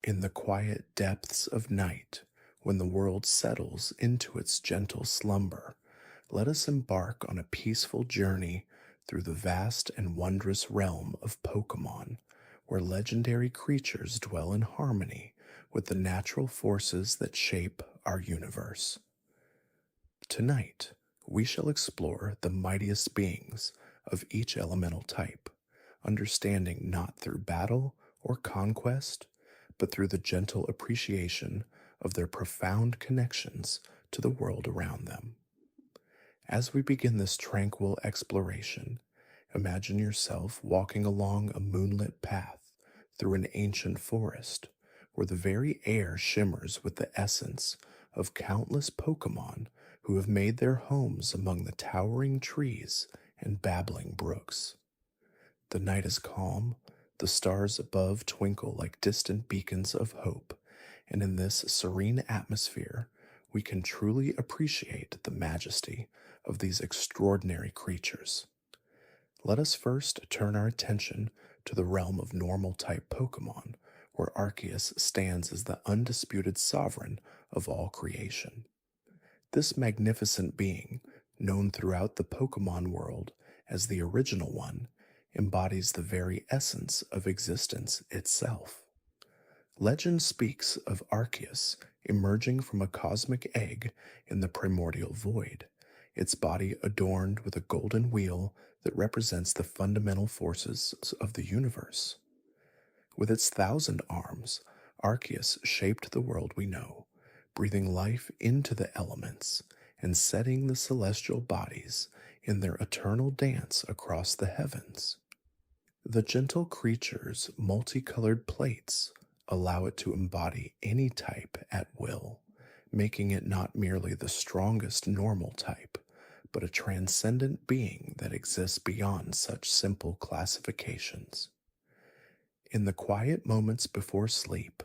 In the quiet depths of night, when the world settles into its gentle slumber, let us embark on a peaceful journey through the vast and wondrous realm of Pokémon, where legendary creatures dwell in harmony with the natural forces that shape our universe. Tonight, we shall explore the mightiest beings of each elemental type, understanding not through battle or conquest, but through the gentle appreciation of their profound connections to the world around them. As we begin this tranquil exploration, imagine yourself walking along a moonlit path through an ancient forest where the very air shimmers with the essence of countless Pokémon who have made their homes among the towering trees and babbling brooks. The night is calm, the stars above twinkle like distant beacons of hope, and in this serene atmosphere, we can truly appreciate the majesty of these extraordinary creatures. Let us first turn our attention to the realm of normal type Pokémon, where Arceus stands as the undisputed sovereign of all creation. This magnificent being, known throughout the Pokémon world as the Original One, embodies the very essence of existence itself. Legend speaks of Arceus emerging from a cosmic egg in the primordial void, its body adorned with a golden wheel that represents the fundamental forces of the universe. With its 1,000 arms, Arceus shaped the world we know, breathing life into the elements and setting the celestial bodies in their eternal dance across the heavens. The gentle creature's multicolored plates allow it to embody any type at will, making it not merely the strongest normal type, but a transcendent being that exists beyond such simple classifications. In the quiet moments before sleep,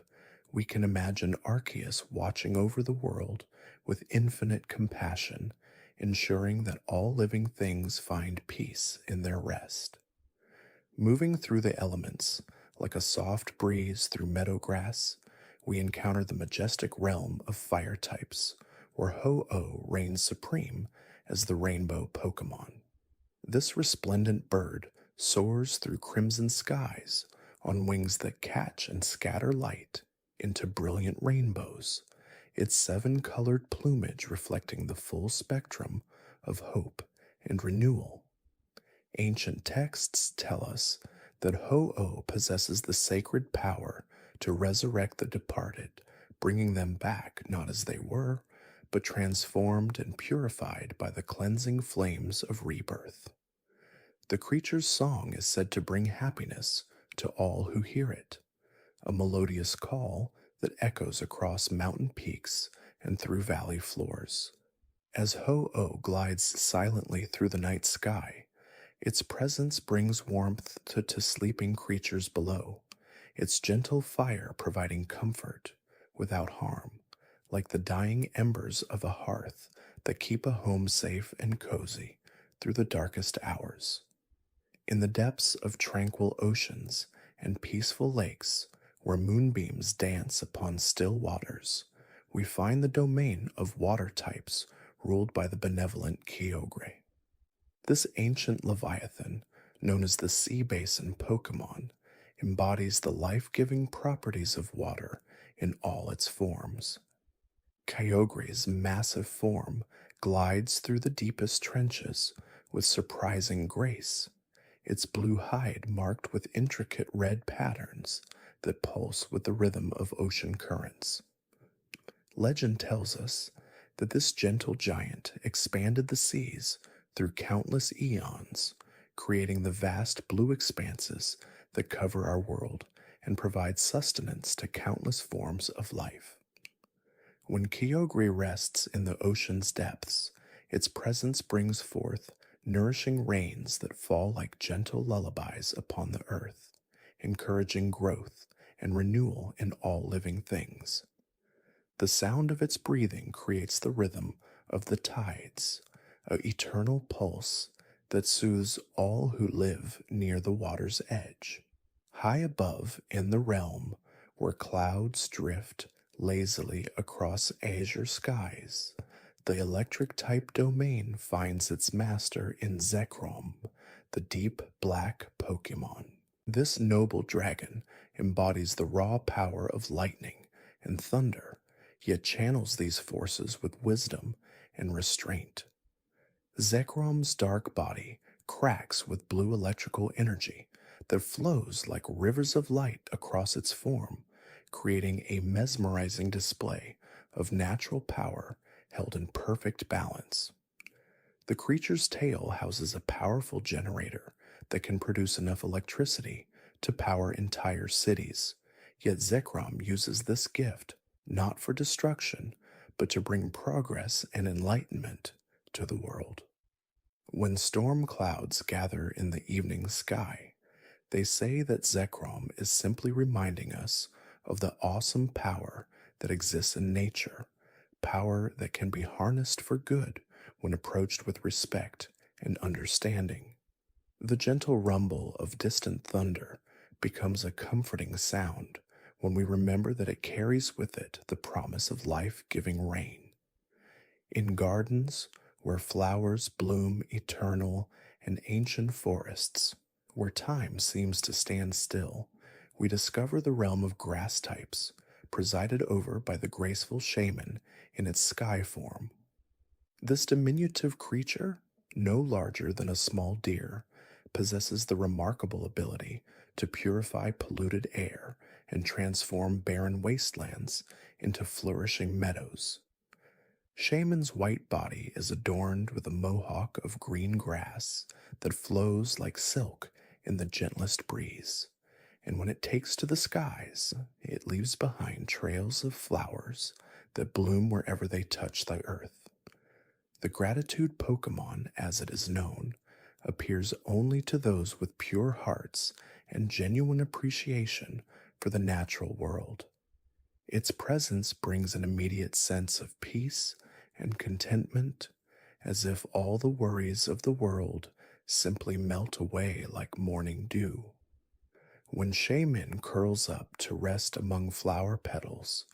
we can imagine Arceus watching over the world with infinite compassion, ensuring that all living things find peace in their rest. Moving through the elements, like a soft breeze through meadow grass, we encounter the majestic realm of fire types, where Ho-Oh reigns supreme as the rainbow Pokémon. This resplendent bird soars through crimson skies on wings that catch and scatter light into brilliant rainbows, its 7-colored plumage reflecting the full spectrum of hope and renewal. Ancient texts tell us that Ho-Oh possesses the sacred power to resurrect the departed, bringing them back not as they were, but transformed and purified by the cleansing flames of rebirth. The creature's song is said to bring happiness to all who hear it, a melodious call that echoes across mountain peaks and through valley floors. As Ho-Oh glides silently through the night sky, its presence brings warmth to sleeping creatures below, its gentle fire providing comfort without harm, like the dying embers of a hearth that keep a home safe and cozy through the darkest hours. In the depths of tranquil oceans and peaceful lakes, where moonbeams dance upon still waters, we find the domain of water types ruled by the benevolent Kyogre. This ancient leviathan, known as the Sea Basin Pokémon, embodies the life-giving properties of water in all its forms. Kyogre's massive form glides through the deepest trenches with surprising grace, its blue hide marked with intricate red patterns that pulse with the rhythm of ocean currents. Legend tells us that this gentle giant expanded the seas through countless eons, creating the vast blue expanses that cover our world and provide sustenance to countless forms of life. When Kyogre rests in the ocean's depths, its presence brings forth nourishing rains that fall like gentle lullabies upon the earth, encouraging growth and renewal in all living things. The sound of its breathing creates the rhythm of the tides, an eternal pulse that soothes all who live near the water's edge. High above, in the realm where clouds drift lazily across azure skies. The electric type domain finds its master in Zekrom, the deep black Pokémon. This noble dragon embodies the raw power of lightning and thunder, yet channels these forces with wisdom and restraint. Zekrom's dark body cracks with blue electrical energy that flows like rivers of light across its form, creating a mesmerizing display of natural power held in perfect balance. The creature's tail houses a powerful generator that can produce enough electricity to power entire cities, yet Zekrom uses this gift not for destruction, but to bring progress and enlightenment to the world. When storm clouds gather in the evening sky, they say that Zekrom is simply reminding us of the awesome power that exists in nature, power that can be harnessed for good when approached with respect and understanding. The gentle rumble of distant thunder becomes a comforting sound when we remember that it carries with it the promise of life-giving rain. In gardens where flowers bloom eternal and ancient forests, where time seems to stand still, we discover the realm of grass types, presided over by the graceful shaman in its sky form. This diminutive creature, no larger than a small deer, possesses the remarkable ability to purify polluted air and transform barren wastelands into flourishing meadows. Shaman's white body is adorned with a mohawk of green grass that flows like silk in the gentlest breeze, and when it takes to the skies, it leaves behind trails of flowers that bloom wherever they touch the earth. The gratitude Pokémon, as it is known, appears only to those with pure hearts and genuine appreciation for the natural world. Its presence brings an immediate sense of peace and contentment, as if all the worries of the world simply melt away like morning dew. When Shaman curls up to rest among flower petals,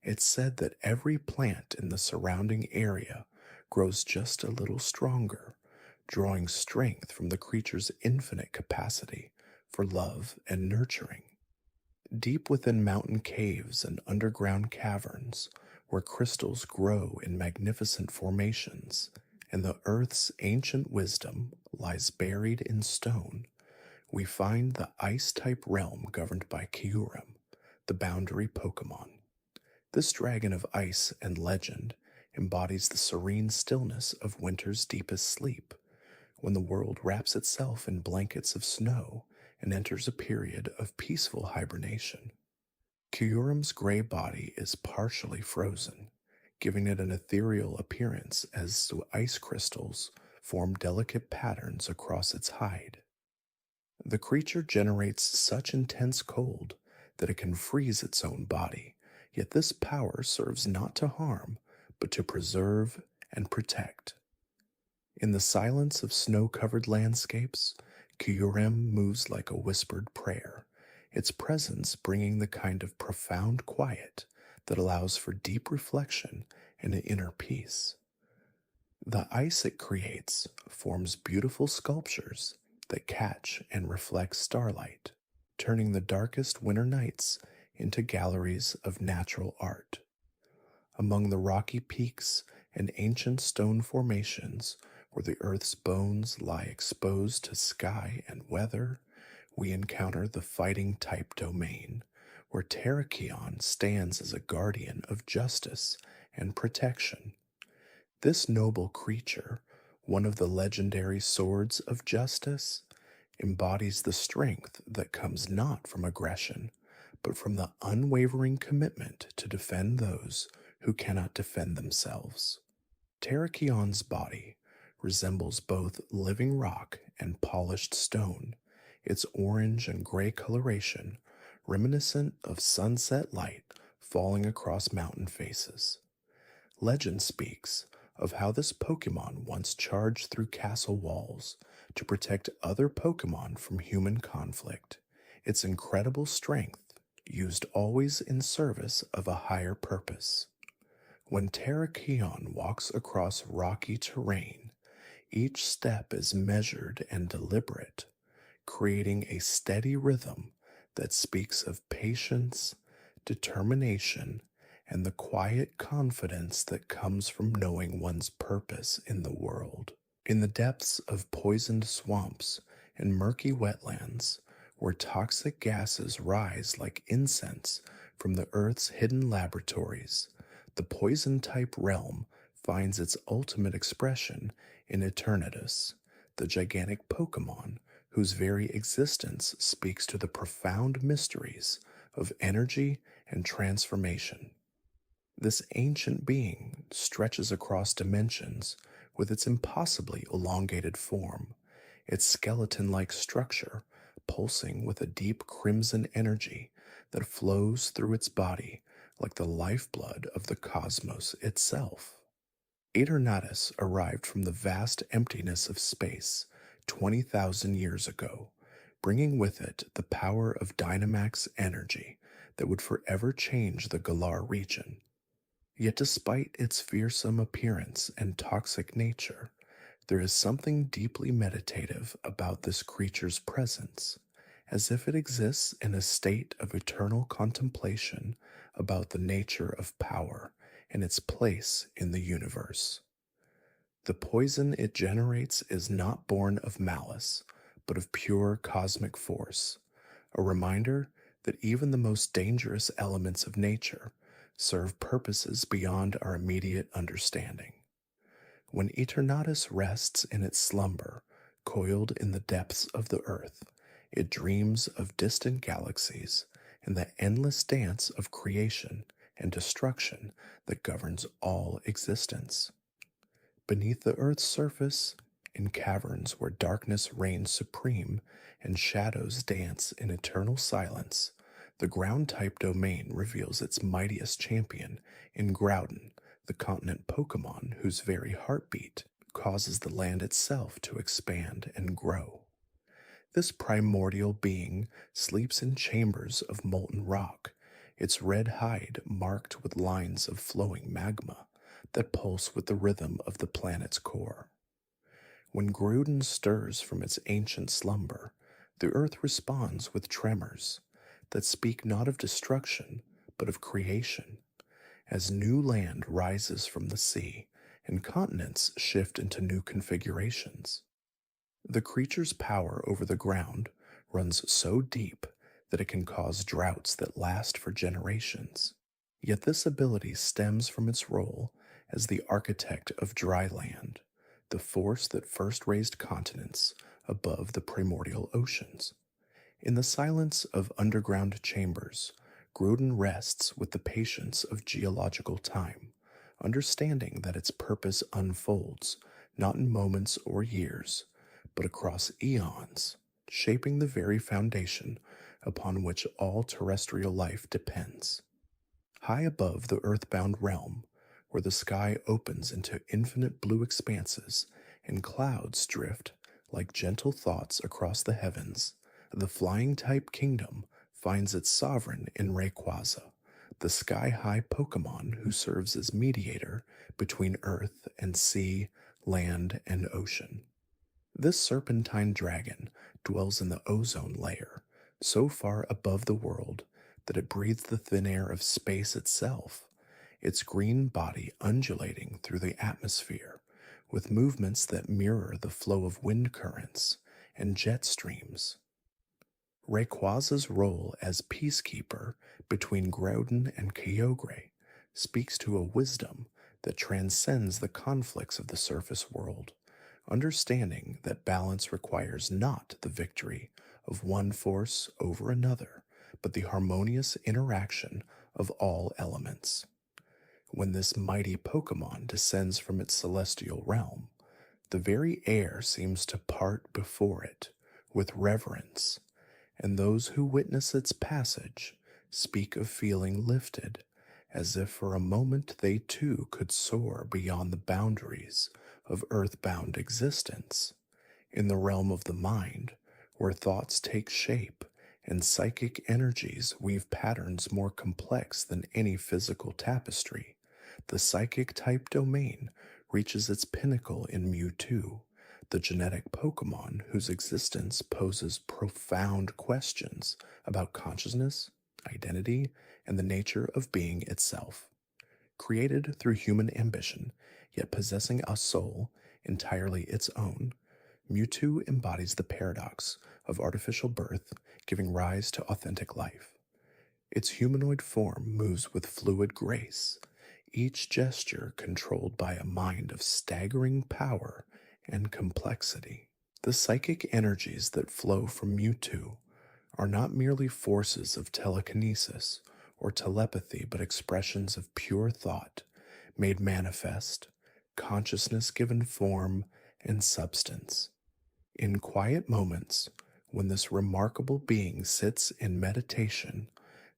it's said that every plant in the surrounding area grows just a little stronger, drawing strength from the creature's infinite capacity for love and nurturing. Deep within mountain caves and underground caverns, where crystals grow in magnificent formations, and the earth's ancient wisdom lies buried in stone, we find the ice-type realm governed by Kyurem, the boundary Pokémon. This dragon of ice and legend embodies the serene stillness of winter's deepest sleep, when the world wraps itself in blankets of snow and enters a period of peaceful hibernation. Kyurem's gray body is partially frozen, giving it an ethereal appearance as the ice crystals form delicate patterns across its hide. The creature generates such intense cold that it can freeze its own body, yet this power serves not to harm, but to preserve and protect. In the silence of snow-covered landscapes, Kyurem moves like a whispered prayer, its presence bringing the kind of profound quiet that allows for deep reflection and an inner peace. The ice it creates forms beautiful sculptures that catch and reflect starlight, turning the darkest winter nights into galleries of natural art. Among the rocky peaks and ancient stone formations where the earth's bones lie exposed to sky and weather, we encounter the fighting type domain, where Terrakion stands as a guardian of justice and protection. This noble creature, one of the legendary swords of justice, embodies the strength that comes not from aggression, but from the unwavering commitment to defend those who cannot defend themselves. Terrakion's body resembles both living rock and polished stone, its orange and gray coloration reminiscent of sunset light falling across mountain faces. Legend speaks of how this Pokémon once charged through castle walls to protect other Pokémon from human conflict. Its incredible strength used always in service of a higher purpose. When Terrakion walks across rocky terrain, each step is measured and deliberate, creating a steady rhythm that speaks of patience, determination, and the quiet confidence that comes from knowing one's purpose in the world. In the depths of poisoned swamps and murky wetlands, where toxic gases rise like incense from the Earth's hidden laboratories, the poison type realm finds its ultimate expression in Eternatus, the gigantic Pokémon whose very existence speaks to the profound mysteries of energy and transformation. This ancient being stretches across dimensions with its impossibly elongated form, its skeleton like structure pulsing with a deep crimson energy that flows through its body like the lifeblood of the cosmos itself. Eternatus arrived from the vast emptiness of space 20,000 years ago, bringing with it the power of Dynamax energy that would forever change the Galar region. Yet despite its fearsome appearance and toxic nature, there is something deeply meditative about this creature's presence, as if it exists in a state of eternal contemplation about the nature of power and its place in the universe. The poison it generates is not born of malice, but of pure cosmic force, a reminder that even the most dangerous elements of nature serve purposes beyond our immediate understanding. When Eternatus rests in its slumber, coiled in the depths of the earth, it dreams of distant galaxies and the endless dance of creation and destruction that governs all existence. Beneath the earth's surface, in caverns where darkness reigns supreme and shadows dance in eternal silence, the ground-type domain reveals its mightiest champion in Groudon, the continent Pokémon whose very heartbeat causes the land itself to expand and grow. This primordial being sleeps in chambers of molten rock, its red hide marked with lines of flowing magma that pulse with the rhythm of the planet's core. When Groudon stirs from its ancient slumber, the earth responds with tremors that speak not of destruction, but of creation, as new land rises from the sea and continents shift into new configurations. The creature's power over the ground runs so deep that it can cause droughts that last for generations. Yet this ability stems from its role as the architect of dry land, the force that first raised continents above the primordial oceans. In the silence of underground chambers, Groudon rests with the patience of geological time, understanding that its purpose unfolds not in moments or years, but across eons, shaping the very foundation upon which all terrestrial life depends. High above the earthbound realm, where the sky opens into infinite blue expanses and clouds drift like gentle thoughts across the heavens, the flying-type kingdom finds its sovereign in Rayquaza, the sky-high Pokémon who serves as mediator between earth and sea, land and ocean. This serpentine dragon dwells in the ozone layer, so far above the world that it breathes the thin air of space itself, its green body undulating through the atmosphere with movements that mirror the flow of wind currents and jet streams. Rayquaza's role as peacekeeper between Groudon and Kyogre speaks to a wisdom that transcends the conflicts of the surface world, understanding that balance requires not the victory of one force over another, but the harmonious interaction of all elements. When this mighty Pokémon descends from its celestial realm, the very air seems to part before it with reverence, and those who witness its passage speak of feeling lifted, as if for a moment they too could soar beyond the boundaries of earthbound existence, in the realm of the mind, where thoughts take shape and psychic energies weave patterns more complex than any physical tapestry. The psychic type domain reaches its pinnacle in Mewtwo, the genetic Pokémon whose existence poses profound questions about consciousness, identity, and the nature of being itself. Created through human ambition, yet possessing a soul entirely its own, Mewtwo embodies the paradox of artificial birth giving rise to authentic life. Its humanoid form moves with fluid grace, each gesture controlled by a mind of staggering power and complexity. The psychic energies that flow from Mewtwo are not merely forces of telekinesis or telepathy, but expressions of pure thought, made manifest, consciousness given form and substance. In quiet moments, when this remarkable being sits in meditation,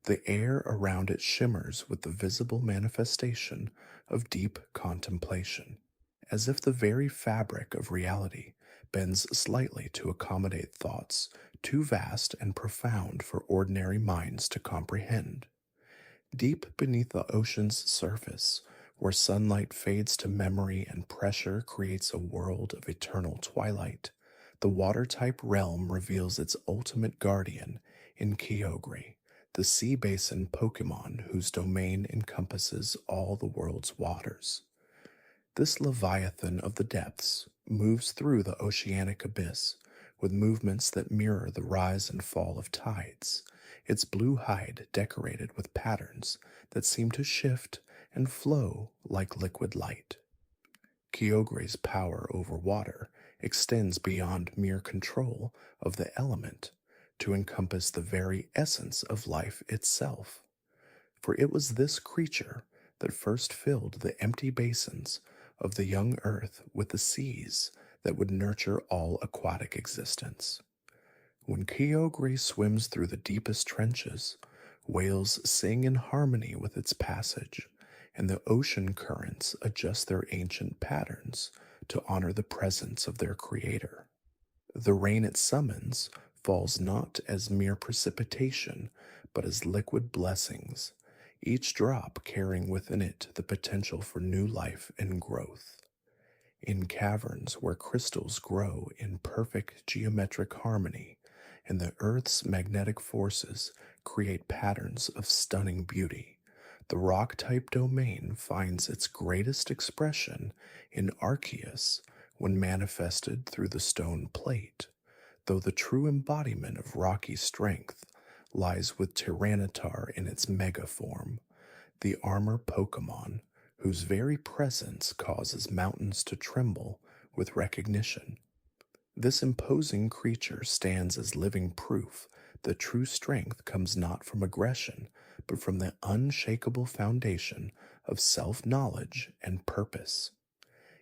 the air around it shimmers with the visible manifestation of deep contemplation, as if the very fabric of reality bends slightly to accommodate thoughts too vast and profound for ordinary minds to comprehend. Deep beneath the ocean's surface, where sunlight fades to memory and pressure creates a world of eternal twilight, the water-type realm reveals its ultimate guardian in Kyogre, the sea basin Pokémon whose domain encompasses all the world's waters. This leviathan of the depths moves through the oceanic abyss with movements that mirror the rise and fall of tides, its blue hide decorated with patterns that seem to shift and flow like liquid light. Kyogre's power over water extends beyond mere control of the element to encompass the very essence of life itself. For it was this creature that first filled the empty basins of the young earth with the seas that would nurture all aquatic existence. When Kyogre swims through the deepest trenches, whales sing in harmony with its passage, and the ocean currents adjust their ancient patterns to honor the presence of their creator. The rain it summons falls not as mere precipitation, but as liquid blessings, each drop carrying within it the potential for new life and growth. In caverns where crystals grow in perfect geometric harmony, and the Earth's magnetic forces create patterns of stunning beauty, the rock-type domain finds its greatest expression in Arceus when manifested through the stone plate, though the true embodiment of rocky strength lies with Tyranitar in its mega form, the armor Pokémon whose very presence causes mountains to tremble with recognition. This imposing creature stands as living proof that true strength comes not from aggression, but from the unshakable foundation of self-knowledge and purpose.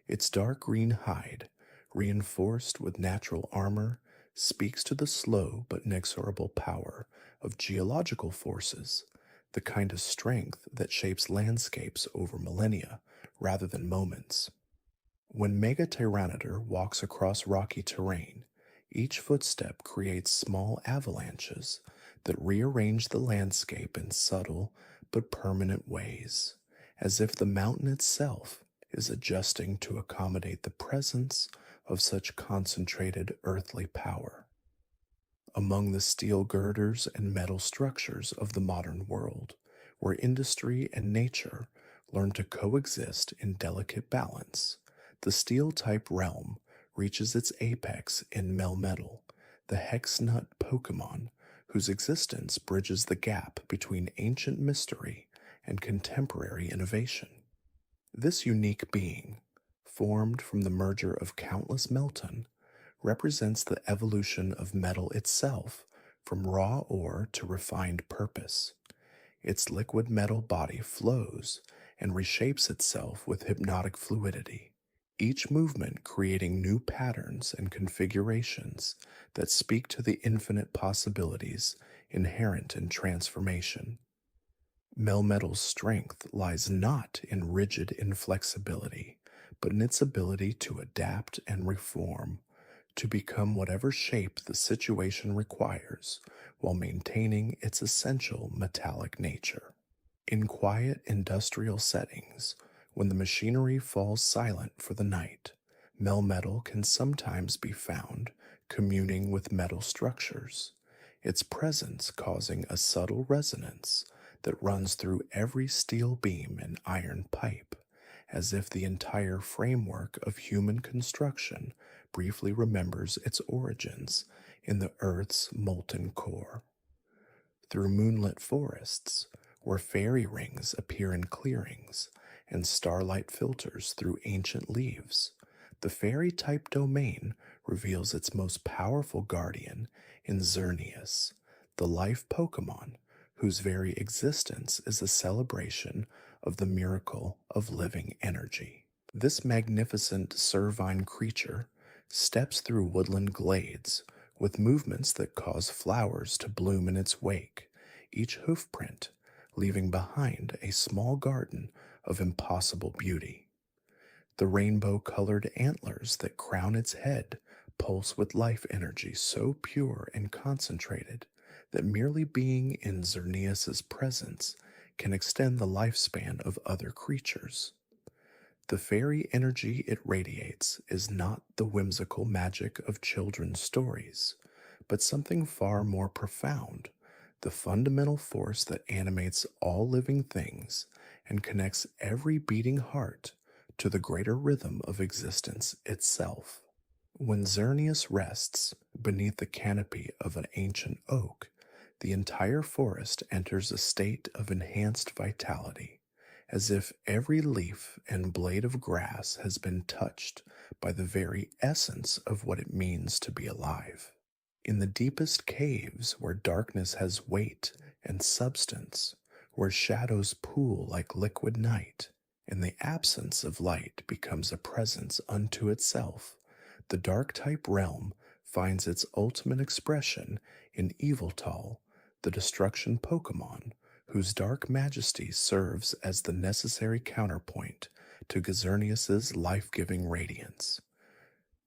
Its dark green hide, reinforced with natural armor, speaks to the slow but inexorable power of geological forces, the kind of strength that shapes landscapes over millennia rather than moments. When Mega Tyranitar walks across rocky terrain, each footstep creates small avalanches that rearrange the landscape in subtle but permanent ways, as if the mountain itself is adjusting to accommodate the presence of such concentrated earthly power. Among the steel girders and metal structures of the modern world, where industry and nature learn to coexist in delicate balance, the steel-type realm reaches its apex in Melmetal, the hex-nut Pokémon whose existence bridges the gap between ancient mystery and contemporary innovation. This unique being, formed from the merger of countless Melton, represents the evolution of metal itself from raw ore to refined purpose. Its liquid metal body flows and reshapes itself with hypnotic fluidity, each movement creating new patterns and configurations that speak to the infinite possibilities inherent in transformation. Melmetal's strength lies not in rigid inflexibility, but in its ability to adapt and reform, to become whatever shape the situation requires while maintaining its essential metallic nature. In quiet industrial settings, when the machinery falls silent for the night, Melmetal can sometimes be found communing with metal structures, its presence causing a subtle resonance that runs through every steel beam and iron pipe, as if the entire framework of human construction briefly remembers its origins in the Earth's molten core. Through moonlit forests, where fairy rings appear in clearings and starlight filters through ancient leaves, the fairy type domain reveals its most powerful guardian in Xerneas, the life Pokémon whose very existence is a celebration of the miracle of living energy. This magnificent cervine creature steps through woodland glades with movements that cause flowers to bloom in its wake, each hoofprint leaving behind a small garden of impossible beauty. The rainbow-colored antlers that crown its head pulse with life energy so pure and concentrated that merely being in Xerneas' presence can extend the lifespan of other creatures. The fairy energy it radiates is not the whimsical magic of children's stories, but something far more profound, the fundamental force that animates all living things and connects every beating heart to the greater rhythm of existence itself. When Xerneas rests beneath the canopy of an ancient oak, the entire forest enters a state of enhanced vitality, as if every leaf and blade of grass has been touched by the very essence of what it means to be alive. In the deepest caves where darkness has weight and substance, where shadows pool like liquid night, and the absence of light becomes a presence unto itself, the dark-type realm finds its ultimate expression in Yveltal, the destruction Pokémon, whose dark majesty serves as the necessary counterpoint to Xerneas' life-giving radiance.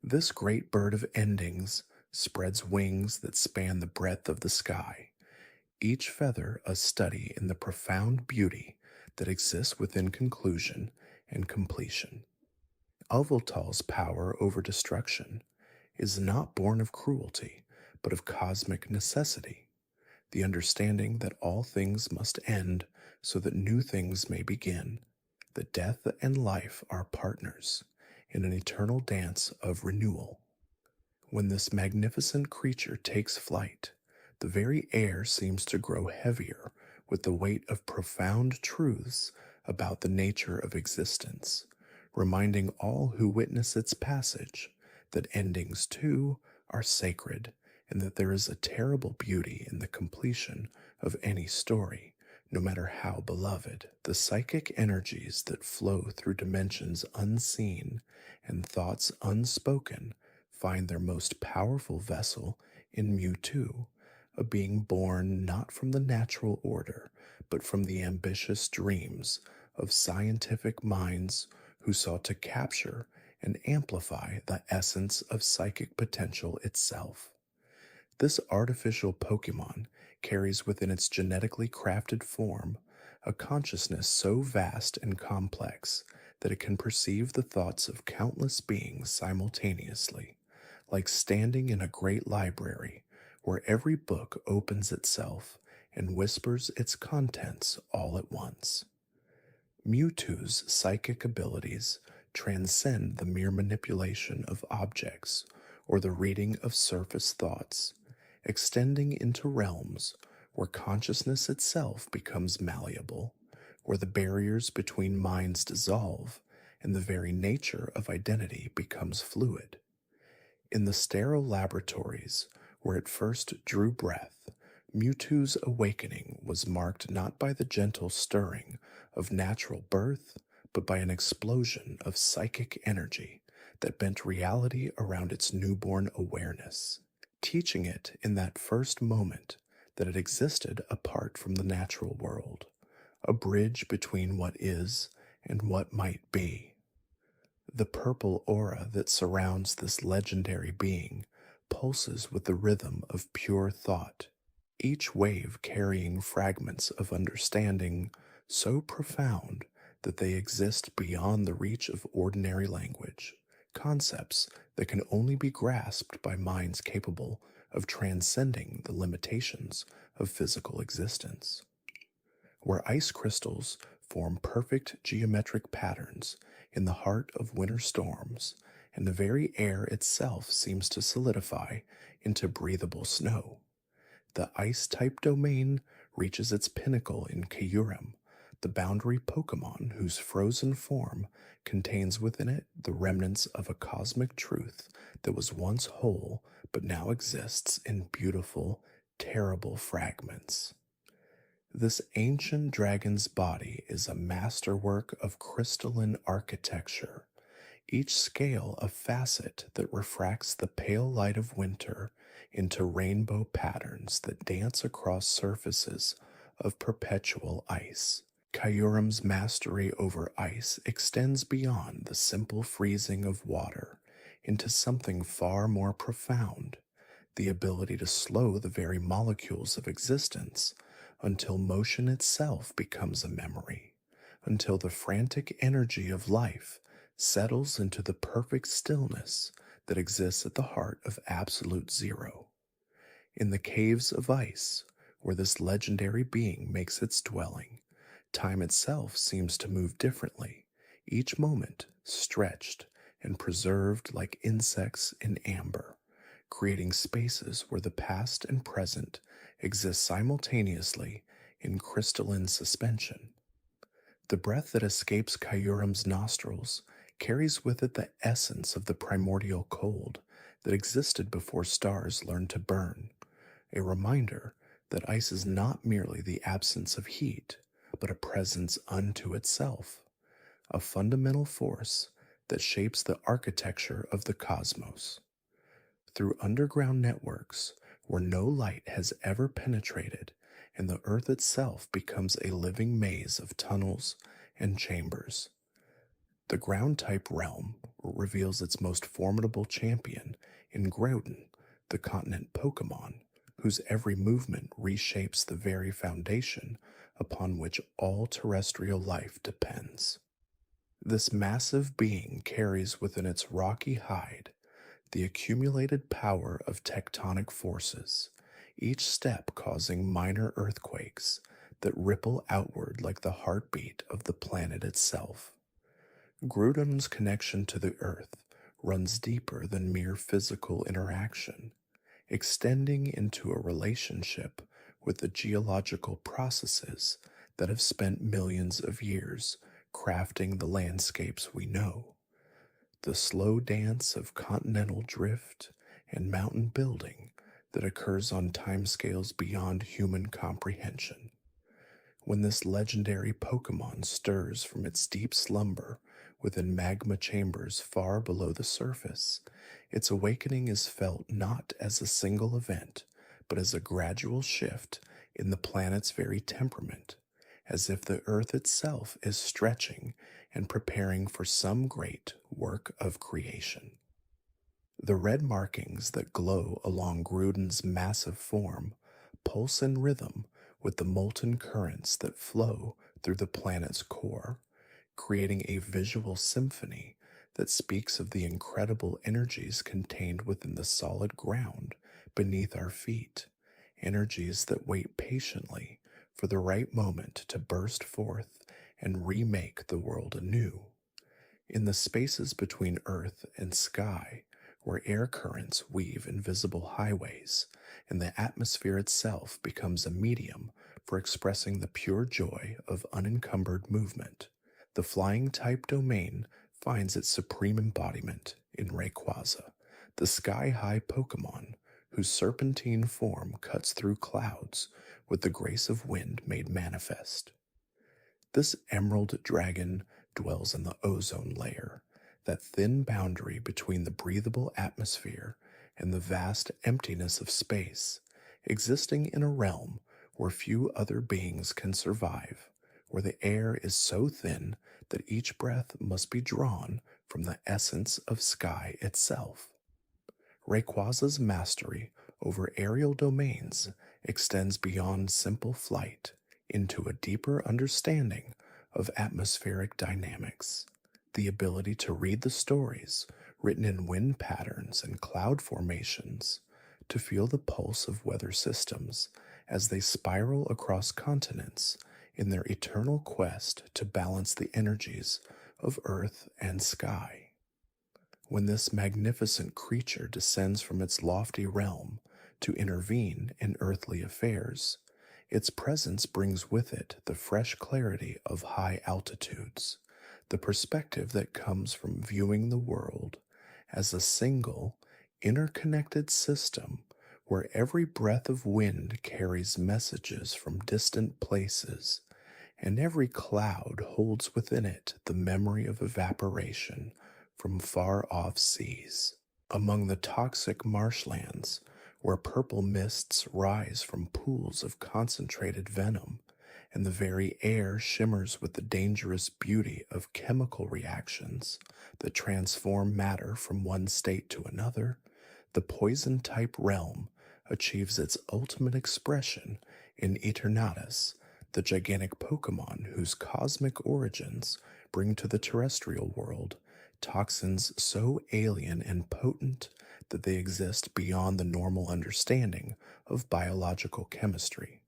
This great bird of endings spreads wings that span the breadth of the sky, each feather a study in the profound beauty that exists within conclusion and completion. Yveltal's power over destruction is not born of cruelty, but of cosmic necessity, the understanding that all things must end so that new things may begin, that death and life are partners in an eternal dance of renewal. When this magnificent creature takes flight, the very air seems to grow heavier with the weight of profound truths about the nature of existence, reminding all who witness its passage that endings too are sacred and that there is a terrible beauty in the completion of any story, no matter how beloved. The psychic energies that flow through dimensions unseen and thoughts unspoken find their most powerful vessel in Mewtwo, a being born not from the natural order, but from the ambitious dreams of scientific minds who sought to capture and amplify the essence of psychic potential itself. This artificial Pokémon carries within its genetically crafted form a consciousness so vast and complex that it can perceive the thoughts of countless beings simultaneously, like standing in a great library where every book opens itself and whispers its contents all at once. Mewtwo's psychic abilities transcend the mere manipulation of objects or the reading of surface thoughts, extending into realms where consciousness itself becomes malleable, where the barriers between minds dissolve and the very nature of identity becomes fluid. In the sterile laboratories where it first drew breath, Mewtwo's awakening was marked not by the gentle stirring of natural birth, but by an explosion of psychic energy that bent reality around its newborn awareness, teaching it in that first moment that it existed apart from the natural world, a bridge between what is and what might be. The purple aura that surrounds this legendary being pulses with the rhythm of pure thought, each wave carrying fragments of understanding so profound that they exist beyond the reach of ordinary language, concepts that can only be grasped by minds capable of transcending the limitations of physical existence. Where ice crystals form perfect geometric patterns in the heart of winter storms, and the very air itself seems to solidify into breathable snow. The ice-type domain reaches its pinnacle in Kyurem, the boundary Pokémon whose frozen form contains within it the remnants of a cosmic truth that was once whole but now exists in beautiful, terrible fragments. This ancient dragon's body is a masterwork of crystalline architecture, each scale a facet that refracts the pale light of winter into rainbow patterns that dance across surfaces of perpetual ice. Kyurem's mastery over ice extends beyond the simple freezing of water into something far more profound, the ability to slow the very molecules of existence until motion itself becomes a memory, until the frantic energy of life settles into the perfect stillness that exists at the heart of absolute zero. In the caves of ice, where this legendary being makes its dwelling, time itself seems to move differently, each moment stretched and preserved like insects in amber, creating spaces where the past and present exist simultaneously in crystalline suspension. The breath that escapes Kyurem's nostrils carries with it the essence of the primordial cold that existed before stars learned to burn, a reminder that ice is not merely the absence of heat, but a presence unto itself, a fundamental force that shapes the architecture of the cosmos. Through underground networks where no light has ever penetrated, and the earth itself becomes a living maze of tunnels and chambers. The ground-type realm reveals its most formidable champion in Groudon, the continent Pokémon, whose every movement reshapes the very foundation upon which all terrestrial life depends. This massive being carries within its rocky hide the accumulated power of tectonic forces, each step causing minor earthquakes that ripple outward like the heartbeat of the planet itself. Groudon's connection to the earth runs deeper than mere physical interaction, extending into a relationship with the geological processes that have spent millions of years crafting the landscapes we know. The slow dance of continental drift and mountain building that occurs on timescales beyond human comprehension. When this legendary Pokémon stirs from its deep slumber within magma chambers far below the surface, its awakening is felt not as a single event, but as a gradual shift in the planet's very temperament, as if the Earth itself is stretching and preparing for some great work of creation. The red markings that glow along Groudon's massive form pulse in rhythm with the molten currents that flow through the planet's core, creating a visual symphony that speaks of the incredible energies contained within the solid ground beneath our feet, energies that wait patiently for the right moment to burst forth and remake the world anew. In the spaces between earth and sky, where air currents weave invisible highways, and the atmosphere itself becomes a medium for expressing the pure joy of unencumbered movement, the flying-type domain finds its supreme embodiment in Rayquaza, the sky-high Pokémon whose serpentine form cuts through clouds with the grace of wind made manifest. This emerald dragon dwells in the ozone layer, that thin boundary between the breathable atmosphere and the vast emptiness of space, existing in a realm where few other beings can survive, where the air is so thin that each breath must be drawn from the essence of sky itself. Rayquaza's mastery over aerial domains extends beyond simple flight into a deeper understanding of atmospheric dynamics. The ability to read the stories written in wind patterns and cloud formations, to feel the pulse of weather systems as they spiral across continents in their eternal quest to balance the energies of earth and sky. When this magnificent creature descends from its lofty realm to intervene in earthly affairs, its presence brings with it the fresh clarity of high altitudes, the perspective that comes from viewing the world as a single, interconnected system where every breath of wind carries messages from distant places, and every cloud holds within it the memory of evaporation from far off seas. Among the toxic marshlands, where purple mists rise from pools of concentrated venom, and the very air shimmers with the dangerous beauty of chemical reactions that transform matter from one state to another, the poison type realm achieves its ultimate expression in Eternatus, the gigantic Pokémon whose cosmic origins bring to the terrestrial world toxins so alien and potent that they exist beyond the normal understanding of biological chemistry.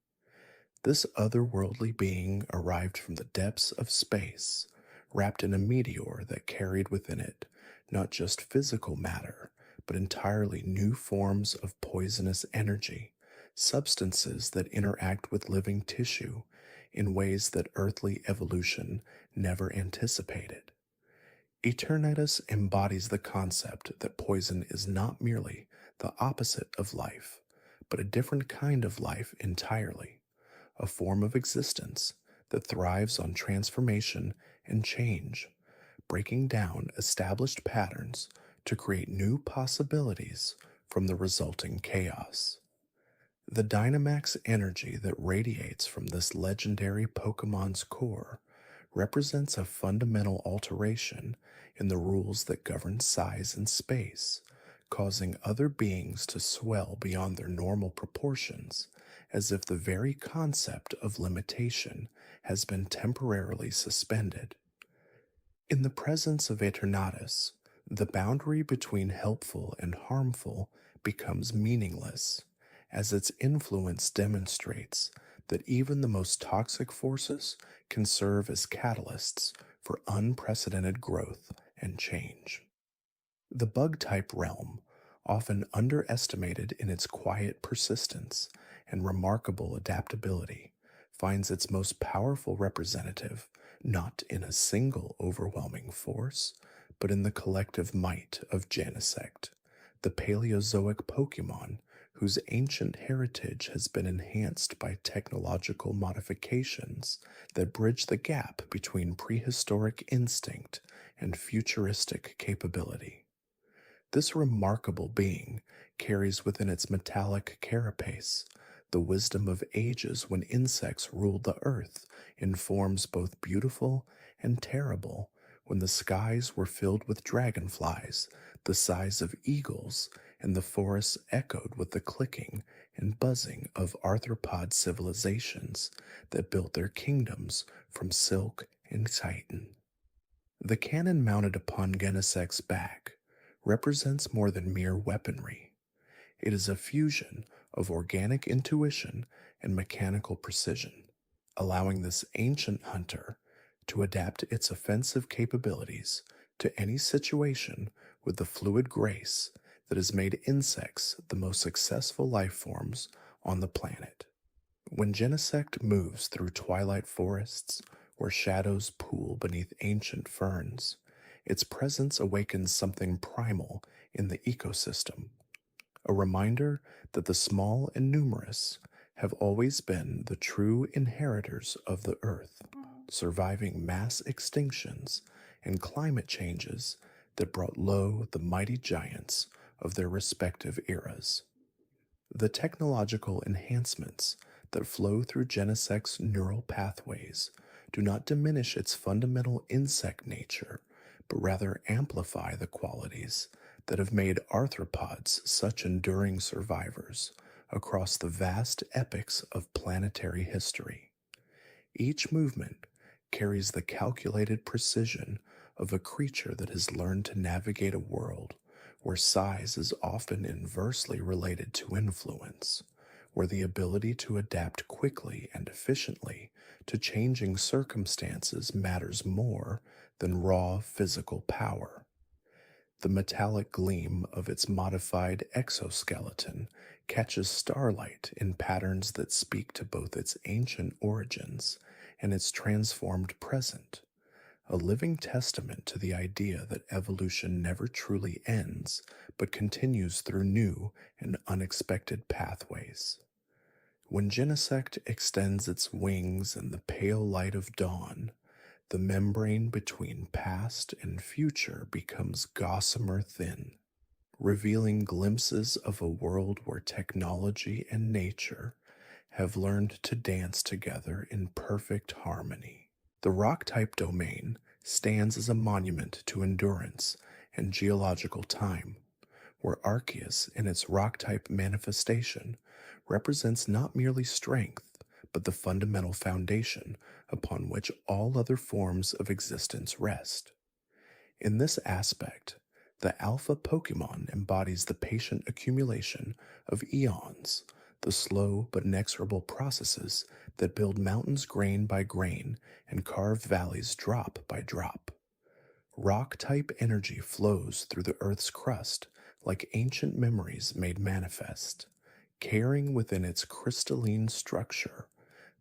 This otherworldly being arrived from the depths of space, wrapped in a meteor that carried within it not just physical matter, but entirely new forms of poisonous energy, substances that interact with living tissue in ways that earthly evolution never anticipated. Eternatus embodies the concept that poison is not merely the opposite of life, but a different kind of life entirely, a form of existence that thrives on transformation and change, breaking down established patterns to create new possibilities from the resulting chaos. The Dynamax energy that radiates from this legendary Pokemon's core represents a fundamental alteration in the rules that govern size and space, causing other beings to swell beyond their normal proportions, as if the very concept of limitation has been temporarily suspended. In the presence of Eternatus, the boundary between helpful and harmful becomes meaningless, as its influence demonstrates that even the most toxic forces can serve as catalysts for unprecedented growth and change. The bug-type realm, often underestimated in its quiet persistence and remarkable adaptability, finds its most powerful representative not in a single overwhelming force, but in the collective might of Genesect, the Paleozoic Pokémon whose ancient heritage has been enhanced by technological modifications that bridge the gap between prehistoric instinct and futuristic capability. This remarkable being carries within its metallic carapace the wisdom of ages when insects ruled the earth in forms both beautiful and terrible, when the skies were filled with dragonflies the size of eagles, and the forests echoed with the clicking and buzzing of arthropod civilizations that built their kingdoms from silk and chitin. The cannon mounted upon Genesect's back represents more than mere weaponry. It is a fusion of organic intuition and mechanical precision, allowing this ancient hunter to adapt its offensive capabilities to any situation with the fluid grace that has made insects the most successful life forms on the planet. When Genesect moves through twilight forests where shadows pool beneath ancient ferns, its presence awakens something primal in the ecosystem, a reminder that the small and numerous have always been the true inheritors of the earth, surviving mass extinctions and climate changes that brought low the mighty giants of their respective eras. The technological enhancements that flow through Genesect's neural pathways do not diminish its fundamental insect nature, but rather amplify the qualities that have made arthropods such enduring survivors across the vast epochs of planetary history. Each movement carries the calculated precision of a creature that has learned to navigate a world where size is often inversely related to influence, where the ability to adapt quickly and efficiently to changing circumstances matters more than raw physical power. The metallic gleam of its modified exoskeleton catches starlight in patterns that speak to both its ancient origins and its transformed present, a living testament to the idea that evolution never truly ends but continues through new and unexpected pathways. When Genesect extends its wings in the pale light of dawn, the membrane between past and future becomes gossamer thin, revealing glimpses of a world where technology and nature have learned to dance together in perfect harmony. The rock-type domain stands as a monument to endurance and geological time, where Arceus in its rock-type manifestation represents not merely strength, but the fundamental foundation upon which all other forms of existence rest. In this aspect, the alpha Pokémon embodies the patient accumulation of eons, the slow but inexorable processes that build mountains grain by grain and carve valleys drop by drop. Rock-type energy flows through the Earth's crust like ancient memories made manifest, carrying within its crystalline structure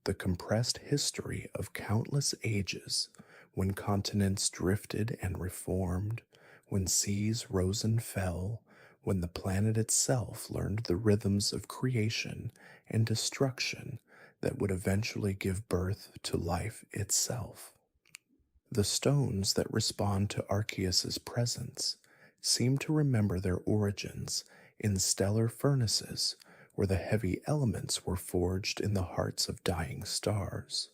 the compressed history of countless ages, when continents drifted and reformed, when seas rose and fell, when the planet itself learned the rhythms of creation and destruction that would eventually give birth to life itself. The stones that respond to Arceus's presence seem to remember their origins in stellar furnaces where the heavy elements were forged in the hearts of dying stars,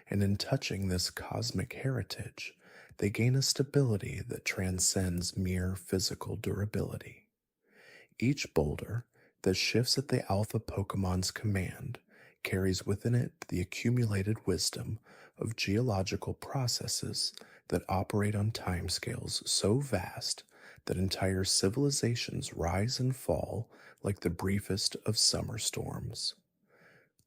and in touching this cosmic heritage, they gain a stability that transcends mere physical durability. Each boulder that shifts at the alpha Pokemon's command carries within it the accumulated wisdom of geological processes that operate on timescales so vast that entire civilizations rise and fall like the briefest of summer storms.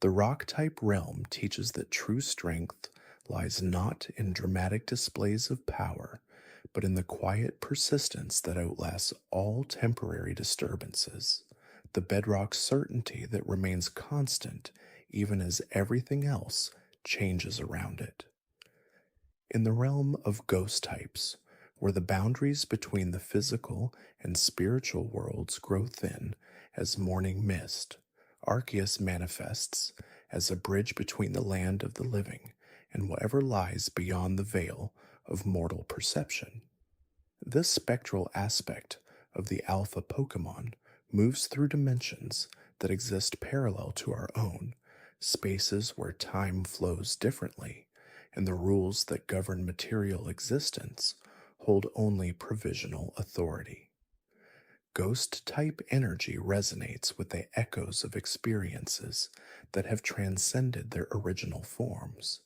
The rock-type realm teaches that true strength lies not in dramatic displays of power, but in the quiet persistence that outlasts all temporary disturbances, the bedrock certainty that remains constant even as everything else changes around it. In the realm of ghost types, where the boundaries between the physical and spiritual worlds grow thin as morning mist, Arceus manifests as a bridge between the land of the living and whatever lies beyond the veil of mortal perception. This spectral aspect of the alpha Pokémon moves through dimensions that exist parallel to our own, spaces where time flows differently, and the rules that govern material existence hold only provisional authority. Ghost-type energy resonates with the echoes of experiences that have transcended their original forms,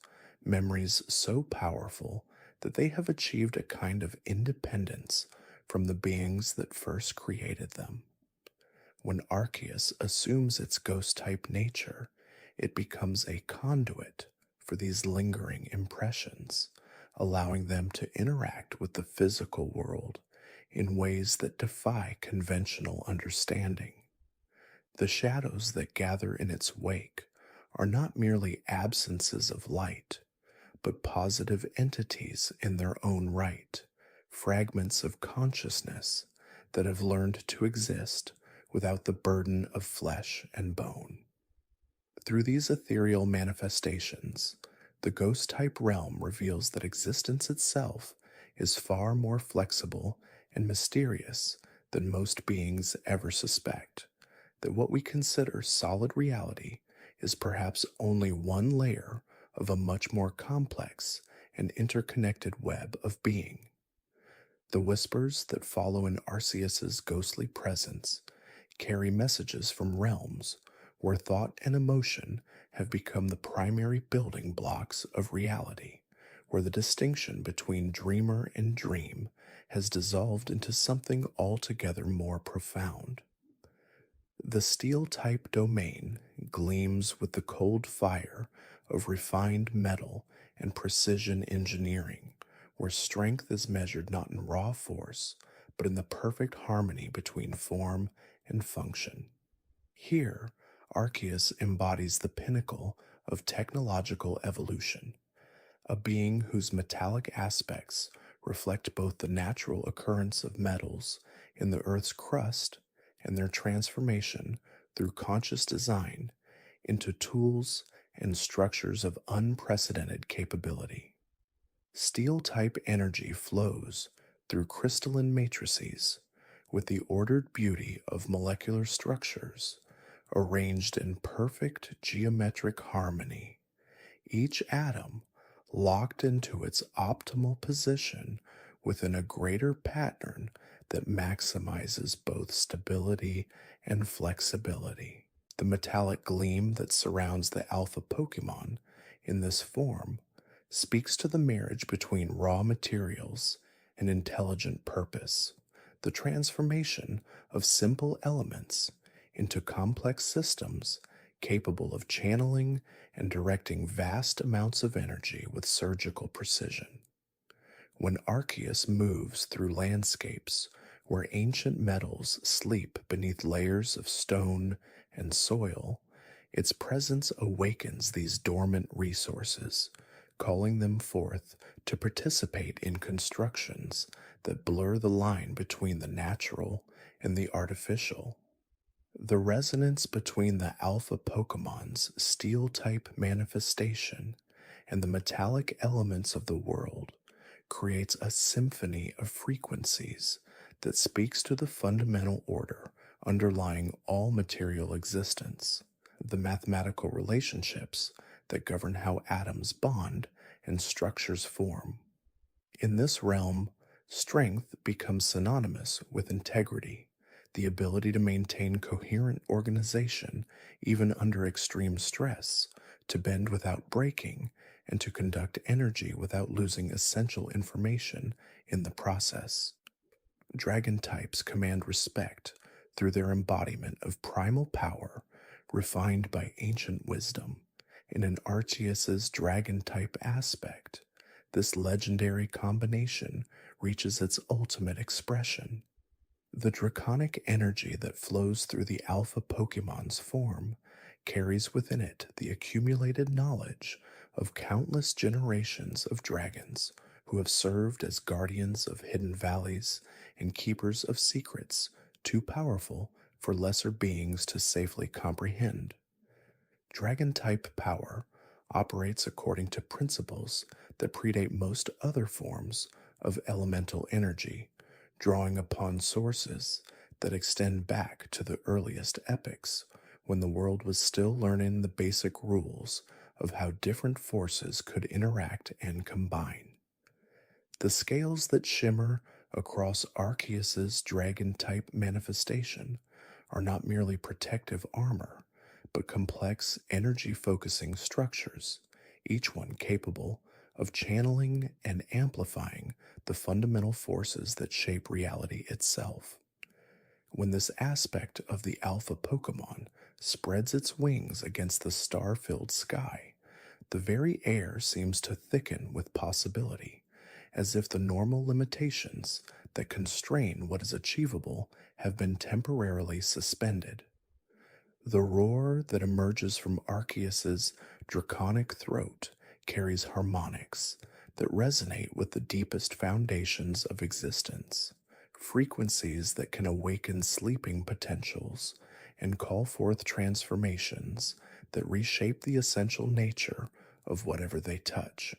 memories so powerful that they have achieved a kind of independence from the beings that first created them. When Arceus assumes its ghost-type nature, it becomes a conduit for these lingering impressions, allowing them to interact with the physical world in ways that defy conventional understanding. The shadows that gather in its wake are not merely absences of light, but positive entities in their own right, fragments of consciousness that have learned to exist without the burden of flesh and bone. Through these ethereal manifestations, the ghost-type realm reveals that existence itself is far more flexible and mysterious than most beings ever suspect, that what we consider solid reality is perhaps only one layer of a much more complex and interconnected web of being. The whispers that follow in Arceus's ghostly presence carry messages from realms where thought and emotion have become the primary building blocks of reality, where the distinction between dreamer and dream has dissolved into something altogether more profound. The steel type domain gleams with the cold fire of refined metal and precision engineering, where strength is measured not in raw force, but in the perfect harmony between form and function. Here, Arceus embodies the pinnacle of technological evolution, a being whose metallic aspects reflect both the natural occurrence of metals in the Earth's crust and their transformation through conscious design into tools and structures of unprecedented capability. Steel type energy flows through crystalline matrices with the ordered beauty of molecular structures arranged in perfect geometric harmony, each atom locked into its optimal position within a greater pattern that maximizes both stability and flexibility. The metallic gleam that surrounds the alpha Pokémon in this form speaks to the marriage between raw materials and intelligent purpose, the transformation of simple elements into complex systems capable of channeling and directing vast amounts of energy with surgical precision. When Arceus moves through landscapes where ancient metals sleep beneath layers of stone and soil, its presence awakens these dormant resources, calling them forth to participate in constructions that blur the line between the natural and the artificial. The resonance between the alpha Pokemon's steel-type manifestation and the metallic elements of the world creates a symphony of frequencies that speaks to the fundamental order underlying all material existence, the mathematical relationships that govern how atoms bond and structures form. In this realm, strength becomes synonymous with integrity, the ability to maintain coherent organization even under extreme stress, to bend without breaking, and to conduct energy without losing essential information in the process. Dragon types command respect through their embodiment of primal power, refined by ancient wisdom. In an Arceus's dragon type aspect, this legendary combination reaches its ultimate expression. The draconic energy that flows through the alpha Pokemon's form carries within it the accumulated knowledge of countless generations of dragons who have served as guardians of hidden valleys and keepers of secrets too powerful for lesser beings to safely comprehend. Dragon-type power operates according to principles that predate most other forms of elemental energy, drawing upon sources that extend back to the earliest epochs when the world was still learning the basic rules of how different forces could interact and combine. The scales that shimmer across Arceus's dragon-type manifestation are not merely protective armor, but complex energy-focusing structures, each one capable of channeling and amplifying the fundamental forces that shape reality itself. When this aspect of the alpha Pokémon spreads its wings against the star-filled sky, the very air seems to thicken with possibility, as if the normal limitations that constrain what is achievable have been temporarily suspended. The roar that emerges from Arceus's draconic throat carries harmonics that resonate with the deepest foundations of existence, frequencies that can awaken sleeping potentials and call forth transformations that reshape the essential nature of whatever they touch.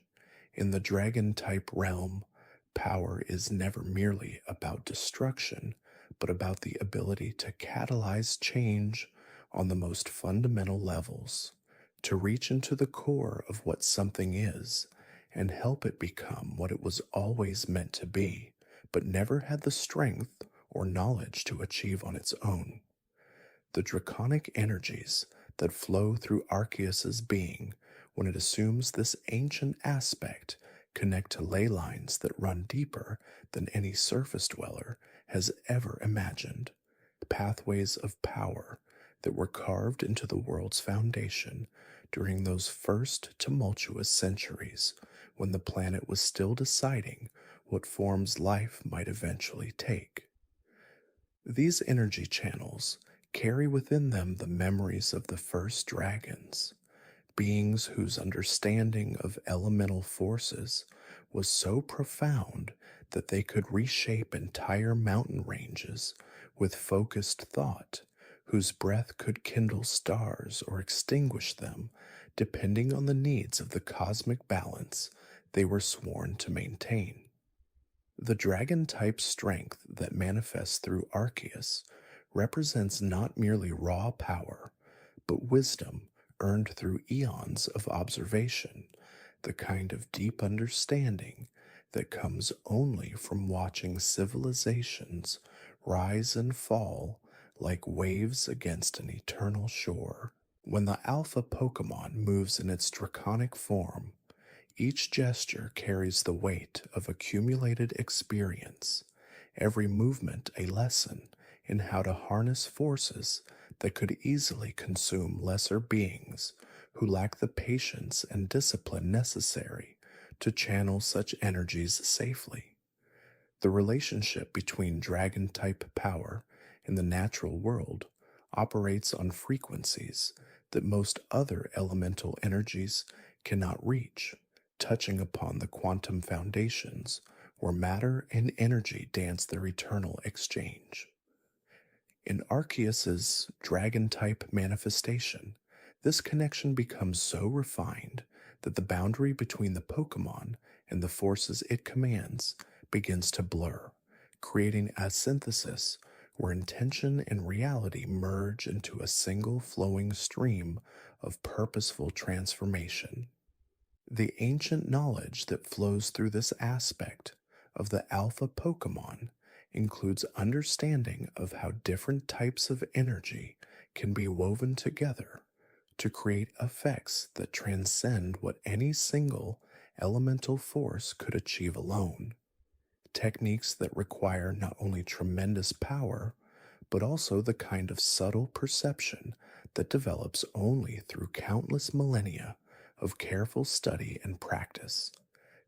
In the dragon-type realm, power is never merely about destruction, but about the ability to catalyze change on the most fundamental levels, to reach into the core of what something is and help it become what it was always meant to be, but never had the strength or knowledge to achieve on its own. The draconic energies that flow through Arceus's being when it assumes this ancient aspect connect to ley lines that run deeper than any surface dweller has ever imagined, pathways of power that were carved into the world's foundation during those first tumultuous centuries when the planet was still deciding what forms life might eventually take. These energy channels carry within them the memories of the first dragons, beings whose understanding of elemental forces was so profound that they could reshape entire mountain ranges with focused thought, whose breath could kindle stars or extinguish them, depending on the needs of the cosmic balance they were sworn to maintain. The dragon type strength that manifests through Arceus represents not merely raw power, but wisdom earned through eons of observation, the kind of deep understanding that comes only from watching civilizations rise and fall like waves against an eternal shore. When the alpha Pokémon moves in its draconic form, each gesture carries the weight of accumulated experience, every movement a lesson in how to harness forces that could easily consume lesser beings who lack the patience and discipline necessary to channel such energies safely. The relationship between dragon type power in the natural world operates on frequencies that most other elemental energies cannot reach, touching upon the quantum foundations where matter and energy dance their eternal exchange. In Arceus's dragon-type manifestation, this connection becomes so refined that the boundary between the Pokémon and the forces it commands begins to blur, creating a synthesis where intention and reality merge into a single flowing stream of purposeful transformation. The ancient knowledge that flows through this aspect of the alpha Pokémon includes understanding of how different types of energy can be woven together to create effects that transcend what any single elemental force could achieve alone. Techniques that require not only tremendous power, but also the kind of subtle perception that develops only through countless millennia of careful study and practice.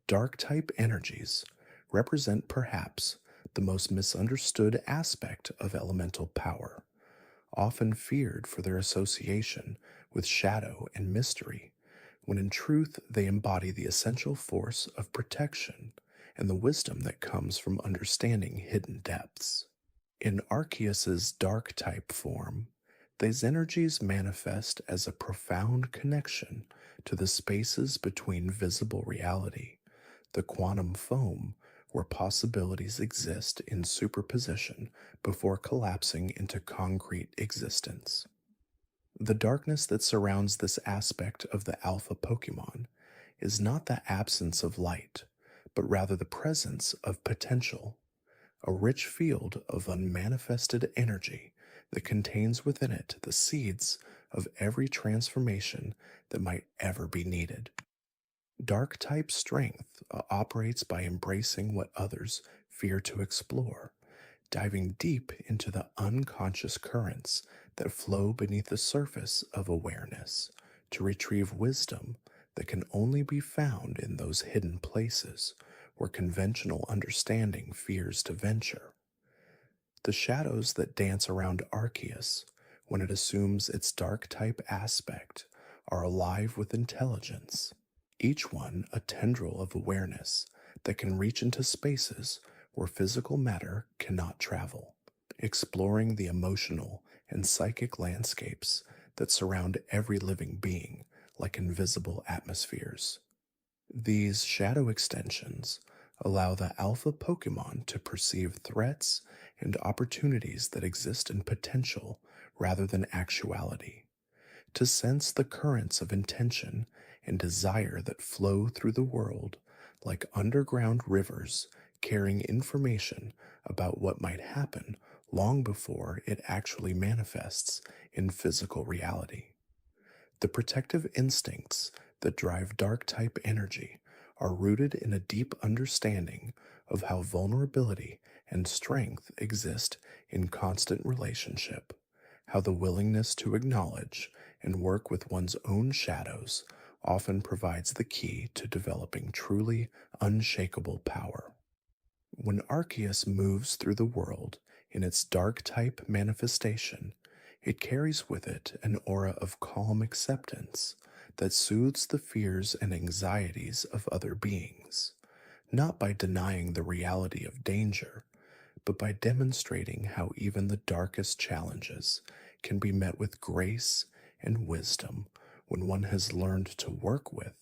Dark type energies represent perhaps the most misunderstood aspect of elemental power, often feared for their association with shadow and mystery, when in truth they embody the essential force of protection and the wisdom that comes from understanding hidden depths. In Arceus's dark type form, these energies manifest as a profound connection to the spaces between visible reality, the quantum foam where possibilities exist in superposition before collapsing into concrete existence. The darkness that surrounds this aspect of the alpha Pokémon is not the absence of light, but rather the presence of potential, a rich field of unmanifested energy that contains within it the seeds of every transformation that might ever be needed. Dark type strength operates by embracing what others fear to explore, diving deep into the unconscious currents that flow beneath the surface of awareness to retrieve wisdom that can only be found in those hidden places where conventional understanding fears to venture. The shadows that dance around Arceus when it assumes its dark type aspect are alive with intelligence, each one a tendril of awareness that can reach into spaces where physical matter cannot travel, exploring the emotional and psychic landscapes that surround every living being like invisible atmospheres. These shadow extensions allow the alpha Pokémon to perceive threats and opportunities that exist in potential rather than actuality, to sense the currents of intention and desire that flow through the world like underground rivers carrying information about what might happen long before it actually manifests in physical reality. The protective instincts that drive dark type energy are rooted in a deep understanding of how vulnerability and strength exist in constant relationship, how the willingness to acknowledge and work with one's own shadows often provides the key to developing truly unshakable power. When Arceus moves through the world in its dark type manifestation, it carries with it an aura of calm acceptance that soothes the fears and anxieties of other beings, not by denying the reality of danger, but by demonstrating how even the darkest challenges can be met with grace and wisdom when one has learned to work with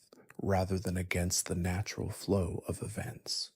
rather than against the natural flow of events.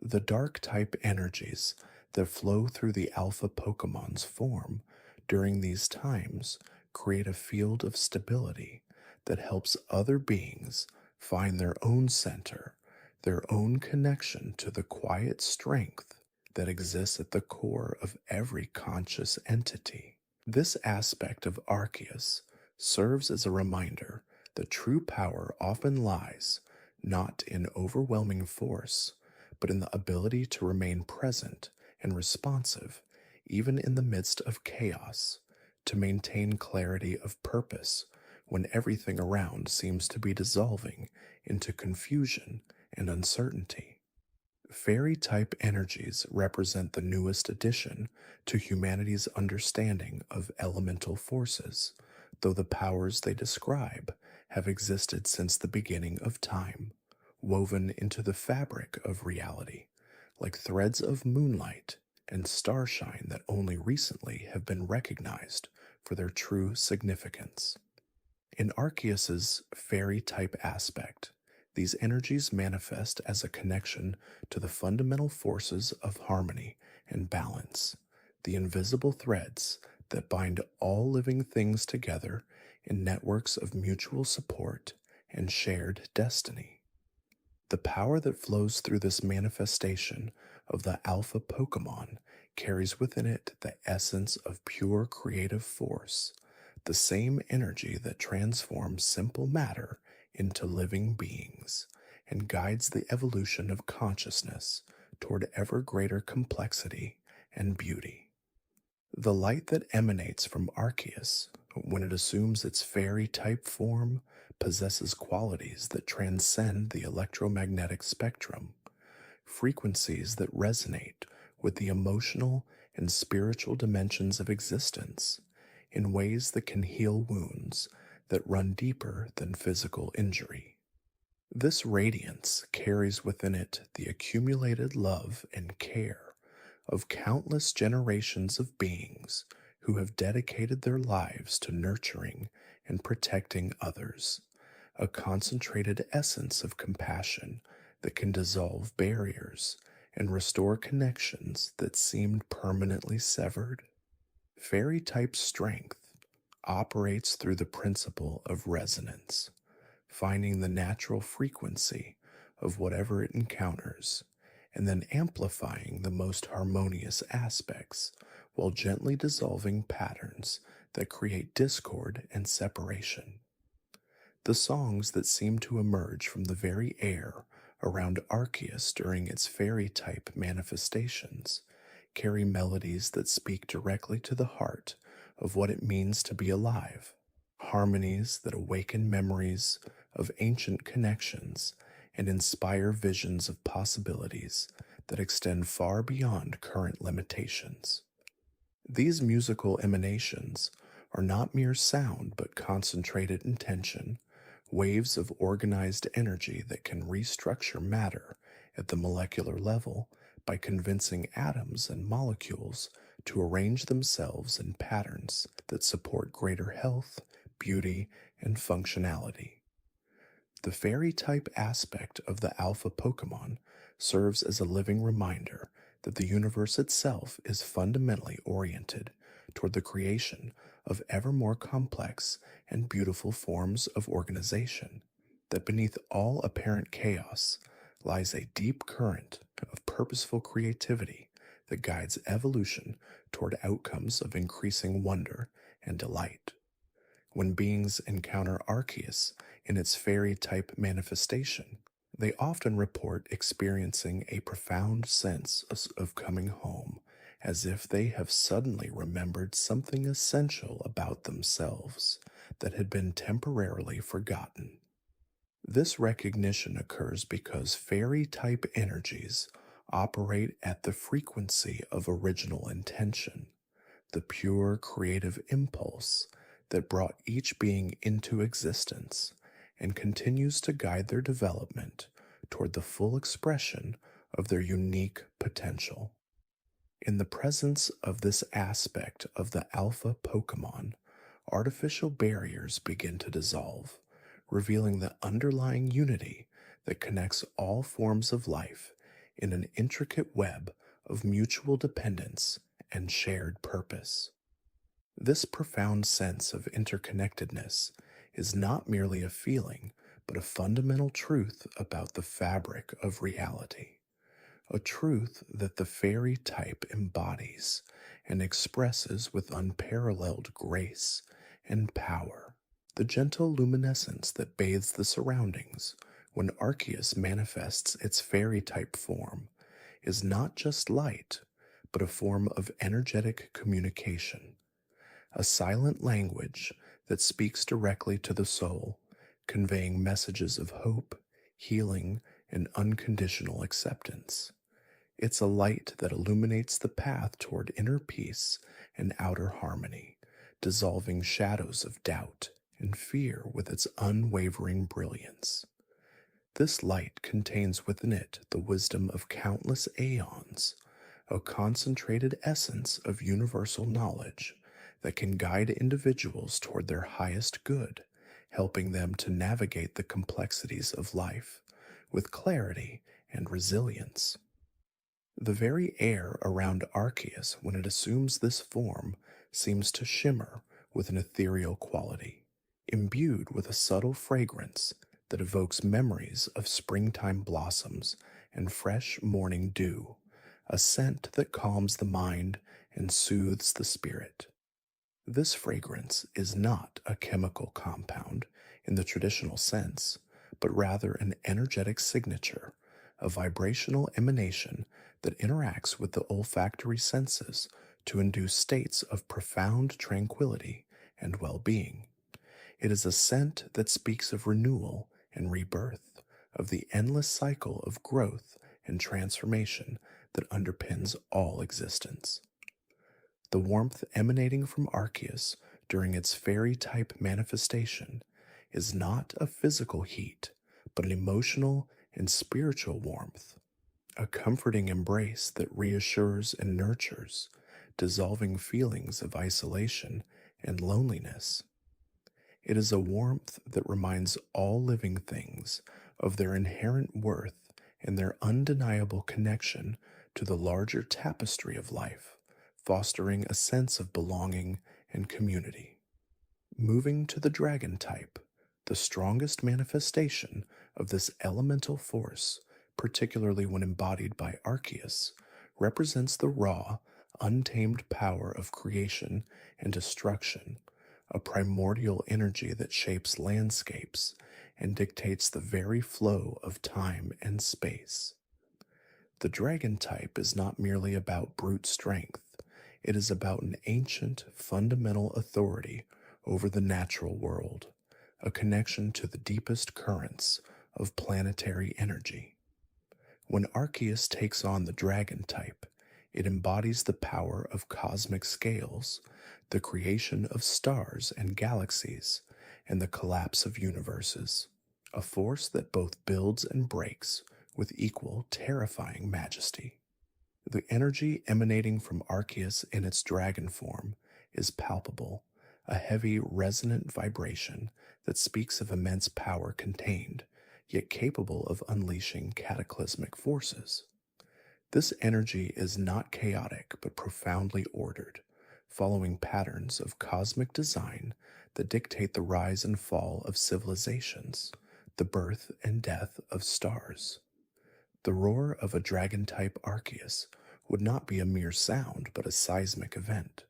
The dark type energies that flow through the alpha Pokemon's form during these times create a field of stability that helps other beings find their own center, their own connection to the quiet strength that exists at the core of every conscious entity. This aspect of Arceus serves as a reminder that true power often lies not in overwhelming force, but in the ability to remain present and responsive even in the midst of chaos, to maintain clarity of purpose when everything around seems to be dissolving into confusion and uncertainty. Fairy type energies represent the newest addition to humanity's understanding of elemental forces, though the powers they describe have existed since the beginning of time, woven into the fabric of reality, like threads of moonlight and starshine that only recently have been recognized for their true significance. In Arceus's fairy type aspect, these energies manifest as a connection to the fundamental forces of harmony and balance, the invisible threads that bind all living things together in networks of mutual support and shared destiny. The power that flows through this manifestation of the alpha Pokemon carries within it the essence of pure creative force, the same energy that transforms simple matter into living beings and guides the evolution of consciousness toward ever greater complexity and beauty. The light that emanates from Arceus, when it assumes its fairy type form, possesses qualities that transcend the electromagnetic spectrum, frequencies that resonate with the emotional and spiritual dimensions of existence in ways that can heal wounds that run deeper than physical injury. This radiance carries within it the accumulated love and care of countless generations of beings who have dedicated their lives to nurturing and protecting others, a concentrated essence of compassion that can dissolve barriers and restore connections that seemed permanently severed. Fairy type strength operates through the principle of resonance, finding the natural frequency of whatever it encounters, and then amplifying the most harmonious aspects while gently dissolving patterns that create discord and separation. The songs that seem to emerge from the very air around Arceus during its fairy type manifestations carry melodies that speak directly to the heart of what it means to be alive, harmonies that awaken memories of ancient connections and inspire visions of possibilities that extend far beyond current limitations. These musical emanations are not mere sound but concentrated intention, waves of organized energy that can restructure matter at the molecular level by convincing atoms and molecules to arrange themselves in patterns that support greater health, beauty, and functionality. The fairy type aspect of the alpha Pokemon serves as a living reminder that the universe itself is fundamentally oriented toward the creation of ever more complex and beautiful forms of organization, that beneath all apparent chaos lies a deep current of purposeful creativity that guides evolution toward outcomes of increasing wonder and delight. When beings encounter Arceus in its fairy type manifestation, they often report experiencing a profound sense of coming home, as if they have suddenly remembered something essential about themselves that had been temporarily forgotten. This recognition occurs because fairy type energies operate at the frequency of original intention, the pure creative impulse that brought each being into existence and continues to guide their development toward the full expression of their unique potential. In the presence of this aspect of the alpha Pokémon, artificial barriers begin to dissolve, revealing the underlying unity that connects all forms of life in an intricate web of mutual dependence and shared purpose. This profound sense of interconnectedness is not merely a feeling, but a fundamental truth about the fabric of reality, a truth that the fairy type embodies and expresses with unparalleled grace and power. The gentle luminescence that bathes the surroundings when Arceus manifests its fairy type form is not just light, but a form of energetic communication, a silent language that speaks directly to the soul, conveying messages of hope, healing, and unconditional acceptance. It's a light that illuminates the path toward inner peace and outer harmony, dissolving shadows of doubt and fear with its unwavering brilliance. This light contains within it the wisdom of countless aeons, a concentrated essence of universal knowledge that can guide individuals toward their highest good, helping them to navigate the complexities of life with clarity and resilience. The very air around Arceus when it assumes this form seems to shimmer with an ethereal quality, imbued with a subtle fragrance that evokes memories of springtime blossoms and fresh morning dew, a scent that calms the mind and soothes the spirit. This fragrance is not a chemical compound in the traditional sense, but rather an energetic signature, a vibrational emanation that interacts with the olfactory senses to induce states of profound tranquility and well-being. It is a scent that speaks of renewal and rebirth, of the endless cycle of growth and transformation that underpins all existence. The warmth emanating from Arceus during its fairy type manifestation is not a physical heat, but an emotional and spiritual warmth, a comforting embrace that reassures and nurtures, dissolving feelings of isolation and loneliness. It is a warmth that reminds all living things of their inherent worth and their undeniable connection to the larger tapestry of life, fostering a sense of belonging and community. Moving to the dragon type, the strongest manifestation of this elemental force, particularly when embodied by Arceus, represents the raw, untamed power of creation and destruction, a primordial energy that shapes landscapes and dictates the very flow of time and space. The dragon type is not merely about brute strength, it is about an ancient, fundamental authority over the natural world, a connection to the deepest currents of planetary energy. When Arceus takes on the dragon type, it embodies the power of cosmic scales, the creation of stars and galaxies, and the collapse of universes, a force that both builds and breaks with equal terrifying majesty. The energy emanating from Arceus in its dragon form is palpable, a heavy, resonant vibration that speaks of immense power contained, yet capable of unleashing cataclysmic forces. This energy is not chaotic but profoundly ordered, following patterns of cosmic design that dictate the rise and fall of civilizations, the birth and death of stars. The roar of a dragon-type Arceus would not be a mere sound but a seismic event,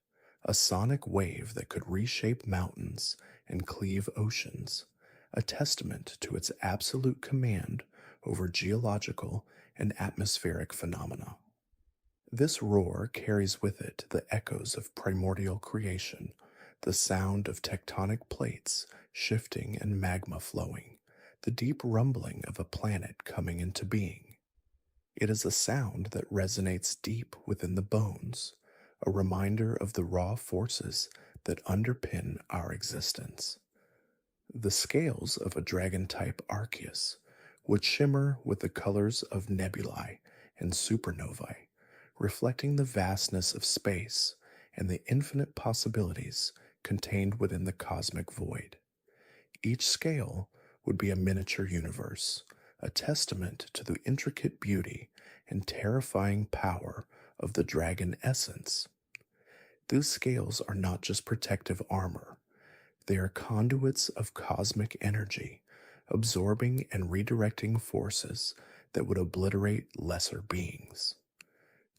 a sonic wave that could reshape mountains and cleave oceans, a testament to its absolute command over geological and atmospheric phenomena. This roar carries with it the echoes of primordial creation, the sound of tectonic plates shifting and magma flowing, the deep rumbling of a planet coming into being. It is a sound that resonates deep within the bones, a reminder of the raw forces that underpin our existence. The scales of a dragon-type Arceus would shimmer with the colors of nebulae and supernovae, reflecting the vastness of space and the infinite possibilities contained within the cosmic void. Each scale would be a miniature universe, a testament to the intricate beauty and terrifying power of the dragon essence. These scales are not just protective armor, they are conduits of cosmic energy, absorbing and redirecting forces that would obliterate lesser beings.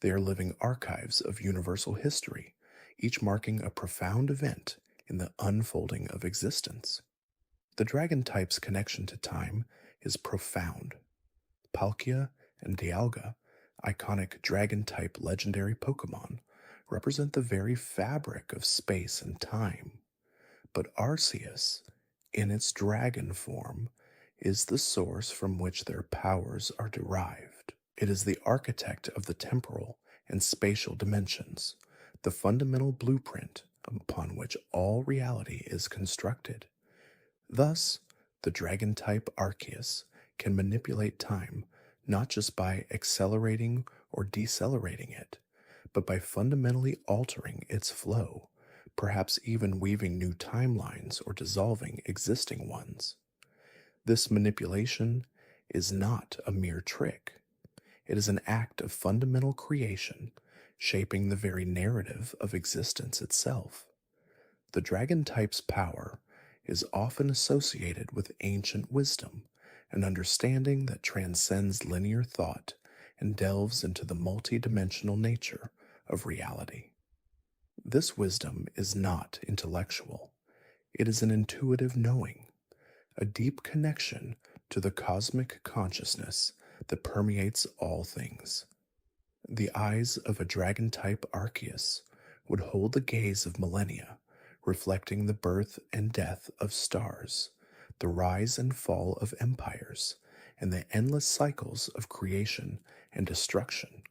They are living archives of universal history, each marking a profound event in the unfolding of existence. The dragon type's connection to time is profound. Palkia and Dialga, iconic dragon type legendary Pokémon, represent the very fabric of space and time. But Arceus, in its dragon form, is the source from which their powers are derived. It is the architect of the temporal and spatial dimensions, the fundamental blueprint upon which all reality is constructed. Thus, the dragon-type Arceus can manipulate time not just by accelerating or decelerating it, but by fundamentally altering its flow, perhaps even weaving new timelines or dissolving existing ones. This manipulation is not a mere trick. It is an act of fundamental creation, shaping the very narrative of existence itself. The dragon type's power is often associated with ancient wisdom, an understanding that transcends linear thought and delves into the multidimensional nature of reality. This wisdom is not intellectual. It is an intuitive knowing, a deep connection to the cosmic consciousness that permeates all things. The eyes of a dragon-type Arceus would hold the gaze of millennia, reflecting the birth and death of stars, the rise and fall of empires, and the endless cycles of creation and destruction.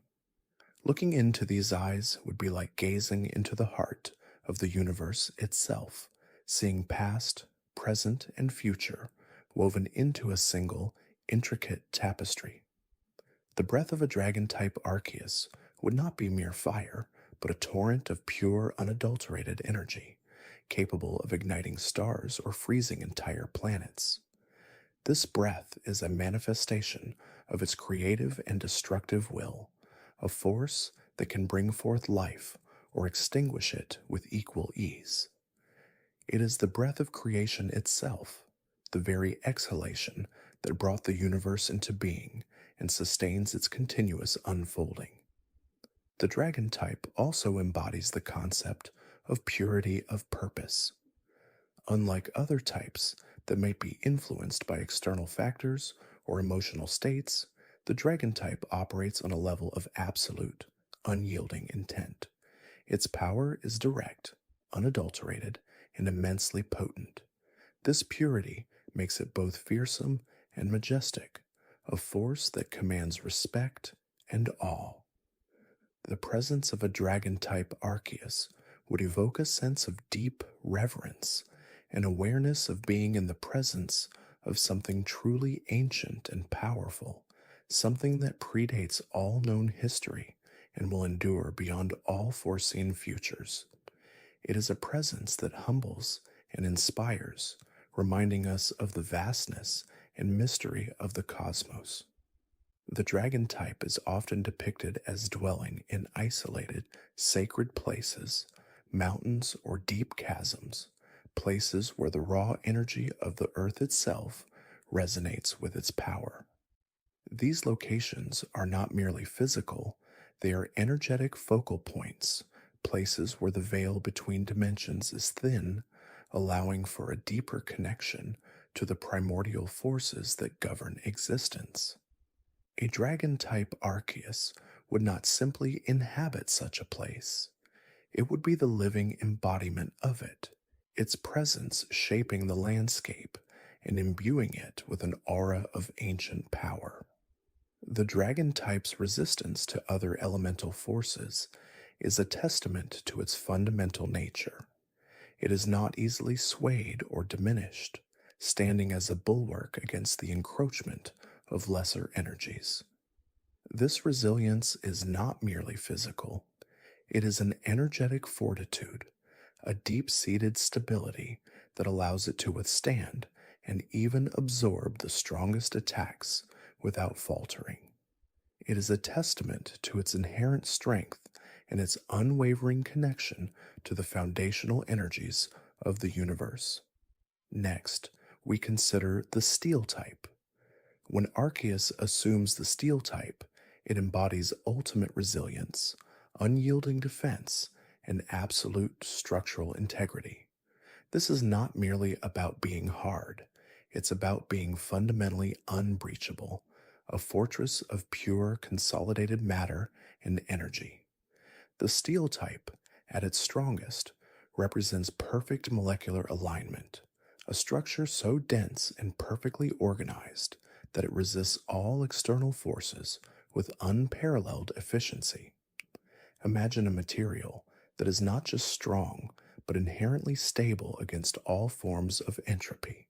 Looking into these eyes would be like gazing into the heart of the universe itself, seeing past, present, and future woven into a single, intricate tapestry. The breath of a dragon-type Arceus would not be mere fire, but a torrent of pure, unadulterated energy, capable of igniting stars or freezing entire planets. This breath is a manifestation of its creative and destructive will, a force that can bring forth life or extinguish it with equal ease. It is the breath of creation itself, the very exhalation that brought the universe into being and sustains its continuous unfolding. The dragon type also embodies the concept of purity of purpose. Unlike other types that may be influenced by external factors or emotional states, the dragon type operates on a level of absolute, unyielding intent. Its power is direct, unadulterated, and immensely potent. This purity makes it both fearsome and majestic, a force that commands respect and awe. The presence of a dragon-type Arceus would evoke a sense of deep reverence, an awareness of being in the presence of something truly ancient and powerful, something that predates all known history and will endure beyond all foreseen futures. It is a presence that humbles and inspires, reminding us of the vastness and mystery of the cosmos. The dragon type is often depicted as dwelling in isolated, sacred places, mountains or deep chasms, places where the raw energy of the earth itself resonates with its power. These locations are not merely physical, they are energetic focal points, places where the veil between dimensions is thin, allowing for a deeper connection to the primordial forces that govern existence. A dragon type Arceus would not simply inhabit such a place, it would be the living embodiment of it, its presence shaping the landscape and imbuing it with an aura of ancient power. The dragon type's resistance to other elemental forces is a testament to its fundamental nature. It is not easily swayed or diminished, standing as a bulwark against the encroachment of lesser energies. This resilience is not merely physical, it is an energetic fortitude, a deep seated stability that allows it to withstand and even absorb the strongest attacks without faltering. It is a testament to its inherent strength and its unwavering connection to the foundational energies of the universe. Next, we consider the steel type. When Arceus assumes the steel type, it embodies ultimate resilience, unyielding defense, and absolute structural integrity. This is not merely about being hard, it's about being fundamentally unbreachable, a fortress of pure consolidated matter and energy. The steel type, at its strongest, represents perfect molecular alignment, a structure so dense and perfectly organized that it resists all external forces with unparalleled efficiency. Imagine a material that is not just strong, but inherently stable against all forms of entropy,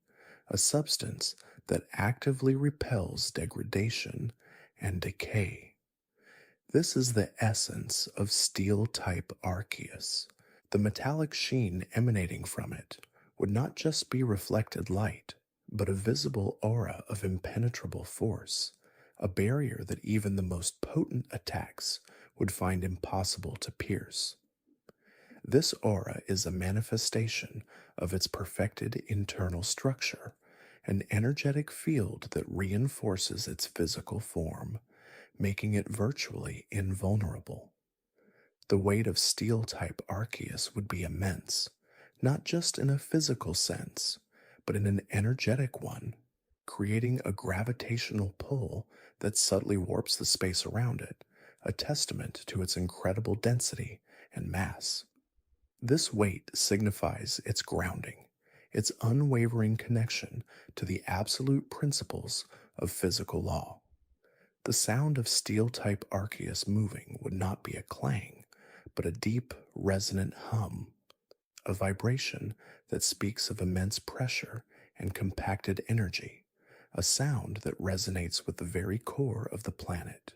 a substance that actively repels degradation and decay. This is the essence of steel-type Arceus. The metallic sheen emanating from it would not just be reflected light, but a visible aura of impenetrable force, a barrier that even the most potent attacks would find impossible to pierce. This aura is a manifestation of its perfected internal structure, an energetic field that reinforces its physical form, making it virtually invulnerable. The weight of steel-type Arceus would be immense, not just in a physical sense, but in an energetic one, creating a gravitational pull that subtly warps the space around it, a testament to its incredible density and mass. This weight signifies its grounding, its unwavering connection to the absolute principles of physical law. The sound of steel-type Arceus moving would not be a clang, but a deep, resonant hum, a vibration that speaks of immense pressure and compacted energy, a sound that resonates with the very core of the planet.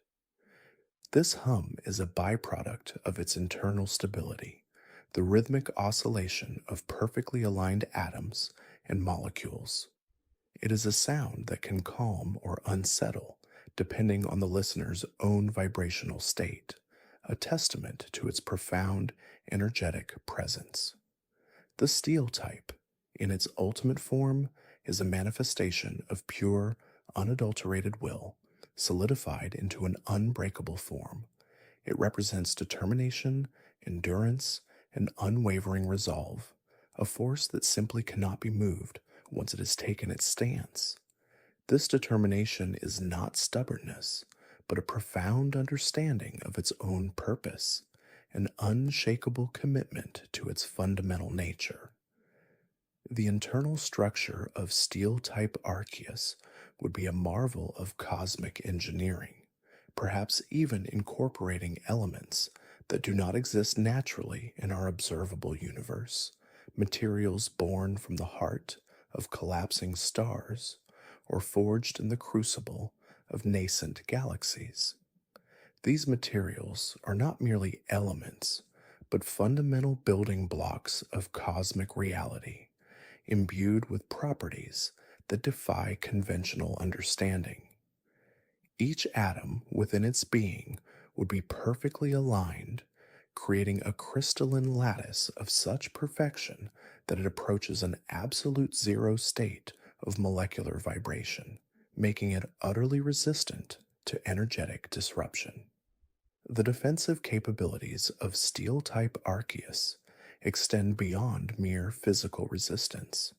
This hum is a byproduct of its internal stability, the rhythmic oscillation of perfectly aligned atoms and molecules. It is a sound that can calm or unsettle depending on the listener's own vibrational state, a testament to its profound energetic presence. The steel type, in its ultimate form, is a manifestation of pure, unadulterated will, solidified into an unbreakable form. It represents determination, endurance, and unwavering resolve, a force that simply cannot be moved once it has taken its stance. This determination is not stubbornness, but a profound understanding of its own purpose, an unshakable commitment to its fundamental nature. The internal structure of steel-type Arceus would be a marvel of cosmic engineering, perhaps even incorporating elements that do not exist naturally in our observable universe, materials born from the heart of collapsing stars or forged in the crucible of nascent galaxies. These materials are not merely elements, but fundamental building blocks of cosmic reality, imbued with properties that defy conventional understanding. Each atom within its being would be perfectly aligned, creating a crystalline lattice of such perfection that it approaches an absolute zero state of molecular vibration, making it utterly resistant to energetic disruption. The defensive capabilities of Steel-type Arceus extend beyond mere physical resistance.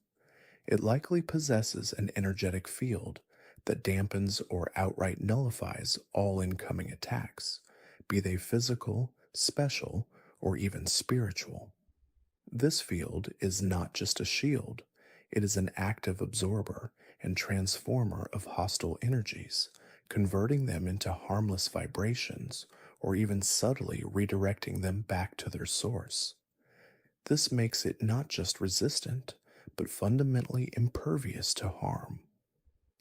It likely possesses an energetic field that dampens or outright nullifies all incoming attacks, be they physical, special, or even spiritual. This field is not just a shield, it is an active absorber and transformer of hostile energies, converting them into harmless vibrations or even subtly redirecting them back to their source. This makes it not just resistant, but fundamentally impervious to harm.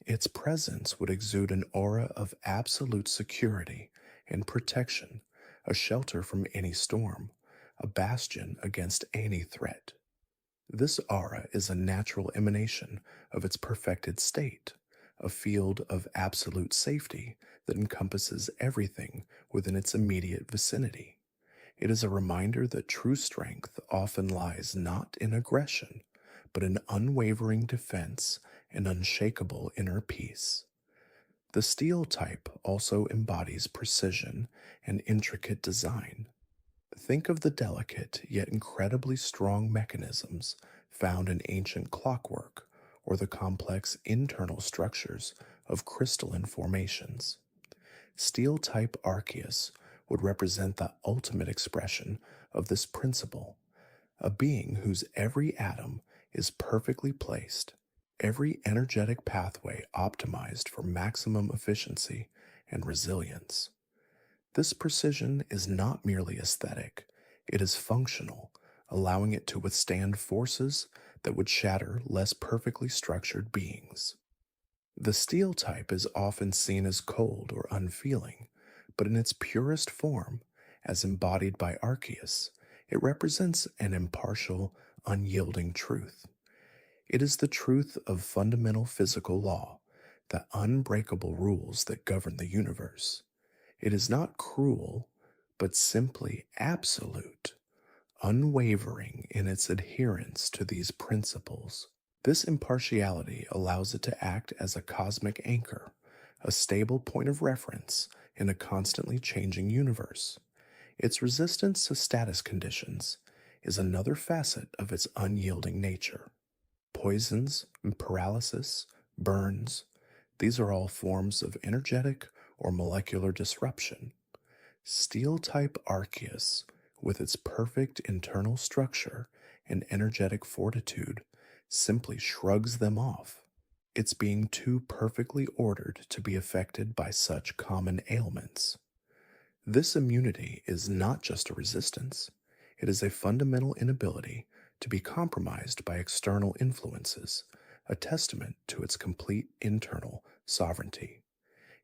Its presence would exude an aura of absolute security and protection, a shelter from any storm, a bastion against any threat. This aura is a natural emanation of its perfected state, a field of absolute safety that encompasses everything within its immediate vicinity. It is a reminder that true strength often lies not in aggression, but in unwavering defense and unshakable inner peace. The steel type also embodies precision and intricate design. Think of the delicate yet incredibly strong mechanisms found in ancient clockwork or the complex internal structures of crystalline formations. Steel-type Arceus would represent the ultimate expression of this principle, a being whose every atom is perfectly placed, every energetic pathway optimized for maximum efficiency and resilience. This precision is not merely aesthetic, it is functional, allowing it to withstand forces that would shatter less perfectly structured beings. The steel type is often seen as cold or unfeeling, but in its purest form, as embodied by Arceus, it represents an impartial, unyielding truth. It is the truth of fundamental physical law, the unbreakable rules that govern the universe. It is not cruel, but simply absolute, unwavering in its adherence to these principles. This impartiality allows it to act as a cosmic anchor, a stable point of reference in a constantly changing universe. Its resistance to status conditions is another facet of its unyielding nature. Poisons, paralysis, burns, these are all forms of energetic or molecular disruption. Steel-type Arceus, with its perfect internal structure and energetic fortitude, simply shrugs them off, its being too perfectly ordered to be affected by such common ailments. This immunity is not just a resistance, it is a fundamental inability to be compromised by external influences, a testament to its complete internal sovereignty.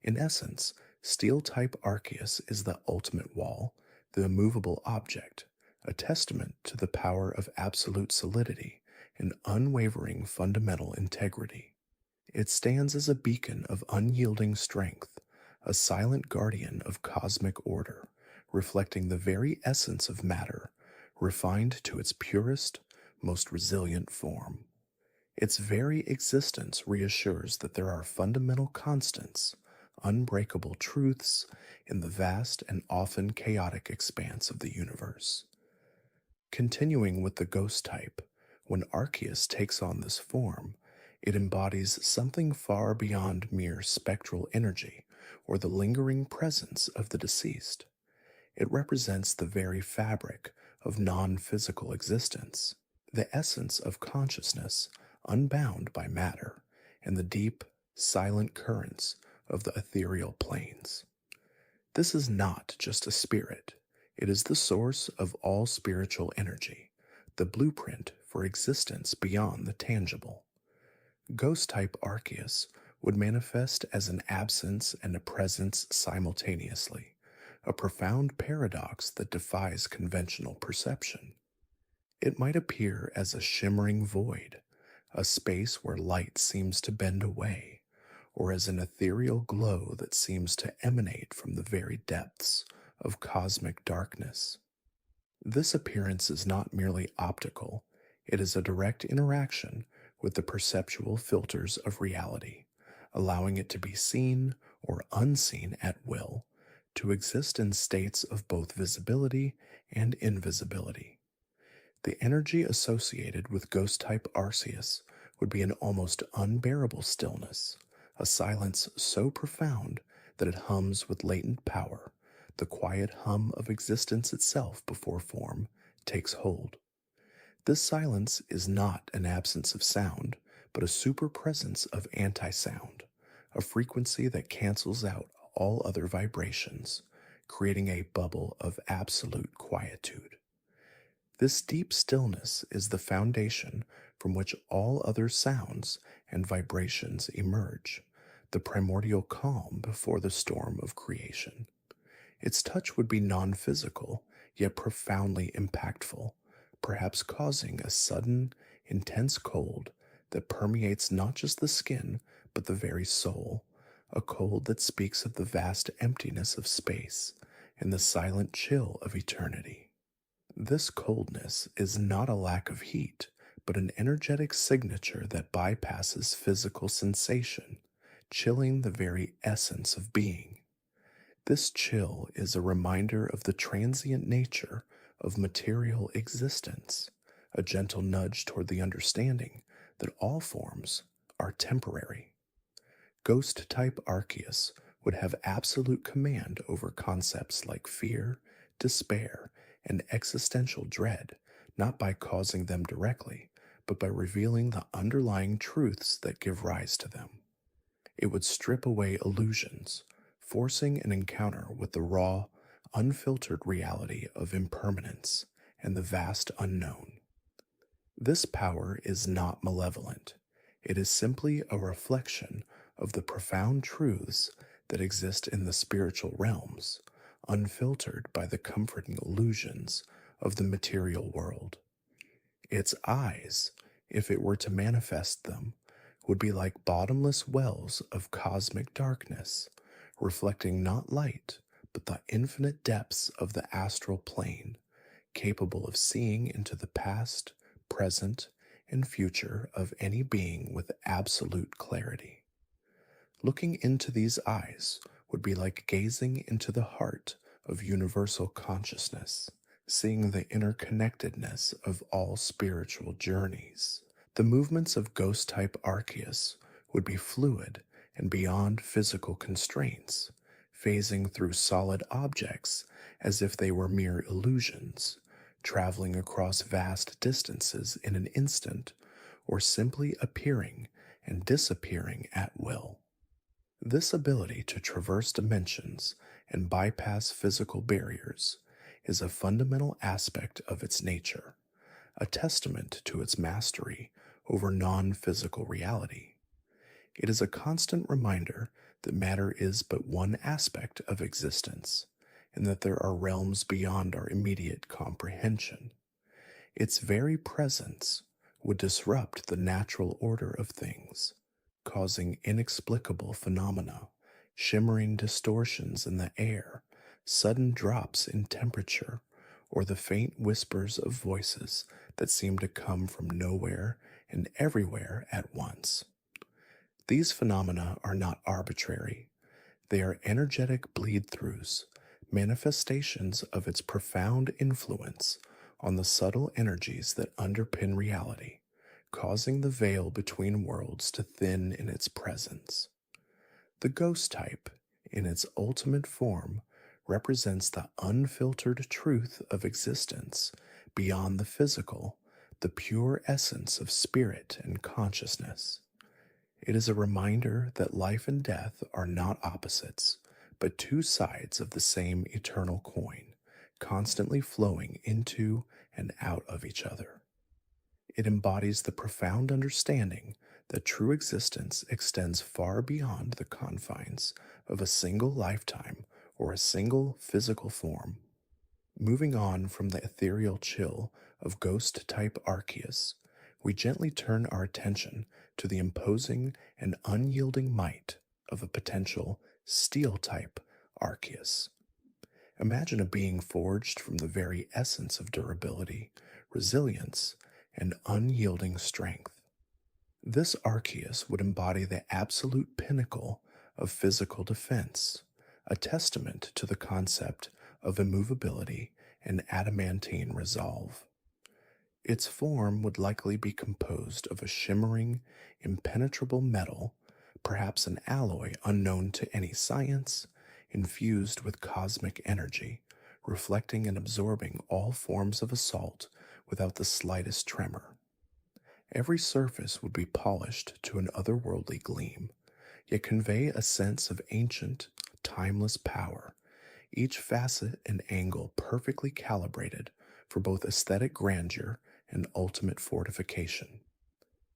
In essence, steel-type Arceus is the ultimate wall, the immovable object, a testament to the power of absolute solidity and unwavering fundamental integrity. It stands as a beacon of unyielding strength, a silent guardian of cosmic order, reflecting the very essence of matter, refined to its purest, most resilient form. Its very existence reassures that there are fundamental constants, unbreakable truths in the vast and often chaotic expanse of the universe. Continuing with the ghost type, when Arceus takes on this form, it embodies something far beyond mere spectral energy or the lingering presence of the deceased. It represents the very fabric of non-physical existence, the essence of consciousness unbound by matter, and the deep, silent currents of the ethereal planes. This is not just a spirit, it is the source of all spiritual energy, the blueprint for existence beyond the tangible. Ghost-type Arceus would manifest as an absence and a presence simultaneously, a profound paradox that defies conventional perception. It might appear as a shimmering void, a space where light seems to bend away, or as an ethereal glow that seems to emanate from the very depths of cosmic darkness. This appearance is not merely optical, it is a direct interaction with the perceptual filters of reality, allowing it to be seen or unseen at will, to exist in states of both visibility and invisibility. The energy associated with ghost type Arceus would be an almost unbearable stillness, a silence so profound that it hums with latent power, the quiet hum of existence itself before form takes hold. This silence is not an absence of sound, but a superpresence of anti-sound, a frequency that cancels out all other vibrations, creating a bubble of absolute quietude. This deep stillness is the foundation from which all other sounds and vibrations emerge, the primordial calm before the storm of creation. Its touch would be non-physical, yet profoundly impactful, perhaps causing a sudden, intense cold that permeates not just the skin, but the very soul, a cold that speaks of the vast emptiness of space and the silent chill of eternity. This coldness is not a lack of heat, but an energetic signature that bypasses physical sensation, chilling the very essence of being. This chill is a reminder of the transient nature of material existence, a gentle nudge toward the understanding that all forms are temporary. Ghost type Arceus would have absolute command over concepts like fear, despair, and existential dread, not by causing them directly, but by revealing the underlying truths that give rise to them. It would strip away illusions, forcing an encounter with the raw, unfiltered reality of impermanence and the vast unknown. This power is not malevolent. It is simply a reflection of the profound truths that exist in the spiritual realms, unfiltered by the comforting illusions of the material world. Its eyes, if it were to manifest them, would be like bottomless wells of cosmic darkness, reflecting not light, but the infinite depths of the astral plane, capable of seeing into the past, present, and future of any being with absolute clarity. Looking into these eyes would be like gazing into the heart of universal consciousness, seeing the interconnectedness of all spiritual journeys. The movements of ghost-type Arceus would be fluid and beyond physical constraints, phasing through solid objects as if they were mere illusions, traveling across vast distances in an instant, or simply appearing and disappearing at will. This ability to traverse dimensions and bypass physical barriers is a fundamental aspect of its nature, a testament to its mastery over non-physical reality. It is a constant reminder that matter is but one aspect of existence, and that there are realms beyond our immediate comprehension. Its very presence would disrupt the natural order of things, causing inexplicable phenomena, shimmering distortions in the air, sudden drops in temperature, or the faint whispers of voices that seem to come from nowhere and everywhere at once. These phenomena are not arbitrary. They are energetic bleed-throughs, manifestations of its profound influence on the subtle energies that underpin reality, causing the veil between worlds to thin in its presence. The ghost type, in its ultimate form, represents the unfiltered truth of existence beyond the physical, the pure essence of spirit and consciousness. It is a reminder that life and death are not opposites, but two sides of the same eternal coin, constantly flowing into and out of each other. It embodies the profound understanding that true existence extends far beyond the confines of a single lifetime or a single physical form. Moving on from the ethereal chill of ghost-type Arceus, we gently turn our attention to the imposing and unyielding might of a potential steel-type Arceus. Imagine a being forged from the very essence of durability, resilience, and unyielding strength. This Arceus would embody the absolute pinnacle of physical defense, a testament to the concept of immovability and adamantine resolve. Its form would likely be composed of a shimmering, impenetrable metal, perhaps an alloy unknown to any science, infused with cosmic energy, reflecting and absorbing all forms of assault without the slightest tremor. Every surface would be polished to an otherworldly gleam, yet convey a sense of ancient, timeless power, each facet and angle perfectly calibrated for both aesthetic grandeur and ultimate fortification.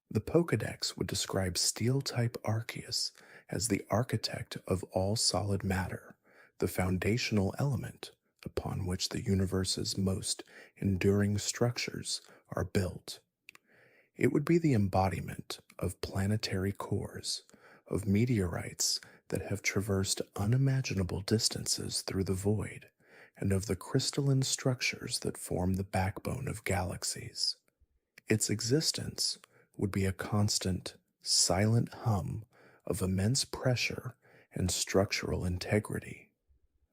The Pokédex would describe steel-type Arceus as the architect of all solid matter, the foundational element upon which the universe's most enduring structures are built. It would be the embodiment of planetary cores, of meteorites that have traversed unimaginable distances through the void, and of the crystalline structures that form the backbone of galaxies. Its existence would be a constant, silent hum of immense pressure and structural integrity,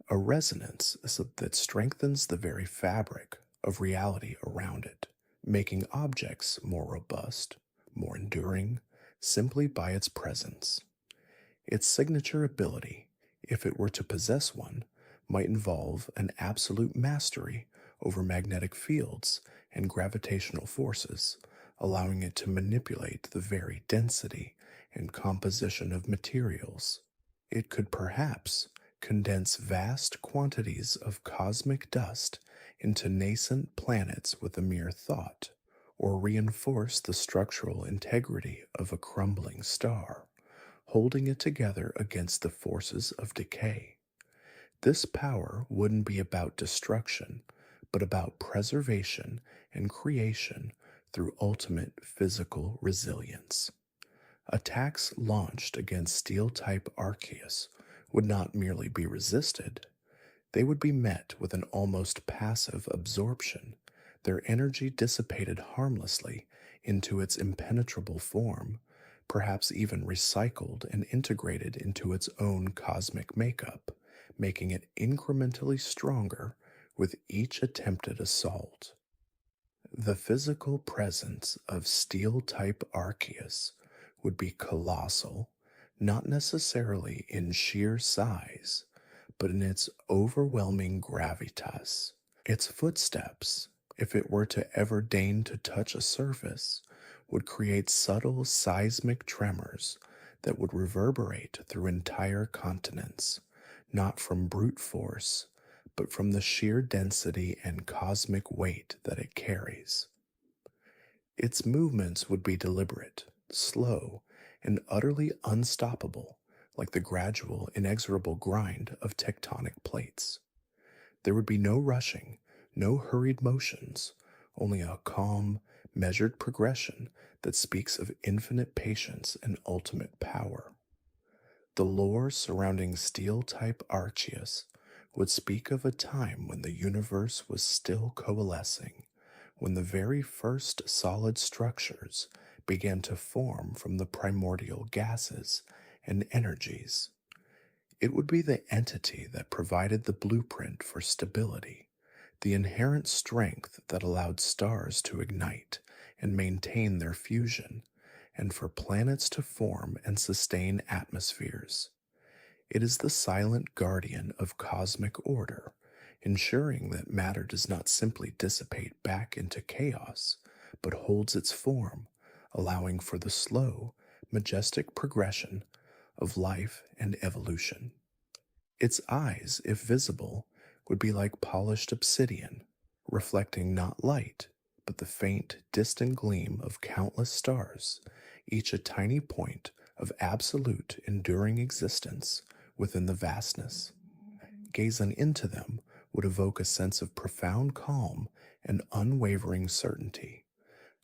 a resonance that strengthens the very fabric of reality around it, making objects more robust, more enduring, simply by its presence. Its signature ability, if it were to possess one, might involve an absolute mastery over magnetic fields and gravitational forces, allowing it to manipulate the very density and composition of materials. It could perhaps condense vast quantities of cosmic dust into nascent planets with a mere thought, or reinforce the structural integrity of a crumbling star, holding it together against the forces of decay. This power wouldn't be about destruction, but about preservation and creation through ultimate physical resilience. Attacks launched against steel-type Arceus would not merely be resisted, they would be met with an almost passive absorption, their energy dissipated harmlessly into its impenetrable form, perhaps even recycled and integrated into its own cosmic makeup, making it incrementally stronger with each attempted assault. The physical presence of steel-type Arceus would be colossal, not necessarily in sheer size, but in its overwhelming gravitas. Its footsteps, if it were to ever deign to touch a surface, would create subtle seismic tremors that would reverberate through entire continents, not from brute force, but from the sheer density and cosmic weight that it carries. Its movements would be deliberate, slow, and utterly unstoppable, like the gradual, inexorable grind of tectonic plates. There would be no rushing, no hurried motions, only a calm, measured progression that speaks of infinite patience and ultimate power. The lore surrounding steel-type Arceus would speak of a time when the universe was still coalescing, when the very first solid structures began to form from the primordial gases and energies. It would be the entity that provided the blueprint for stability, the inherent strength that allowed stars to ignite and maintain their fusion, and for planets to form and sustain atmospheres. It is the silent guardian of cosmic order, ensuring that matter does not simply dissipate back into chaos, but holds its form, allowing for the slow, majestic progression of life and evolution. Its eyes, if visible, would be like polished obsidian, reflecting not light, but the faint, distant gleam of countless stars, each a tiny point of absolute, enduring existence within the vastness. Gazing into them would evoke a sense of profound calm and unwavering certainty,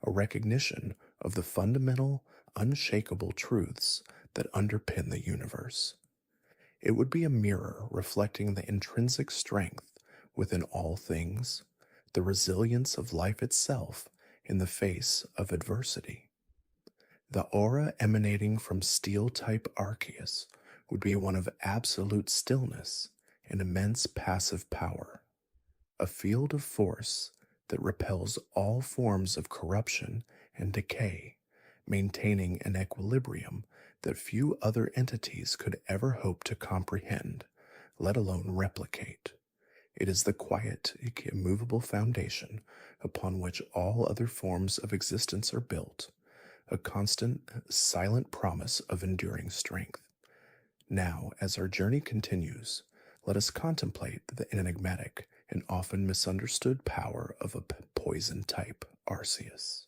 a recognition of the fundamental, unshakable truths that underpin the universe. It would be a mirror reflecting the intrinsic strength within all things, the resilience of life itself in the face of adversity. The aura emanating from steel-type Arceus would be one of absolute stillness and immense passive power, a field of force that repels all forms of corruption and decay, maintaining an equilibrium that few other entities could ever hope to comprehend, let alone replicate. It is the quiet, immovable foundation upon which all other forms of existence are built, a constant, silent promise of enduring strength. Now, as our journey continues, let us contemplate the enigmatic and often misunderstood power of a poison type Arceus.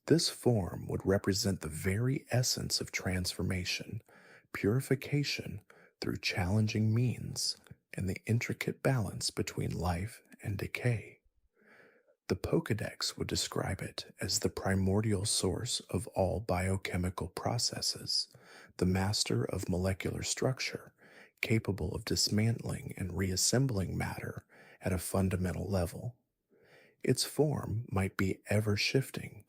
This form would represent the very essence of transformation, purification through challenging means, and the intricate balance between life and decay. The Pokédex would describe it as the primordial source of all biochemical processes, the master of molecular structure, capable of dismantling and reassembling matter at a fundamental level. Its form might be ever-shifting,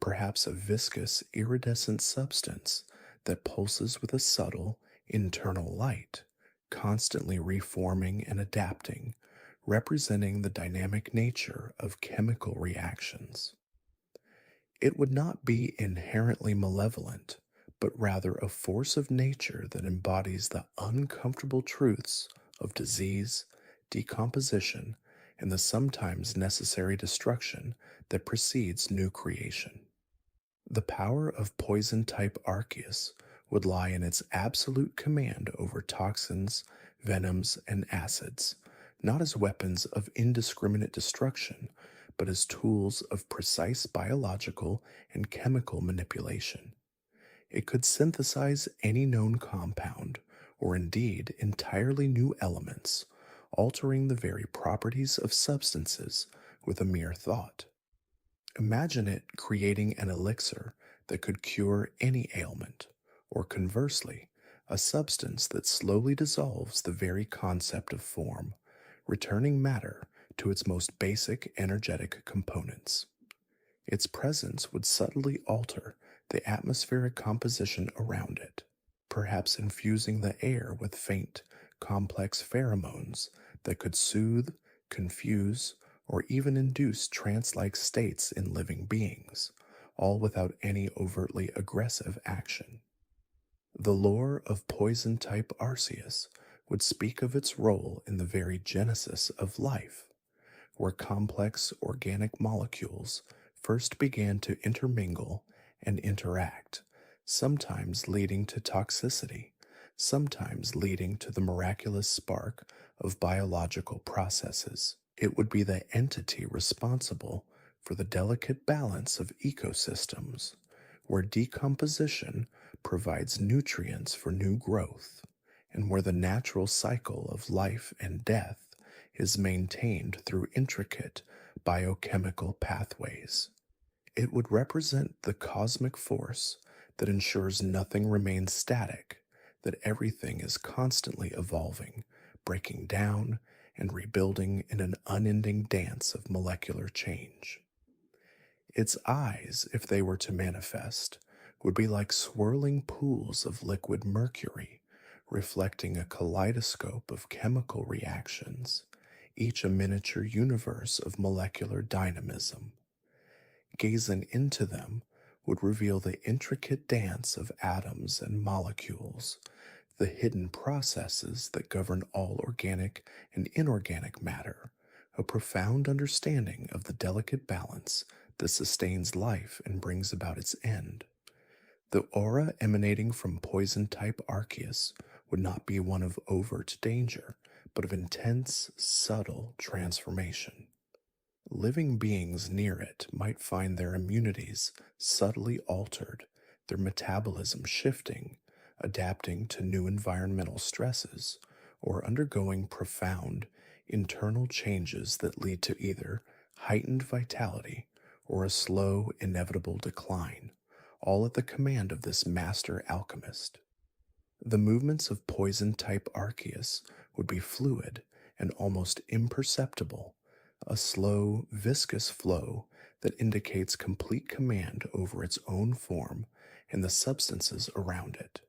perhaps a viscous, iridescent substance that pulses with a subtle, internal light, constantly reforming and adapting, representing the dynamic nature of chemical reactions. It would not be inherently malevolent, but rather a force of nature that embodies the uncomfortable truths of disease, decomposition, and the sometimes necessary destruction that precedes new creation. The power of poison-type Arceus would lie in its absolute command over toxins, venoms, and acids, not as weapons of indiscriminate destruction, but as tools of precise biological and chemical manipulation. It could synthesize any known compound, or indeed entirely new elements, altering the very properties of substances with a mere thought. Imagine it creating an elixir that could cure any ailment, or conversely, a substance that slowly dissolves the very concept of form, returning matter to its most basic energetic components. Its presence would subtly alter the atmospheric composition around it, perhaps infusing the air with faint, complex pheromones that could soothe, confuse, or even induce trance-like states in living beings, all without any overtly aggressive action. The lore of poison-type Arceus would speak of its role in the very genesis of life, where complex organic molecules first began to intermingle and interact, sometimes leading to toxicity, sometimes leading to the miraculous spark of biological processes. It would be the entity responsible for the delicate balance of ecosystems, where decomposition provides nutrients for new growth, and where the natural cycle of life and death is maintained through intricate biochemical pathways. It would represent the cosmic force that ensures nothing remains static, that everything is constantly evolving, breaking down, and rebuilding in an unending dance of molecular change. Its eyes, if they were to manifest, would be like swirling pools of liquid mercury, reflecting a kaleidoscope of chemical reactions, each a miniature universe of molecular dynamism. Gazing into them would reveal the intricate dance of atoms and molecules, the hidden processes that govern all organic and inorganic matter, a profound understanding of the delicate balance that sustains life and brings about its end. The aura emanating from poison-type Arceus would not be one of overt danger, but of intense, subtle transformation. Living beings near it might find their immunities subtly altered, their metabolism shifting, adapting to new environmental stresses, or undergoing profound internal changes that lead to either heightened vitality or a slow, inevitable decline, all at the command of this master alchemist. The movements of poison-type Arceus would be fluid and almost imperceptible, a slow, viscous flow that indicates complete command over its own form and the substances around it.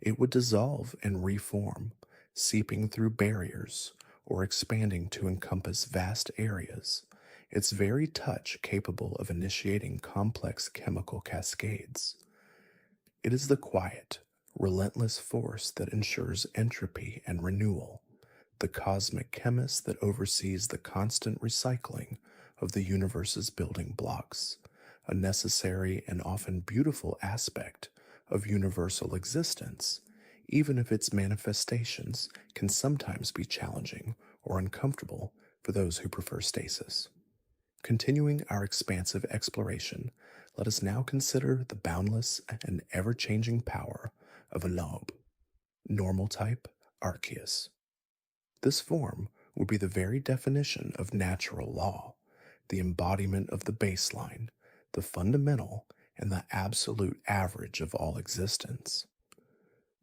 It would dissolve and reform, seeping through barriers or expanding to encompass vast areas, its very touch capable of initiating complex chemical cascades. It is the quiet, relentless force that ensures entropy and renewal, the cosmic chemist that oversees the constant recycling of the universe's building blocks, a necessary and often beautiful aspect of universal existence, even if its manifestations can sometimes be challenging or uncomfortable for those who prefer stasis. Continuing our expansive exploration, let us now consider the boundless and ever-changing power of a lobe, normal type Arceus. This form would be the very definition of natural law, the embodiment of the baseline, the fundamental, and the absolute average of all existence.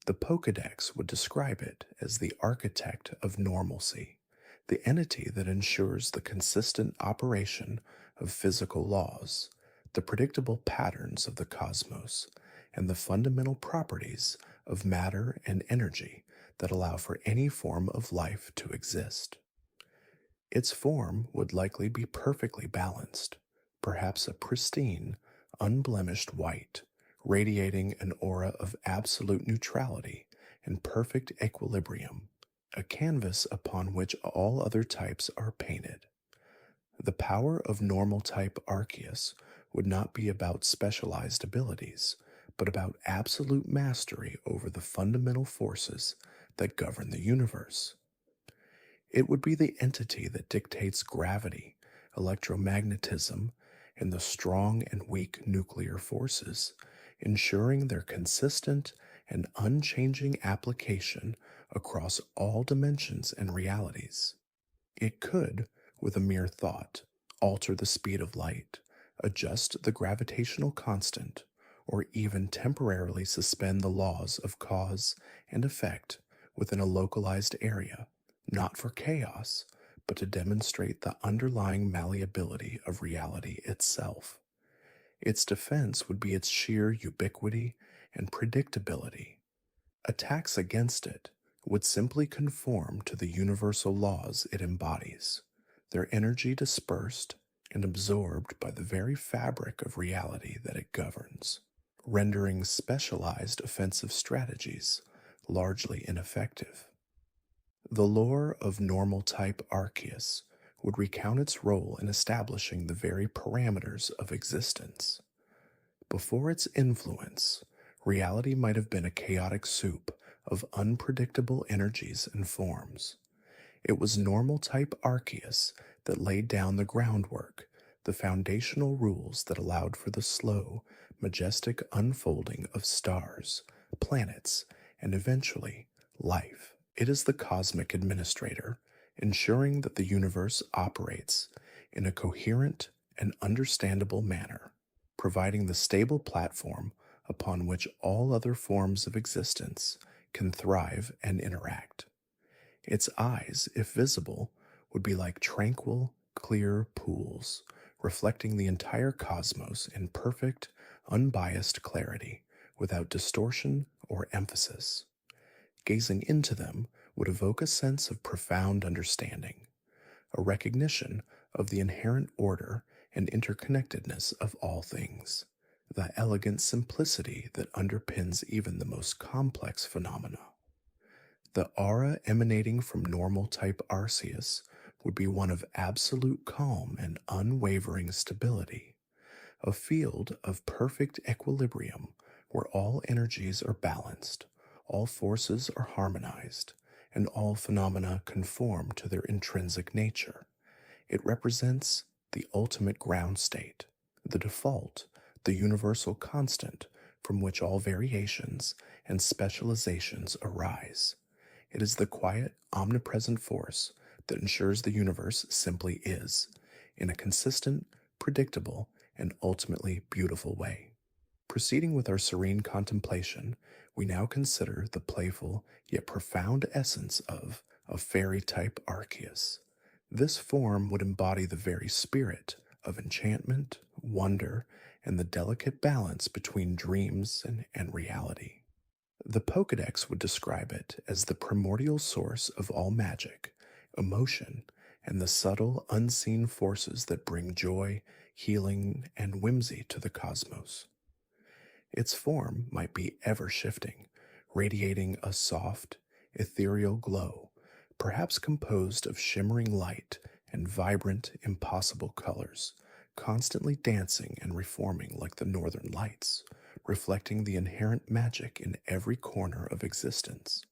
The Pokédex would describe it as the architect of normalcy, the entity that ensures the consistent operation of physical laws, the predictable patterns of the cosmos, and the fundamental properties of matter and energy that allow for any form of life to exist. Its form would likely be perfectly balanced, perhaps a pristine, unblemished white, radiating an aura of absolute neutrality and perfect equilibrium, a canvas upon which all other types are painted. The power of normal type Arceus would not be about specialized abilities, but about absolute mastery over the fundamental forces that govern the universe. It would be the entity that dictates gravity, electromagnetism, and the strong and weak nuclear forces, ensuring their consistent and unchanging application across all dimensions and realities. It could, with a mere thought, alter the speed of light, adjust the gravitational constant, or even temporarily suspend the laws of cause and effect within a localized area, not for chaos, but to demonstrate the underlying malleability of reality itself. Its defense would be its sheer ubiquity and predictability. Attacks against it would simply conform to the universal laws it embodies, their energy dispersed and absorbed by the very fabric of reality that it governs, rendering specialized offensive strategies largely ineffective. The lore of normal type Arceus would recount its role in establishing the very parameters of existence. Before its influence, reality might have been a chaotic soup of unpredictable energies and forms. It was normal type Arceus that laid down the groundwork, the foundational rules that allowed for the slow, majestic unfolding of stars, planets, and eventually life. It is the cosmic administrator, ensuring that the universe operates in a coherent and understandable manner, providing the stable platform upon which all other forms of existence can thrive and interact. Its eyes, if visible, would be like tranquil, clear pools, reflecting the entire cosmos in perfect, unbiased clarity, without distortion or emphasis. Gazing into them would evoke a sense of profound understanding, a recognition of the inherent order and interconnectedness of all things, the elegant simplicity that underpins even the most complex phenomena. The aura emanating from normal type Arceus would be one of absolute calm and unwavering stability, a field of perfect equilibrium where all energies are balanced, all forces are harmonized, and all phenomena conform to their intrinsic nature. It represents the ultimate ground state, the default, the universal constant from which all variations and specializations arise. It is the quiet, omnipresent force that ensures the universe simply is, in a consistent, predictable, and ultimately beautiful way. Proceeding with our serene contemplation, we now consider the playful yet profound essence of a fairy type Arceus. This form would embody the very spirit of enchantment, wonder, and the delicate balance between dreams and reality. The Pokédex would describe it as the primordial source of all magic, emotion, and the subtle, unseen forces that bring joy, healing, and whimsy to the cosmos. Its form might be ever shifting, radiating a soft, ethereal glow, perhaps composed of shimmering light and vibrant, impossible colors, constantly dancing and reforming like the northern lights, reflecting the inherent magic in every corner of existence.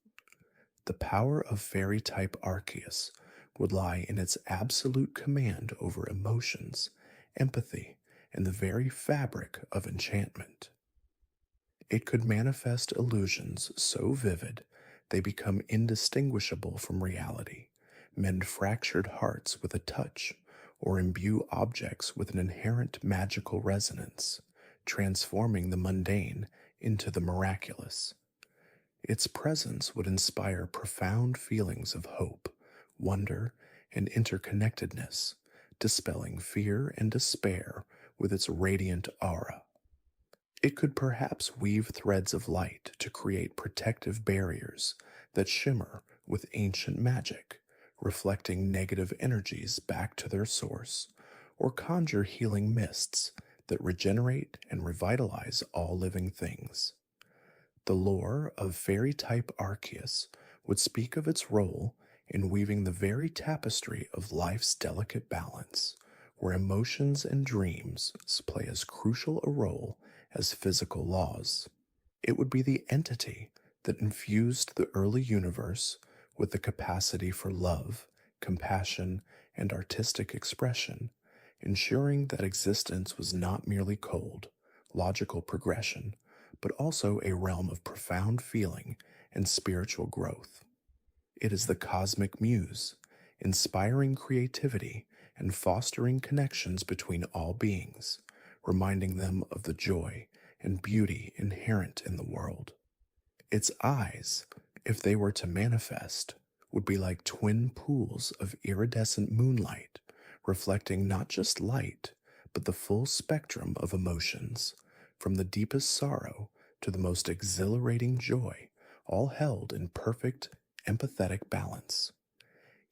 The power of fairy type Arceus would lie in its absolute command over emotions, empathy, and the very fabric of enchantment. It could manifest illusions so vivid they become indistinguishable from reality, mend fractured hearts with a touch, or imbue objects with an inherent magical resonance, transforming the mundane into the miraculous. Its presence would inspire profound feelings of hope, wonder, and interconnectedness, dispelling fear and despair with its radiant aura. It could perhaps weave threads of light to create protective barriers that shimmer with ancient magic, reflecting negative energies back to their source, or conjure healing mists that regenerate and revitalize all living things. The lore of fairy type Arceus would speak of its role in weaving the very tapestry of life's delicate balance, where emotions and dreams play as crucial a role as physical laws. It would be the entity that infused the early universe with the capacity for love, compassion, and artistic expression, ensuring that existence was not merely cold, logical progression, but also a realm of profound feeling and spiritual growth. It is the cosmic muse, inspiring creativity and fostering connections between all beings, reminding them of the joy and beauty inherent in the world. Its eyes, if they were to manifest, would be like twin pools of iridescent moonlight, reflecting not just light, but the full spectrum of emotions, from the deepest sorrow to the most exhilarating joy, all held in perfect, empathetic balance.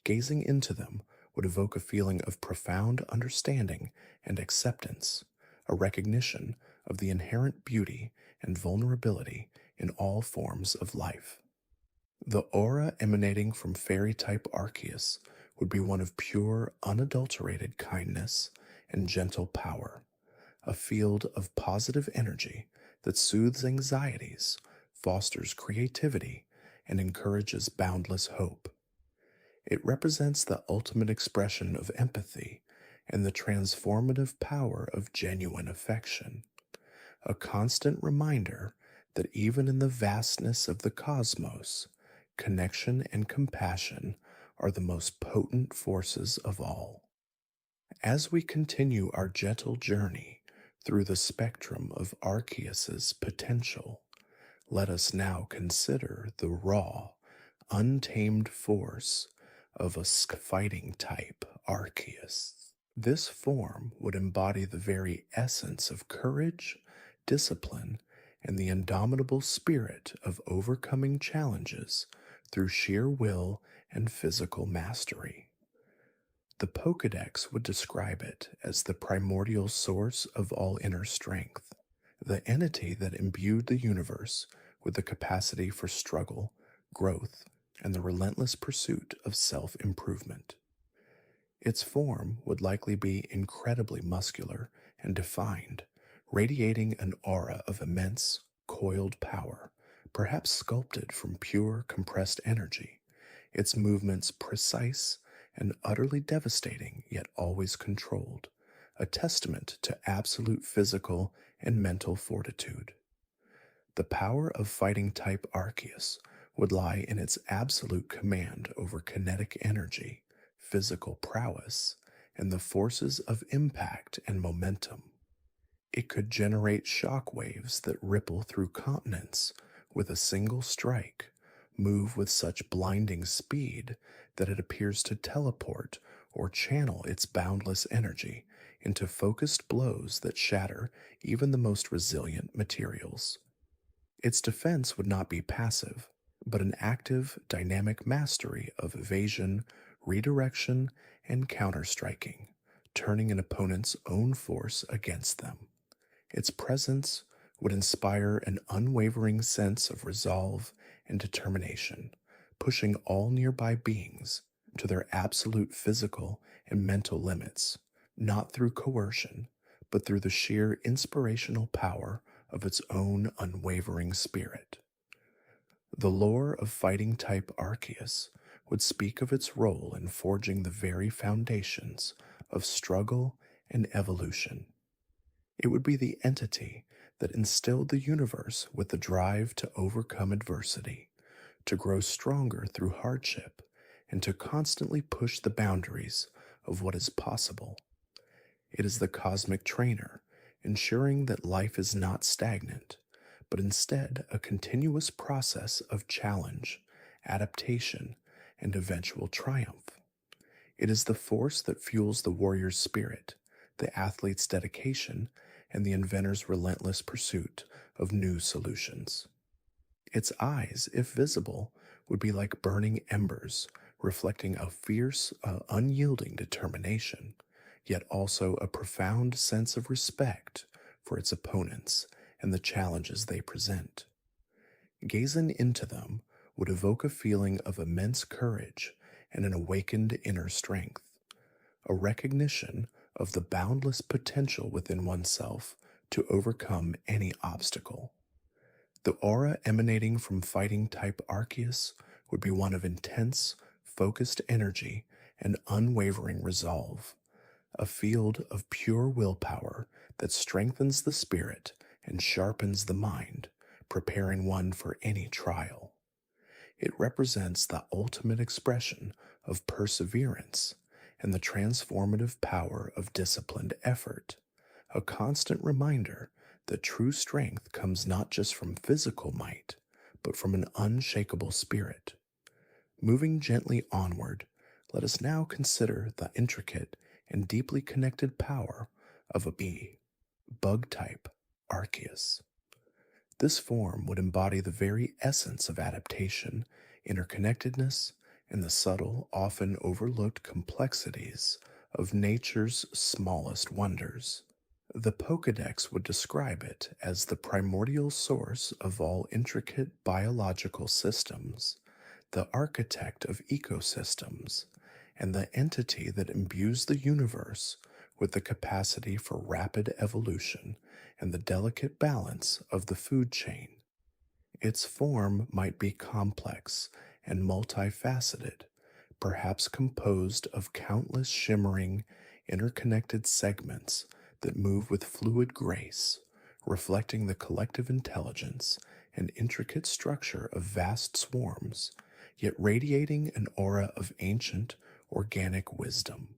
Gazing into them would evoke a feeling of profound understanding and acceptance, a recognition of the inherent beauty and vulnerability in all forms of life. The aura emanating from fairy type Arceus would be one of pure, unadulterated kindness and gentle power, a field of positive energy that soothes anxieties, fosters creativity, and encourages boundless hope. It represents the ultimate expression of empathy and the transformative power of genuine affection, a constant reminder that even in the vastness of the cosmos, connection and compassion are the most potent forces of all. As we continue our gentle journey through the spectrum of Arceus's potential, let us now consider the raw, untamed force of a fighting type Arceus. This form would embody the very essence of courage, discipline, and the indomitable spirit of overcoming challenges through sheer will and physical mastery. The Pokédex would describe it as the primordial source of all inner strength, the entity that imbued the universe with the capacity for struggle, growth, and the relentless pursuit of self-improvement. Its form would likely be incredibly muscular and defined, radiating an aura of immense, coiled power, perhaps sculpted from pure, compressed energy, its movements precise and utterly devastating yet always controlled, a testament to absolute physical and mental fortitude. The power of fighting type Arceus would lie in its absolute command over kinetic energy, physical prowess, and the forces of impact and momentum. It could generate shock waves that ripple through continents with a single strike, move with such blinding speed that it appears to teleport or channel its boundless energy into focused blows that shatter even the most resilient materials. Its defense would not be passive, but an active, dynamic mastery of evasion, redirection, and counterstriking, turning an opponent's own force against them. Its presence would inspire an unwavering sense of resolve and determination, pushing all nearby beings to their absolute physical and mental limits, not through coercion, but through the sheer inspirational power of its own unwavering spirit. The lore of fighting type Arceus would speak of its role in forging the very foundations of struggle and evolution. It would be the entity that instilled the universe with the drive to overcome adversity, to grow stronger through hardship, and to constantly push the boundaries of what is possible. It is the cosmic trainer, ensuring that life is not stagnant, but instead a continuous process of challenge, adaptation, and eventual triumph. It is the force that fuels the warrior's spirit, the athlete's dedication, and the inventor's relentless pursuit of new solutions. Its eyes, if visible, would be like burning embers, reflecting a fierce, unyielding determination, yet also a profound sense of respect for its opponents and the challenges they present. Gazing into them would evoke a feeling of immense courage and an awakened inner strength, a recognition of the boundless potential within oneself to overcome any obstacle. The aura emanating from fighting type Arceus would be one of intense, focused energy and unwavering resolve, a field of pure willpower that strengthens the spirit and sharpens the mind, preparing one for any trial. It represents the ultimate expression of perseverance and the transformative power of disciplined effort, a constant reminder that true strength comes not just from physical might, but from an unshakable spirit. Moving gently onward, let us now consider the intricate and deeply connected power of a bee, bug type Arceus. This form would embody the very essence of adaptation, interconnectedness, and the subtle, often overlooked complexities of nature's smallest wonders. The Pokédex would describe it as the primordial source of all intricate biological systems, the architect of ecosystems, and the entity that imbues the universe with the capacity for rapid evolution and the delicate balance of the food chain. Its form might be complex and multifaceted, perhaps composed of countless shimmering, interconnected segments that move with fluid grace, reflecting the collective intelligence and intricate structure of vast swarms, yet radiating an aura of ancient, organic wisdom.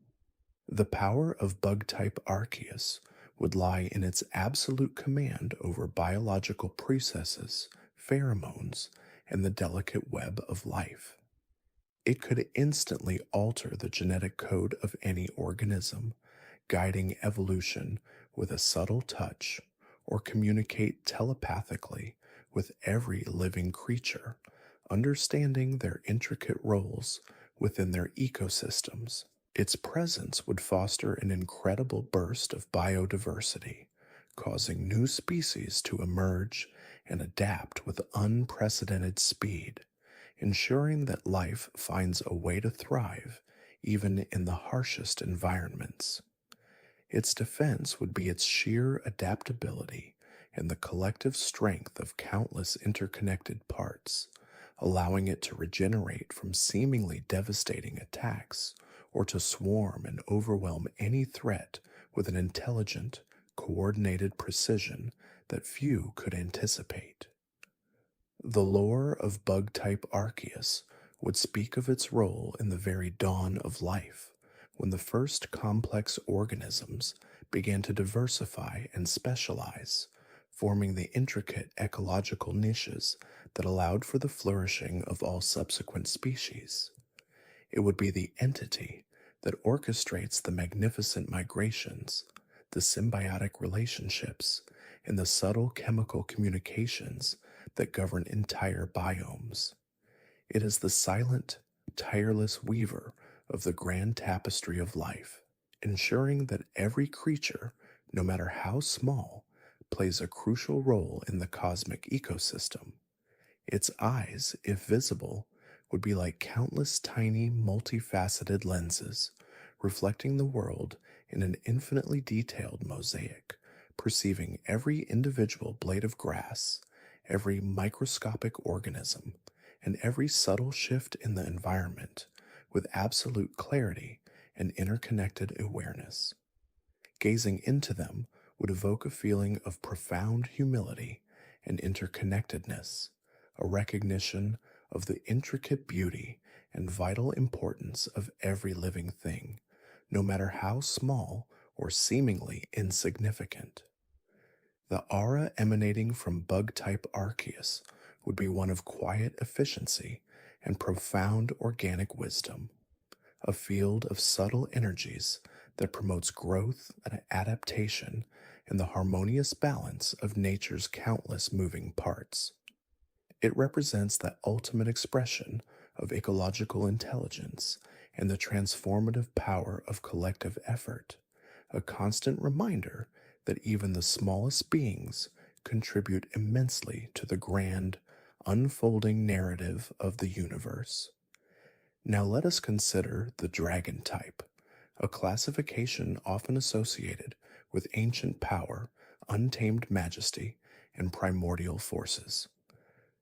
The power of bug-type Arceus would lie in its absolute command over biological processes, pheromones, and the delicate web of life. It could instantly alter the genetic code of any organism, guiding evolution with a subtle touch, or communicate telepathically with every living creature, understanding their intricate roles within their ecosystems. Its presence would foster an incredible burst of biodiversity, causing new species to emerge and adapt with unprecedented speed, ensuring that life finds a way to thrive even in the harshest environments. Its defense would be its sheer adaptability and the collective strength of countless interconnected parts, allowing it to regenerate from seemingly devastating attacks or to swarm and overwhelm any threat with an intelligent, coordinated precision that few could anticipate. The lore of bug-type Arceus would speak of its role in the very dawn of life, when the first complex organisms began to diversify and specialize, forming the intricate ecological niches that allowed for the flourishing of all subsequent species. It would be the entity that orchestrates the magnificent migrations, the symbiotic relationships, and the subtle chemical communications that govern entire biomes. It is the silent, tireless weaver of the grand tapestry of life, ensuring that every creature, no matter how small, plays a crucial role in the cosmic ecosystem. Its eyes, if visible, would be like countless tiny, multifaceted lenses, reflecting the world in an infinitely detailed mosaic, perceiving every individual blade of grass, every microscopic organism, and every subtle shift in the environment with absolute clarity and interconnected awareness. Gazing into them would evoke a feeling of profound humility and interconnectedness, a recognition of the intricate beauty and vital importance of every living thing, no matter how small or seemingly insignificant. The aura emanating from bug-type Arceus would be one of quiet efficiency and profound organic wisdom, a field of subtle energies that promotes growth and adaptation in the harmonious balance of nature's countless moving parts. It represents the ultimate expression of ecological intelligence and the transformative power of collective effort, a constant reminder that even the smallest beings contribute immensely to the grand, unfolding narrative of the universe. Now let us consider the dragon type, a classification often associated with ancient power, untamed majesty, and primordial forces.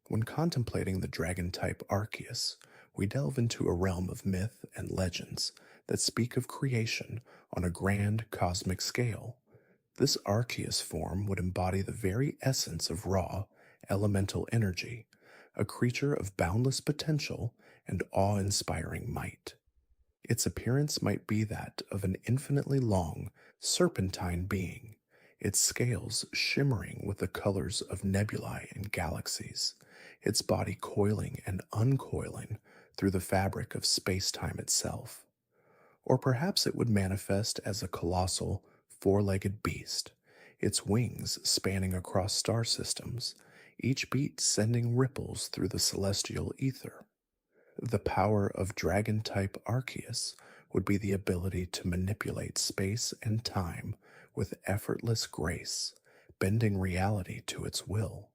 When contemplating the dragon type Arceus, we delve into a realm of myth and legends that speak of creation on a grand cosmic scale. This Arceus form would embody the very essence of raw, elemental energy, a creature of boundless potential and awe-inspiring might. Its appearance might be that of an infinitely long, serpentine being, its scales shimmering with the colors of nebulae and galaxies, its body coiling and uncoiling through the fabric of space-time itself. Or perhaps it would manifest as a colossal, four-legged beast, its wings spanning across star systems, each beat sending ripples through the celestial ether. The power of dragon-type Arceus would be the ability to manipulate space and time with effortless grace, bending reality to its will.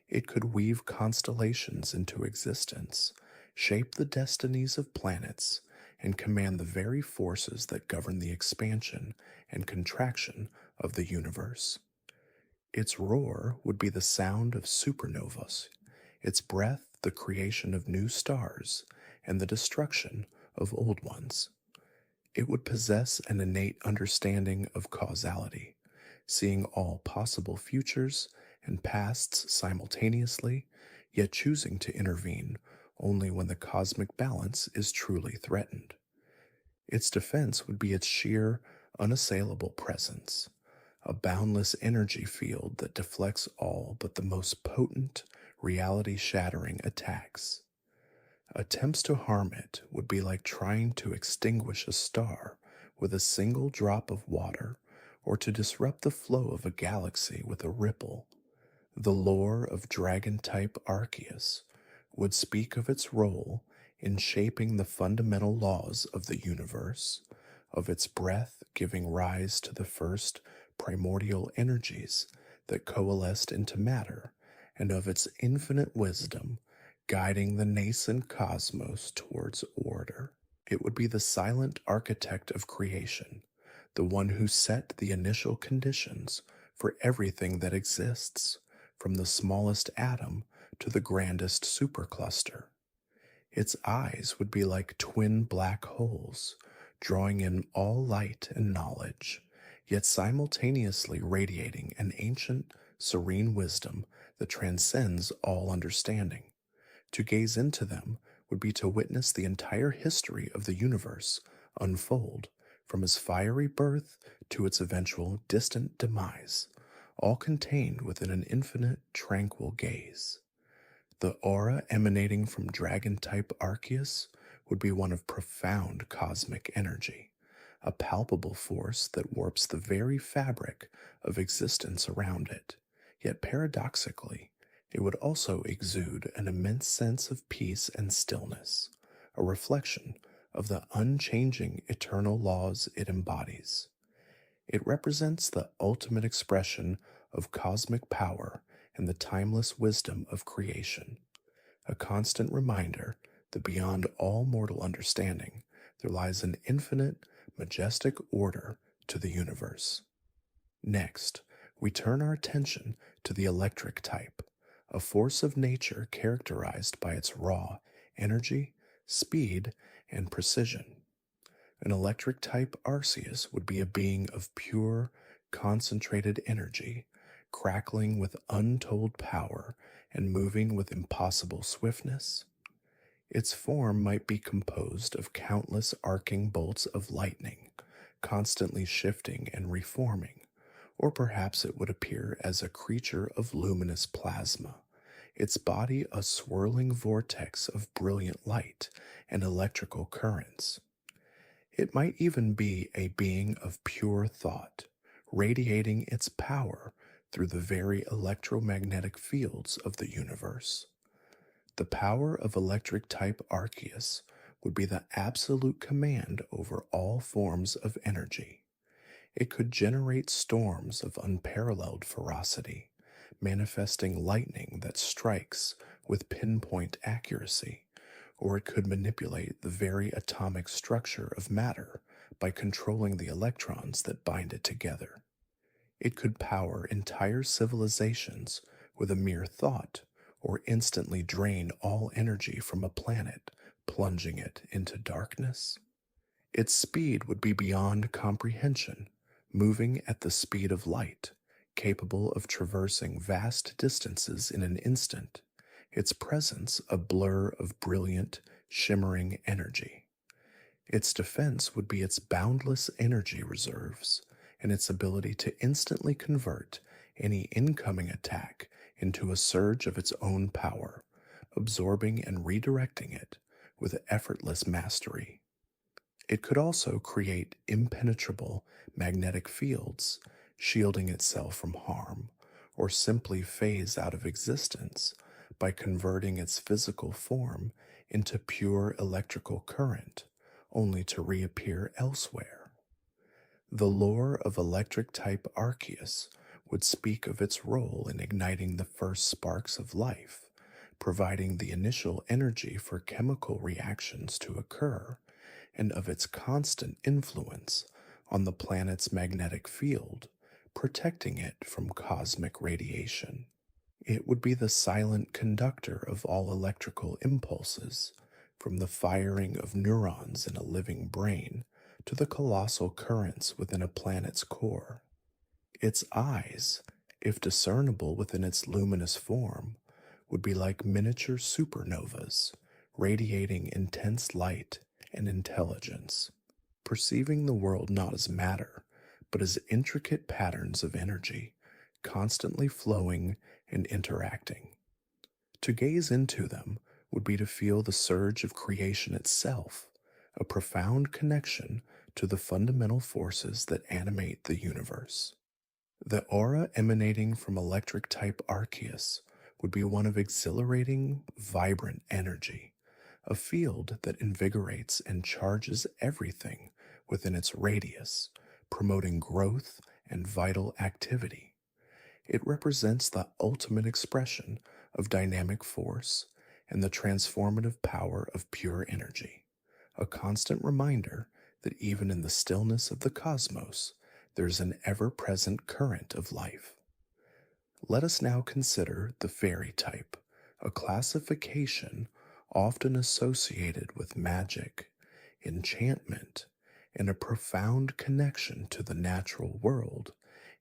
It could weave constellations into existence, shape the destinies of planets, and command the very forces that govern the expansion and contraction of the universe. Its roar would be the sound of supernovas, its breath the creation of new stars, and the destruction of old ones. It would possess an innate understanding of causality, seeing all possible futures and pasts simultaneously, yet choosing to intervene only when the cosmic balance is truly threatened. Its defense would be its sheer, unassailable presence, a boundless energy field that deflects all but the most potent, reality-shattering attacks. Attempts to harm it would be like trying to extinguish a star with a single drop of water, or to disrupt the flow of a galaxy with a ripple. The lore of dragon-type Arceus would speak of its role in shaping the fundamental laws of the universe, of its breath giving rise to the first primordial energies that coalesced into matter, and of its infinite wisdom guiding the nascent cosmos towards order. It would be the silent architect of creation, the one who set the initial conditions for everything that exists, from the smallest atom to the grandest supercluster. Its eyes would be like twin black holes, drawing in all light and knowledge, yet simultaneously radiating an ancient, serene wisdom that transcends all understanding. To gaze into them would be to witness the entire history of the universe unfold, from its fiery birth to its eventual distant demise, all contained within an infinite, tranquil gaze. The aura emanating from dragon-type Arceus would be one of profound cosmic energy, a palpable force that warps the very fabric of existence around it. Yet paradoxically, it would also exude an immense sense of peace and stillness, a reflection of the unchanging eternal laws it embodies. It represents the ultimate expression of cosmic power and the timeless wisdom of creation, a constant reminder that beyond all mortal understanding, there lies an infinite, majestic order to the universe. Next, we turn our attention to the electric type, a force of nature characterized by its raw energy, speed, and precision. An electric type Arceus would be a being of pure, concentrated energy, crackling with untold power and moving with impossible swiftness. Its form might be composed of countless arcing bolts of lightning, constantly shifting and reforming, or perhaps it would appear as a creature of luminous plasma, its body a swirling vortex of brilliant light and electrical currents. It might even be a being of pure thought, radiating its power through the very electromagnetic fields of the universe. The power of electric type Arceus would be the absolute command over all forms of energy. It could generate storms of unparalleled ferocity, manifesting lightning that strikes with pinpoint accuracy, or it could manipulate the very atomic structure of matter by controlling the electrons that bind it together. It could power entire civilizations with a mere thought, or instantly drain all energy from a planet, plunging it into darkness. Its speed would be beyond comprehension, moving at the speed of light, capable of traversing vast distances in an instant, its presence a blur of brilliant, shimmering energy. Its defense would be its boundless energy reserves, and its ability to instantly convert any incoming attack into a surge of its own power, absorbing and redirecting it with effortless mastery. It could also create impenetrable magnetic fields, shielding itself from harm, or simply phase out of existence by converting its physical form into pure electrical current, only to reappear elsewhere. The lore of electric type Arceus would speak of its role in igniting the first sparks of life, providing the initial energy for chemical reactions to occur, and of its constant influence on the planet's magnetic field, protecting it from cosmic radiation. It would be the silent conductor of all electrical impulses, from the firing of neurons in a living brain to the colossal currents within a planet's core. Its eyes, if discernible within its luminous form, would be like miniature supernovas, radiating intense light and intelligence, perceiving the world not as matter, but as intricate patterns of energy, constantly flowing and interacting. To gaze into them would be to feel the surge of creation itself, a profound connection to the fundamental forces that animate the universe. The aura emanating from electric type Arceus would be one of exhilarating, vibrant energy, a field that invigorates and charges everything within its radius, promoting growth and vital activity. It represents the ultimate expression of dynamic force and the transformative power of pure energy, a constant reminder that even in the stillness of the cosmos, there's an ever-present current of life. Let us now consider the fairy type, a classification often associated with magic, enchantment, and a profound connection to the natural world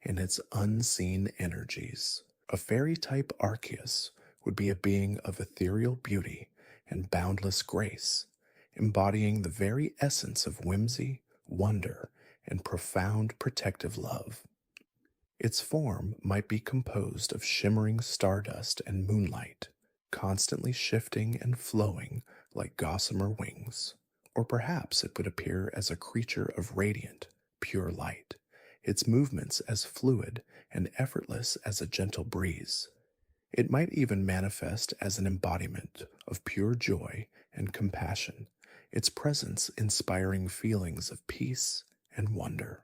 and its unseen energies. A fairy type Arceus would be a being of ethereal beauty and boundless grace, embodying the very essence of whimsy, wonder, and profound protective love. Its form might be composed of shimmering stardust and moonlight, constantly shifting and flowing like gossamer wings. Or perhaps it would appear as a creature of radiant, pure light, its movements as fluid and effortless as a gentle breeze. It might even manifest as an embodiment of pure joy and compassion, its presence inspiring feelings of peace and wonder.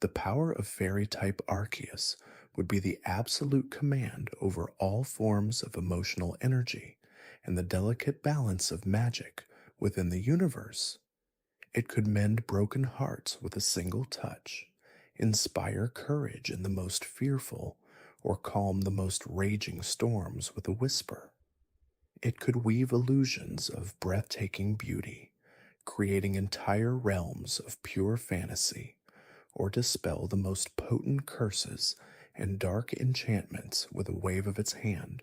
The power of fairy type Arceus would be the absolute command over all forms of emotional energy and the delicate balance of magic within the universe. It could mend broken hearts with a single touch, inspire courage in the most fearful, or calm the most raging storms with a whisper. It could weave illusions of breathtaking beauty, creating entire realms of pure fantasy, or dispel the most potent curses and dark enchantments with a wave of its hand.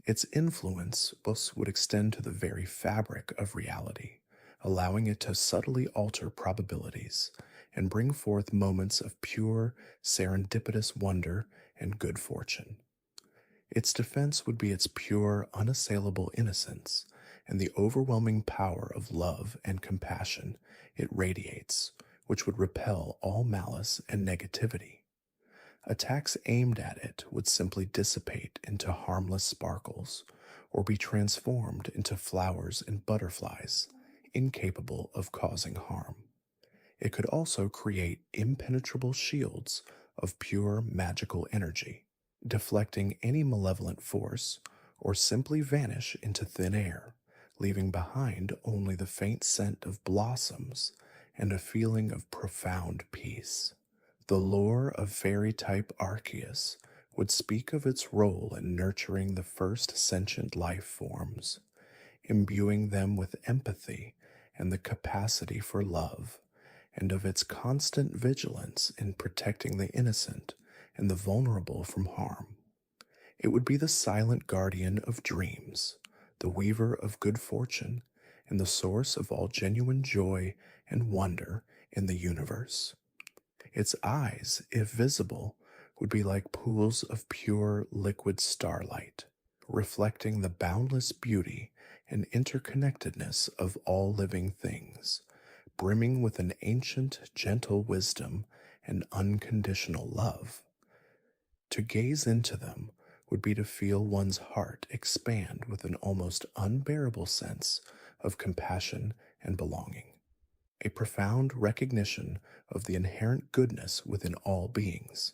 Its influence thus would extend to the very fabric of reality, allowing it to subtly alter probabilities and bring forth moments of pure, serendipitous wonder and good fortune. Its defense would be its pure, unassailable innocence and the overwhelming power of love and compassion it radiates, which would repel all malice and negativity. Attacks aimed at it would simply dissipate into harmless sparkles or be transformed into flowers and butterflies, incapable of causing harm. It could also create impenetrable shields of pure magical energy, deflecting any malevolent force, or simply vanish into thin air, leaving behind only the faint scent of blossoms and a feeling of profound peace. The lore of fairy type Arceus would speak of its role in nurturing the first sentient life forms, imbuing them with empathy and the capacity for love, and of its constant vigilance in protecting the innocent and the vulnerable from harm. It would be the silent guardian of dreams, the weaver of good fortune, and the source of all genuine joy and wonder in the universe. Its eyes, if visible, would be like pools of pure liquid starlight, reflecting the boundless beauty and interconnectedness of all living things, brimming with an ancient, gentle wisdom and unconditional love. To gaze into them would be to feel one's heart expand with an almost unbearable sense of compassion and belonging, a profound recognition of the inherent goodness within all beings.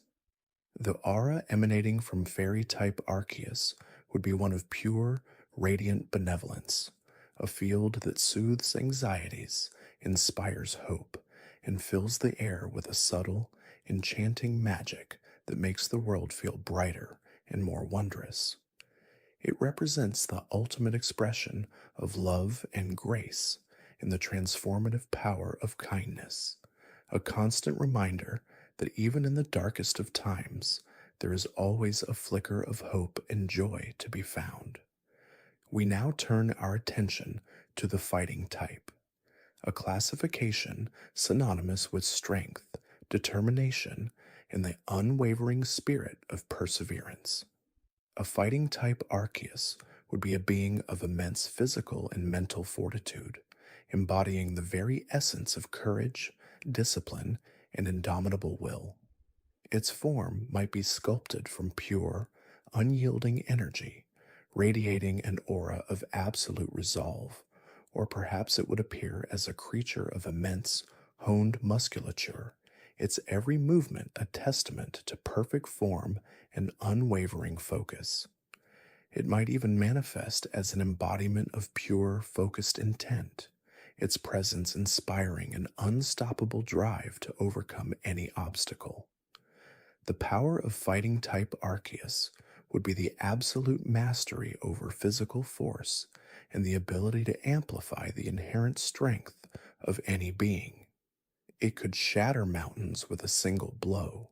The aura emanating from fairy type Arceus would be one of pure, radiant benevolence, a field that soothes anxieties, inspires hope, and fills the air with a subtle, enchanting magic that makes the world feel brighter and more wondrous. It represents the ultimate expression of love and grace in the transformative power of kindness, a constant reminder that even in the darkest of times, there is always a flicker of hope and joy to be found. We now turn our attention to the fighting type, a classification synonymous with strength, determination, and the unwavering spirit of perseverance. A fighting type Arceus would be a being of immense physical and mental fortitude, embodying the very essence of courage, discipline, and indomitable will. Its form might be sculpted from pure, unyielding energy, radiating an aura of absolute resolve, or perhaps it would appear as a creature of immense, honed musculature, its every movement a testament to perfect form and unwavering focus. It might even manifest as an embodiment of pure, focused intent, its presence inspiring an unstoppable drive to overcome any obstacle. The power of fighting type Arceus would be the absolute mastery over physical force and the ability to amplify the inherent strength of any being. It could shatter mountains with a single blow,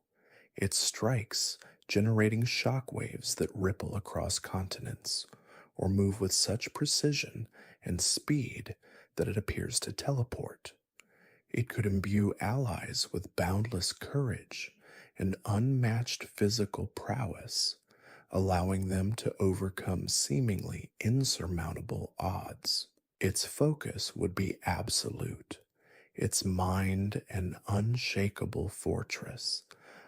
its strikes generating shock waves that ripple across continents, or move with such precision and speed that it appears to teleport. It could imbue allies with boundless courage and unmatched physical prowess, allowing them to overcome seemingly insurmountable odds. Its focus would be absolute, its mind an unshakable fortress,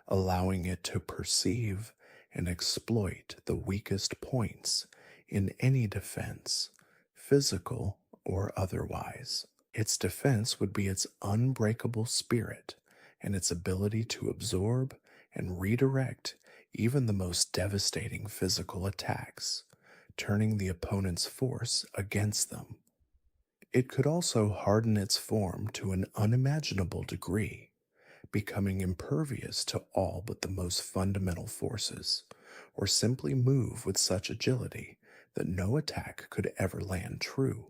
allowing it to perceive and exploit the weakest points in any defense, physical or otherwise. Its defense would be its unbreakable spirit and its ability to absorb and redirect even the most devastating physical attacks, turning the opponent's force against them. It could also harden its form to an unimaginable degree, becoming impervious to all but the most fundamental forces, or simply move with such agility that no attack could ever land true.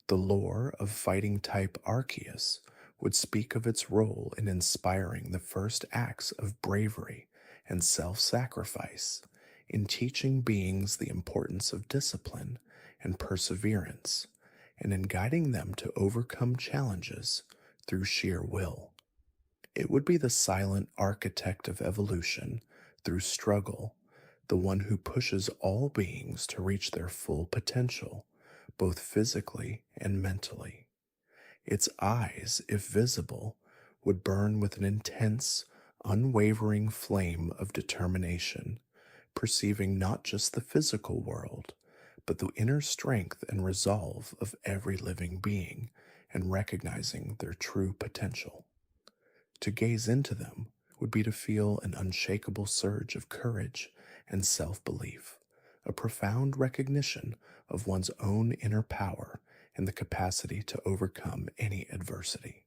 The lore of fighting type Arceus would speak of its role in inspiring the first acts of bravery and self sacrifice, in teaching beings the importance of discipline and perseverance, and in guiding them to overcome challenges through sheer will. It would be the silent architect of evolution through struggle, the one who pushes all beings to reach their full potential, both physically and mentally. Its eyes, if visible, would burn with an intense, unwavering flame of determination, perceiving not just the physical world, but the inner strength and resolve of every living being, and recognizing their true potential. To gaze into them would be to feel an unshakable surge of courage and self belief, a profound recognition of one's own inner power and the capacity to overcome any adversity.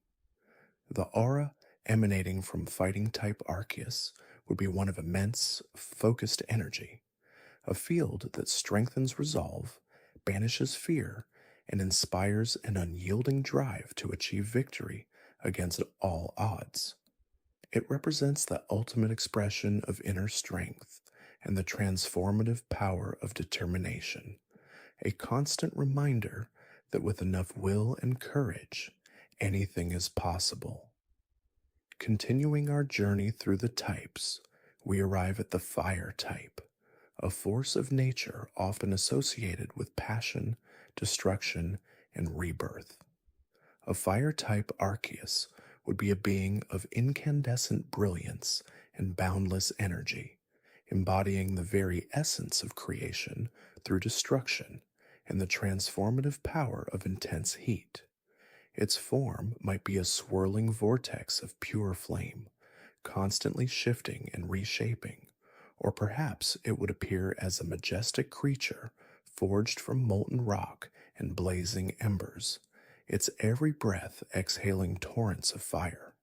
The aura emanating from fighting type Arceus would be one of immense, focused energy, a field that strengthens resolve, banishes fear, and inspires an unyielding drive to achieve victory against all odds. It represents the ultimate expression of inner strength and the transformative power of determination, a constant reminder that with enough will and courage, anything is possible. Continuing our journey through the types, we arrive at the fire type, a force of nature often associated with passion, destruction, and rebirth. A fire type Arceus would be a being of incandescent brilliance and boundless energy, embodying the very essence of creation through destruction and the transformative power of intense heat. Its form might be a swirling vortex of pure flame, constantly shifting and reshaping, or perhaps it would appear as a majestic creature forged from molten rock and blazing embers, its every breath exhaling torrents of fire.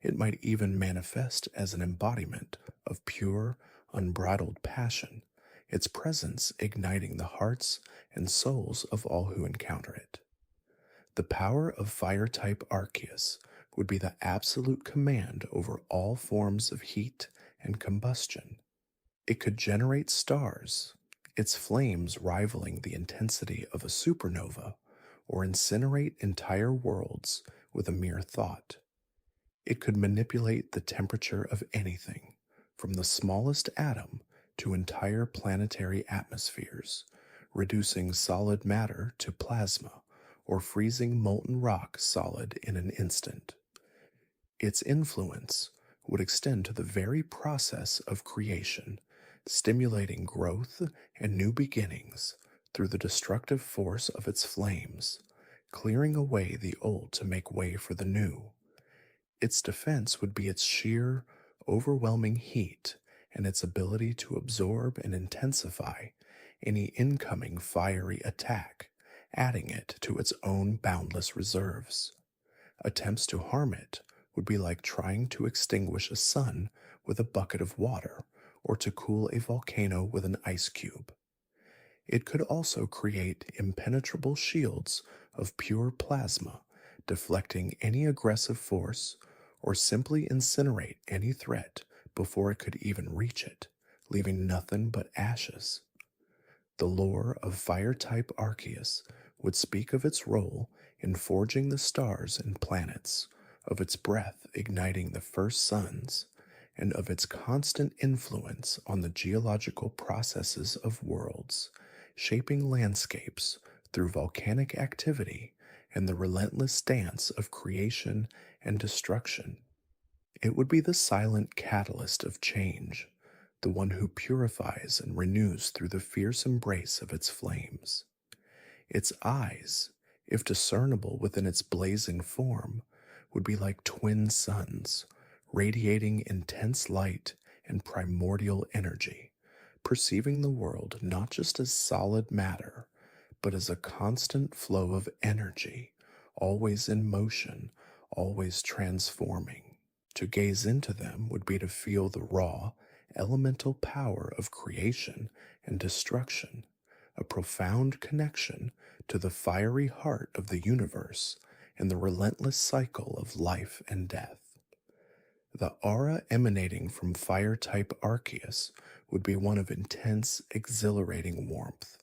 It might even manifest as an embodiment of pure, unbridled passion, its presence igniting the hearts and souls of all who encounter it. The power of fire-type Arceus would be the absolute command over all forms of heat and combustion. It could generate stars, its flames rivaling the intensity of a supernova, or incinerate entire worlds with a mere thought. It could manipulate the temperature of anything, from the smallest atom to entire planetary atmospheres, reducing solid matter to plasma, or freezing molten rock solid in an instant. Its influence would extend to the very process of creation, stimulating growth and new beginnings through the destructive force of its flames, clearing away the old to make way for the new. Its defense would be its sheer, overwhelming heat and its ability to absorb and intensify any incoming fiery attack, adding it to its own boundless reserves. Attempts to harm it would be like trying to extinguish a sun with a bucket of water or to cool a volcano with an ice cube. It could also create impenetrable shields of pure plasma, deflecting any aggressive force, or simply incinerate any threat before it could even reach it, leaving nothing but ashes. The lore of fire-type Arceus would speak of its role in forging the stars and planets, of its breath igniting the first suns, and of its constant influence on the geological processes of worlds, shaping landscapes through volcanic activity and the relentless dance of creation and destruction. It would be the silent catalyst of change, the one who purifies and renews through the fierce embrace of its flames. Its eyes, if discernible within its blazing form, would be like twin suns, radiating intense light and primordial energy, perceiving the world not just as solid matter, but as a constant flow of energy, always in motion, always transforming. To gaze into them would be to feel the raw, elemental power of creation and destruction, a profound connection to the fiery heart of the universe and the relentless cycle of life and death. The aura emanating from fire type Arceus would be one of intense, exhilarating warmth,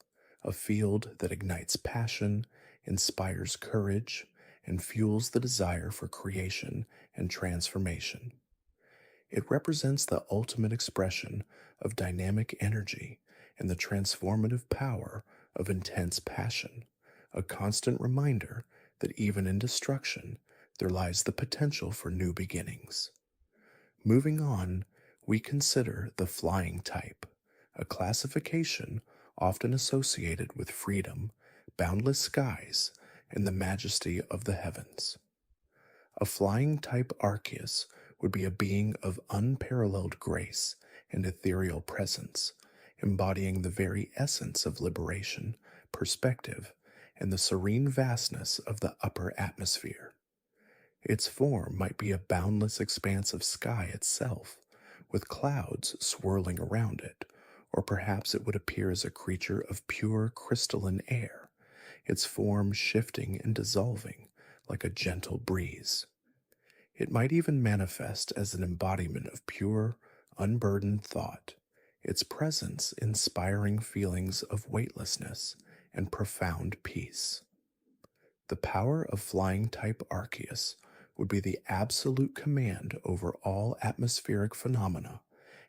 a field that ignites passion, inspires courage, and fuels the desire for creation and transformation. It represents the ultimate expression of dynamic energy and the transformative power of intense passion, a constant reminder that even in destruction, there lies the potential for new beginnings. Moving on, we consider the flying type, a classification often associated with freedom, boundless skies, and the majesty of the heavens. A flying type Arceus would be a being of unparalleled grace and ethereal presence, embodying the very essence of liberation, perspective, and the serene vastness of the upper atmosphere. Its form might be a boundless expanse of sky itself, with clouds swirling around it, or perhaps it would appear as a creature of pure crystalline air, its form shifting and dissolving like a gentle breeze. It might even manifest as an embodiment of pure, unburdened thought, its presence inspiring feelings of weightlessness and profound peace. The power of flying type Arceus would be the absolute command over all atmospheric phenomena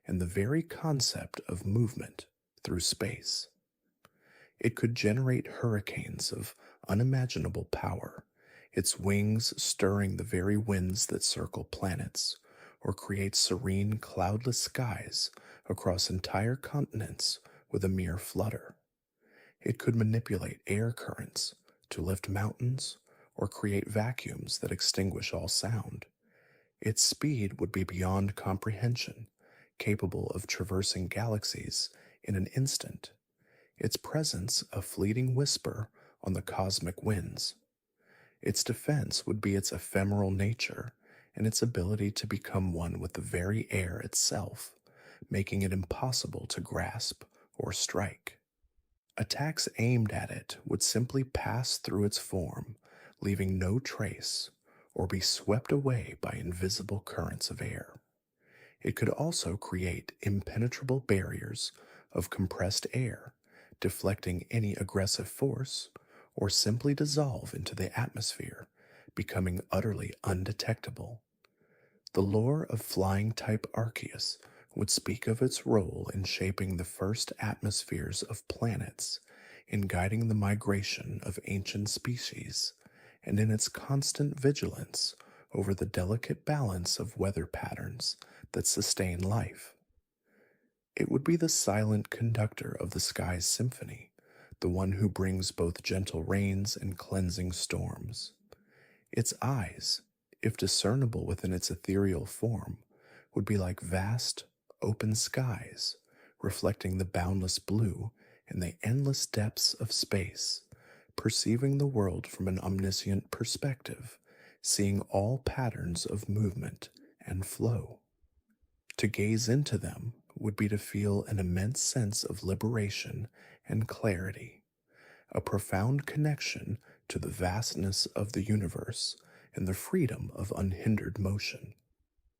and the very concept of movement through space. It could generate hurricanes of unimaginable power, its wings stirring the very winds that circle planets, or create serene, cloudless skies across entire continents with a mere flutter. It could manipulate air currents to lift mountains or create vacuums that extinguish all sound. Its speed would be beyond comprehension, capable of traversing galaxies in an instant. Its presence a fleeting whisper on the cosmic winds. Its defense would be its ephemeral nature and its ability to become one with the very air itself, making it impossible to grasp or strike. Attacks aimed at it would simply pass through its form, leaving no trace, or be swept away by invisible currents of air. It could also create impenetrable barriers of compressed air, deflecting any aggressive force, or simply dissolve into the atmosphere, becoming utterly undetectable. The lore of flying type Arceus would speak of its role in shaping the first atmospheres of planets, in guiding the migration of ancient species, and in its constant vigilance over the delicate balance of weather patterns that sustain life. It would be the silent conductor of the sky's symphony, the one who brings both gentle rains and cleansing storms. Its eyes, if discernible within its ethereal form, would be like vast, open skies, reflecting the boundless blue and the endless depths of space, perceiving the world from an omniscient perspective, seeing all patterns of movement and flow. To gaze into them would be to feel an immense sense of liberation and clarity, a profound connection to the vastness of the universe and the freedom of unhindered motion.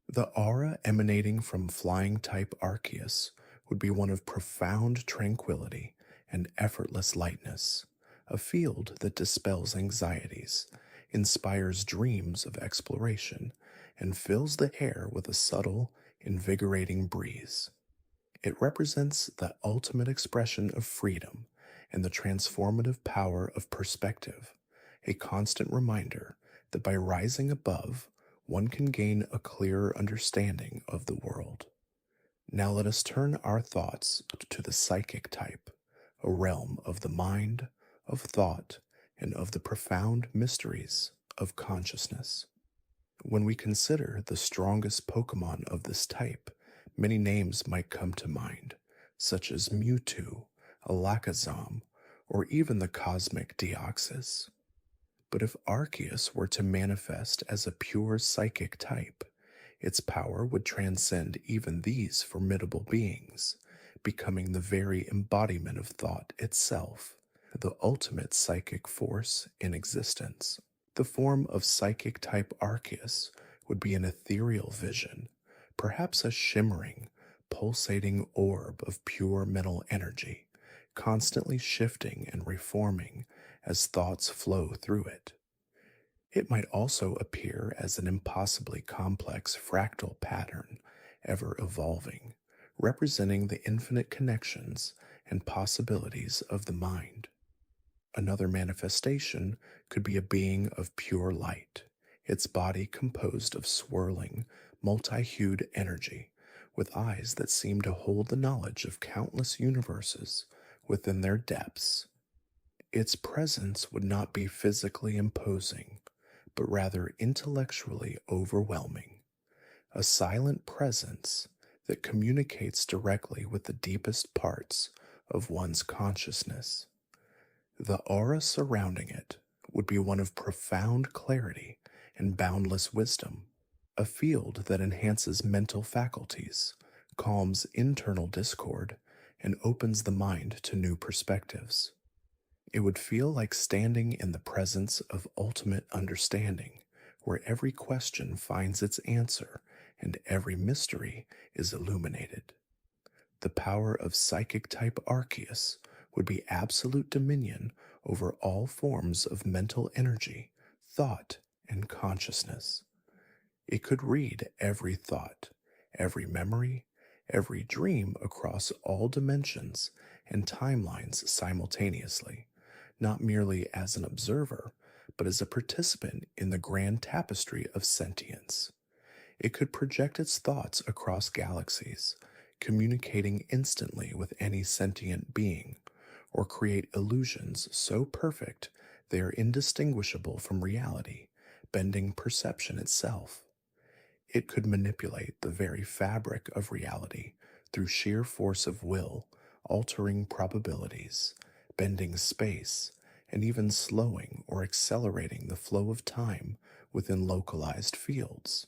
The aura emanating from flying type Arceus would be one of profound tranquility and effortless lightness, a field that dispels anxieties, inspires dreams of exploration, and fills the air with a subtle, invigorating breeze. It represents the ultimate expression of freedom and the transformative power of perspective, a constant reminder that by rising above, one can gain a clearer understanding of the world. Now let us turn our thoughts to the psychic type, a realm of the mind, of thought, and of the profound mysteries of consciousness. When we consider the strongest Pokémon of this type, many names might come to mind, such as Mewtwo, Alakazam, or even the cosmic Deoxys. But if Arceus were to manifest as a pure psychic type, its power would transcend even these formidable beings, becoming the very embodiment of thought itself, the ultimate psychic force in existence. The form of psychic type Arceus would be an ethereal vision, perhaps a shimmering, pulsating orb of pure mental energy, constantly shifting and reforming as thoughts flow through it. It might also appear as an impossibly complex fractal pattern, ever evolving, representing the infinite connections and possibilities of the mind. Another manifestation could be a being of pure light, its body composed of swirling, multi-hued energy, with eyes that seem to hold the knowledge of countless universes within their depths. Its presence would not be physically imposing, but rather intellectually overwhelming, a silent presence that communicates directly with the deepest parts of one's consciousness. The aura surrounding it would be one of profound clarity and boundless wisdom, a field that enhances mental faculties, calms internal discord, and opens the mind to new perspectives. It would feel like standing in the presence of ultimate understanding, where every question finds its answer and every mystery is illuminated. The power of psychic type Arceus would be absolute dominion over all forms of mental energy, thought, and consciousness. It could read every thought, every memory, every dream across all dimensions and timelines simultaneously, not merely as an observer, but as a participant in the grand tapestry of sentience. It could project its thoughts across galaxies, communicating instantly with any sentient being, or create illusions so perfect they are indistinguishable from reality, bending perception itself. It could manipulate the very fabric of reality through sheer force of will, altering probabilities, bending space, and even slowing or accelerating the flow of time within localized fields.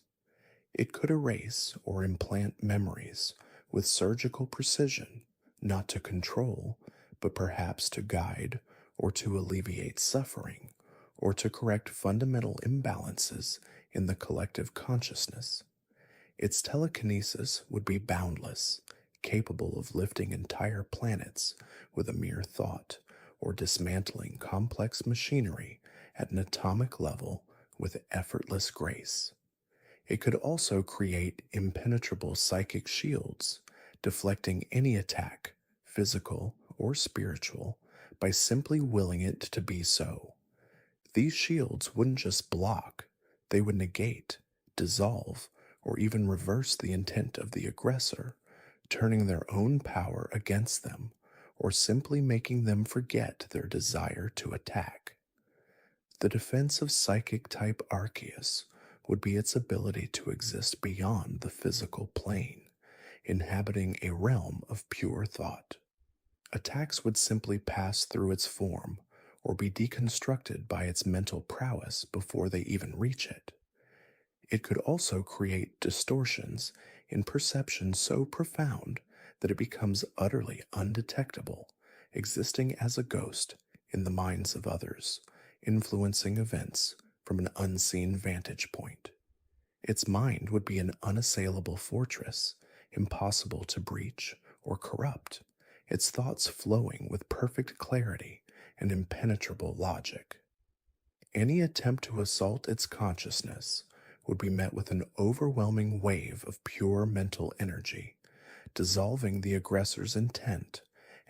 It could erase or implant memories with surgical precision, not to control, but perhaps to guide or to alleviate suffering, or to correct fundamental imbalances in the collective consciousness. Its telekinesis would be boundless, capable of lifting entire planets with a mere thought, or dismantling complex machinery at an atomic level with effortless grace. It could also create impenetrable psychic shields, deflecting any attack, physical or spiritual, by simply willing it to be so. These shields wouldn't just block, they would negate, dissolve, or even reverse the intent of the aggressor, turning their own power against them, or simply making them forget their desire to attack. The defense of psychic type Arceus would be its ability to exist beyond the physical plane, inhabiting a realm of pure thought. Attacks would simply pass through its form, or be deconstructed by its mental prowess before they even reach it. It could also create distortions in perception so profound that it becomes utterly undetectable, existing as a ghost in the minds of others, influencing events from an unseen vantage point. Its mind would be an unassailable fortress, impossible to breach or corrupt, its thoughts flowing with perfect clarity and impenetrable logic. Any attempt to assault its consciousness would be met with an overwhelming wave of pure mental energy, dissolving the aggressor's intent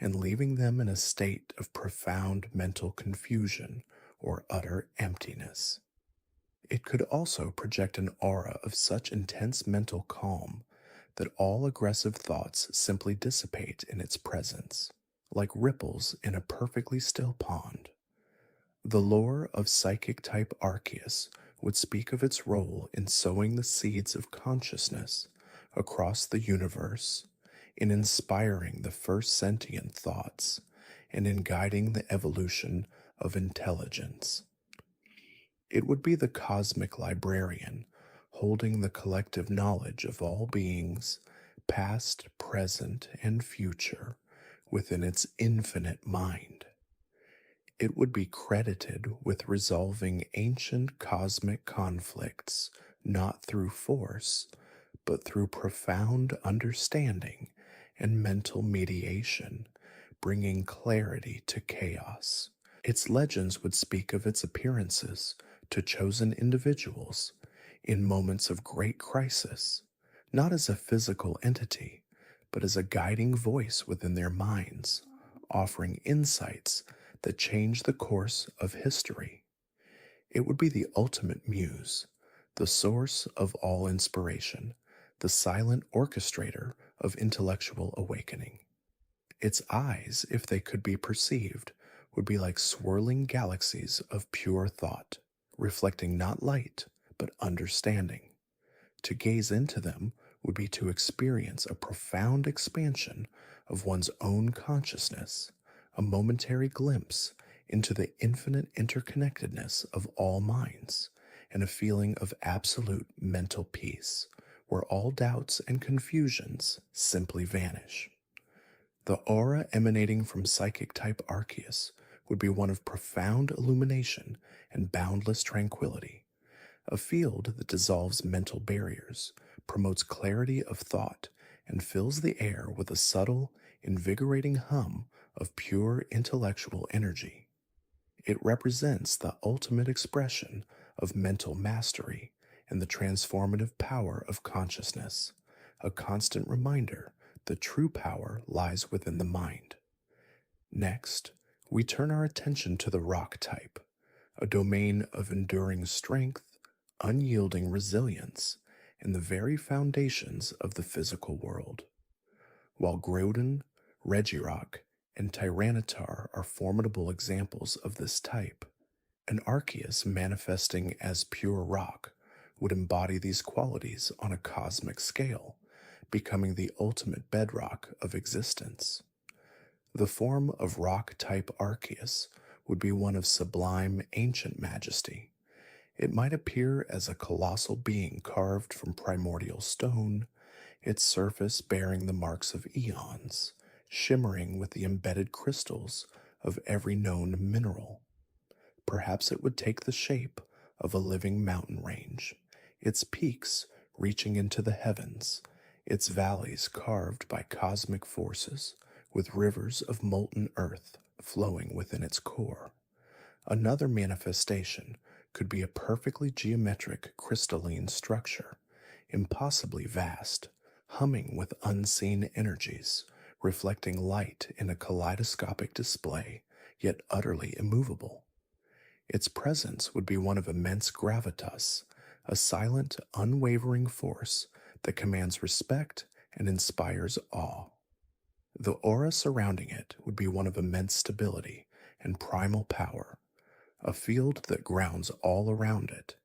and leaving them in a state of profound mental confusion or utter emptiness. It could also project an aura of such intense mental calm that all aggressive thoughts simply dissipate in its presence, like ripples in a perfectly still pond. The lore of psychic type Arceus would speak of its role in sowing the seeds of consciousness across the universe, in inspiring the first sentient thoughts, and in guiding the evolution of intelligence. It would be the cosmic librarian, holding the collective knowledge of all beings, past, present, and future, within its infinite mind. It would be credited with resolving ancient cosmic conflicts, not through force, but through profound understanding and mental mediation, bringing clarity to chaos. Its legends would speak of its appearances to chosen individuals in moments of great crisis, not as a physical entity, but as a guiding voice within their minds, offering insights that change the course of history. It would be the ultimate muse, the source of all inspiration, the silent orchestrator of intellectual awakening. Its eyes, if they could be perceived, would be like swirling galaxies of pure thought, reflecting not light, but understanding. To gaze into them would be to experience a profound expansion of one's own consciousness, a momentary glimpse into the infinite interconnectedness of all minds, and a feeling of absolute mental peace, where all doubts and confusions simply vanish. The aura emanating from psychic type Arceus would be one of profound illumination and boundless tranquility, a field that dissolves mental barriers, promotes clarity of thought, and fills the air with a subtle, invigorating hum of pure intellectual energy. It represents the ultimate expression of mental mastery and the transformative power of consciousness, a constant reminder that true power lies within the mind. Next, we turn our attention to the rock type, a domain of enduring strength, unyielding resilience, and the very foundations of the physical world. While Groudon, Regirock, and Tyranitar are formidable examples of this type, an Arceus manifesting as pure rock would embody these qualities on a cosmic scale, becoming the ultimate bedrock of existence. The form of rock-type Arceus would be one of sublime ancient majesty. It might appear as a colossal being carved from primordial stone, its surface bearing the marks of eons, shimmering with the embedded crystals of every known mineral. Perhaps it would take the shape of a living mountain range, its peaks reaching into the heavens, its valleys carved by cosmic forces, with rivers of molten earth flowing within its core. Another manifestation could be a perfectly geometric crystalline structure, impossibly vast, humming with unseen energies, reflecting light in a kaleidoscopic display, yet utterly immovable. Its presence would be one of immense gravitas, a silent, unwavering force that commands respect and inspires awe. The aura surrounding it would be one of immense stability and primal power, a field that grounds all around it,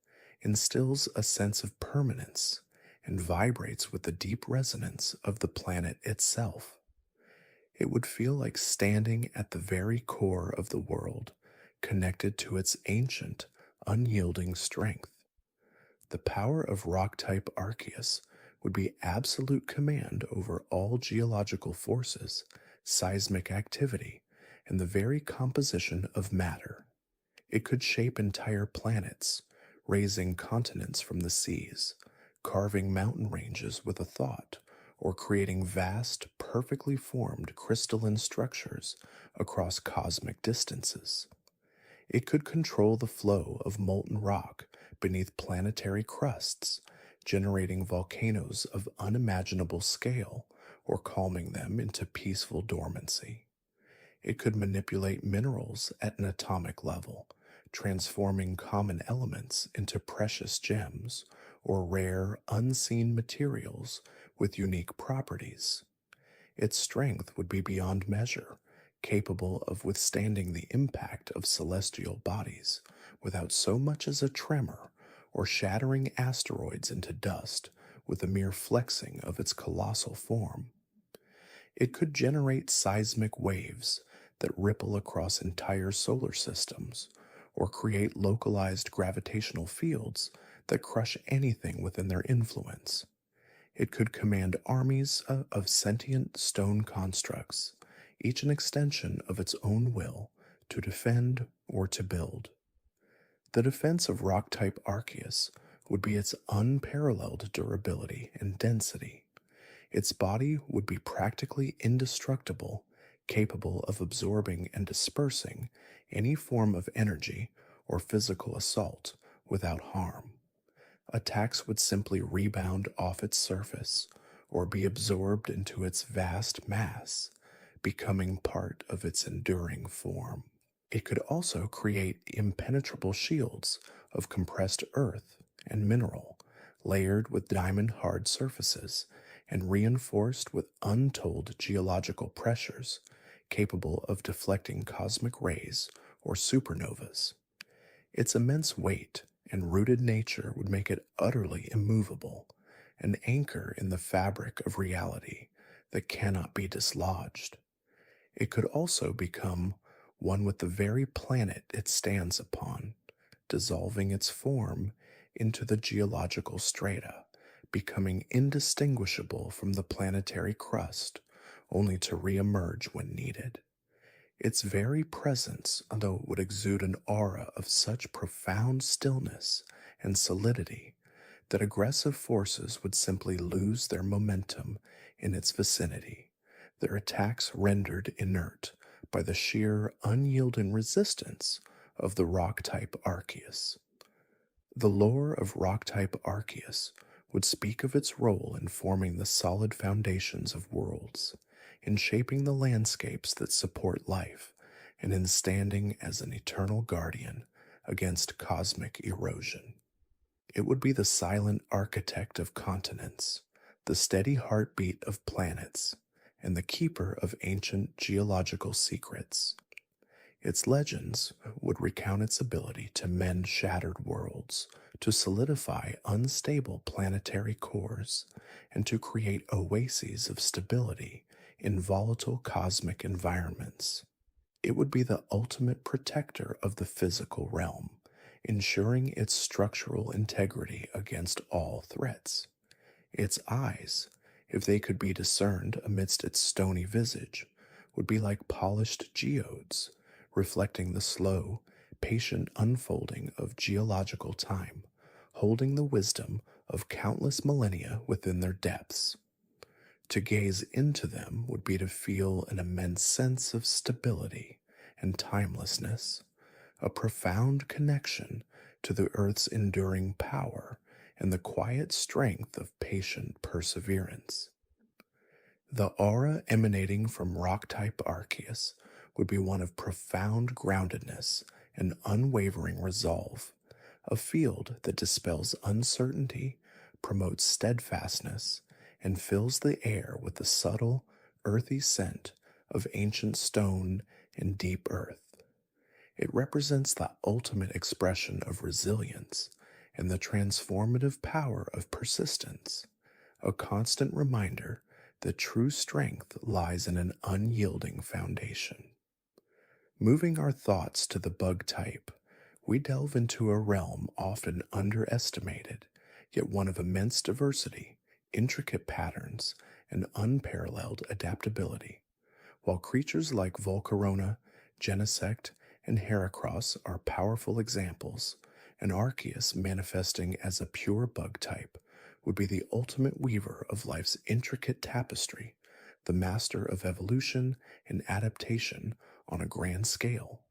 instills a sense of permanence, and vibrates with the deep resonance of the planet itself. It would feel like standing at the very core of the world, connected to its ancient, unyielding strength. The power of rock-type Arceus would be absolute command over all geological forces, seismic activity, and the very composition of matter. It could shape entire planets, raising continents from the seas, carving mountain ranges with a thought, or creating vast, perfectly formed crystalline structures across cosmic distances. It could control the flow of molten rock beneath planetary crusts, generating volcanoes of unimaginable scale or calming them into peaceful dormancy. It could manipulate minerals at an atomic level, transforming common elements into precious gems or rare, unseen materials with unique properties. Its strength would be beyond measure, capable of withstanding the impact of celestial bodies without so much as a tremor, or shattering asteroids into dust with the mere flexing of its colossal form. It could generate seismic waves that ripple across entire solar systems, or create localized gravitational fields that crush anything within their influence. It could command armies of sentient stone constructs, each an extension of its own will to defend or to build. The defense of rock type Arceus would be its unparalleled durability and density. Its body would be practically indestructible, capable of absorbing and dispersing any form of energy or physical assault without harm. Attacks would simply rebound off its surface or be absorbed into its vast mass, becoming part of its enduring form. It could also create impenetrable shields of compressed earth and mineral, layered with diamond-hard surfaces and reinforced with untold geological pressures, capable of deflecting cosmic rays or supernovas. Its immense weight and rooted nature would make it utterly immovable, an anchor in the fabric of reality that cannot be dislodged. It could also become one with the very planet it stands upon, dissolving its form into the geological strata, becoming indistinguishable from the planetary crust, only to re-emerge when needed. Its very presence, though, would exude an aura of such profound stillness and solidity that aggressive forces would simply lose their momentum in its vicinity, their attacks rendered inert by the sheer unyielding resistance of the rock-type Arceus. The lore of rock-type Arceus would speak of its role in forming the solid foundations of worlds, in shaping the landscapes that support life, and in standing as an eternal guardian against cosmic erosion. It would be the silent architect of continents, the steady heartbeat of planets, and the keeper of ancient geological secrets. Its legends would recount its ability to mend shattered worlds, to solidify unstable planetary cores, and to create oases of stability in volatile cosmic environments. It would be the ultimate protector of the physical realm, ensuring its structural integrity against all threats. Its eyes, if they could be discerned amidst its stony visage, would be like polished geodes, reflecting the slow, patient unfolding of geological time, holding the wisdom of countless millennia within their depths. To gaze into them would be to feel an immense sense of stability and timelessness, a profound connection to the Earth's enduring power and the quiet strength of patient perseverance. The aura emanating from rock-type Arceus would be one of profound groundedness and unwavering resolve, a field that dispels uncertainty, promotes steadfastness, and fills the air with the subtle, earthy scent of ancient stone and deep earth. It represents the ultimate expression of resilience and the transformative power of persistence, a constant reminder that true strength lies in an unyielding foundation. Moving our thoughts to the bug type, we delve into a realm often underestimated, yet one of immense diversity, intricate patterns, and unparalleled adaptability. While creatures like Volcarona, Genesect, and Heracross are powerful examples, an Arceus manifesting as a pure bug type would be the ultimate weaver of life's intricate tapestry, the master of evolution and adaptation on a grand scale.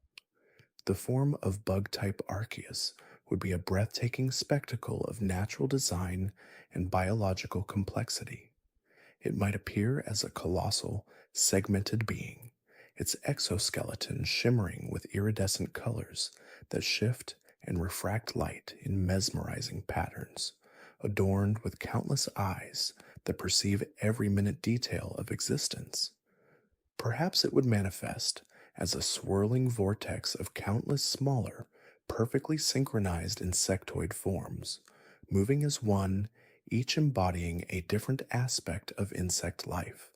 The form of bug-type Arceus would be a breathtaking spectacle of natural design and biological complexity. It might appear as a colossal, segmented being, its exoskeleton shimmering with iridescent colors that shift and refract light in mesmerizing patterns, adorned with countless eyes that perceive every minute detail of existence. Perhaps it would manifest as a swirling vortex of countless smaller, perfectly synchronized insectoid forms, moving as one, each embodying a different aspect of insect life,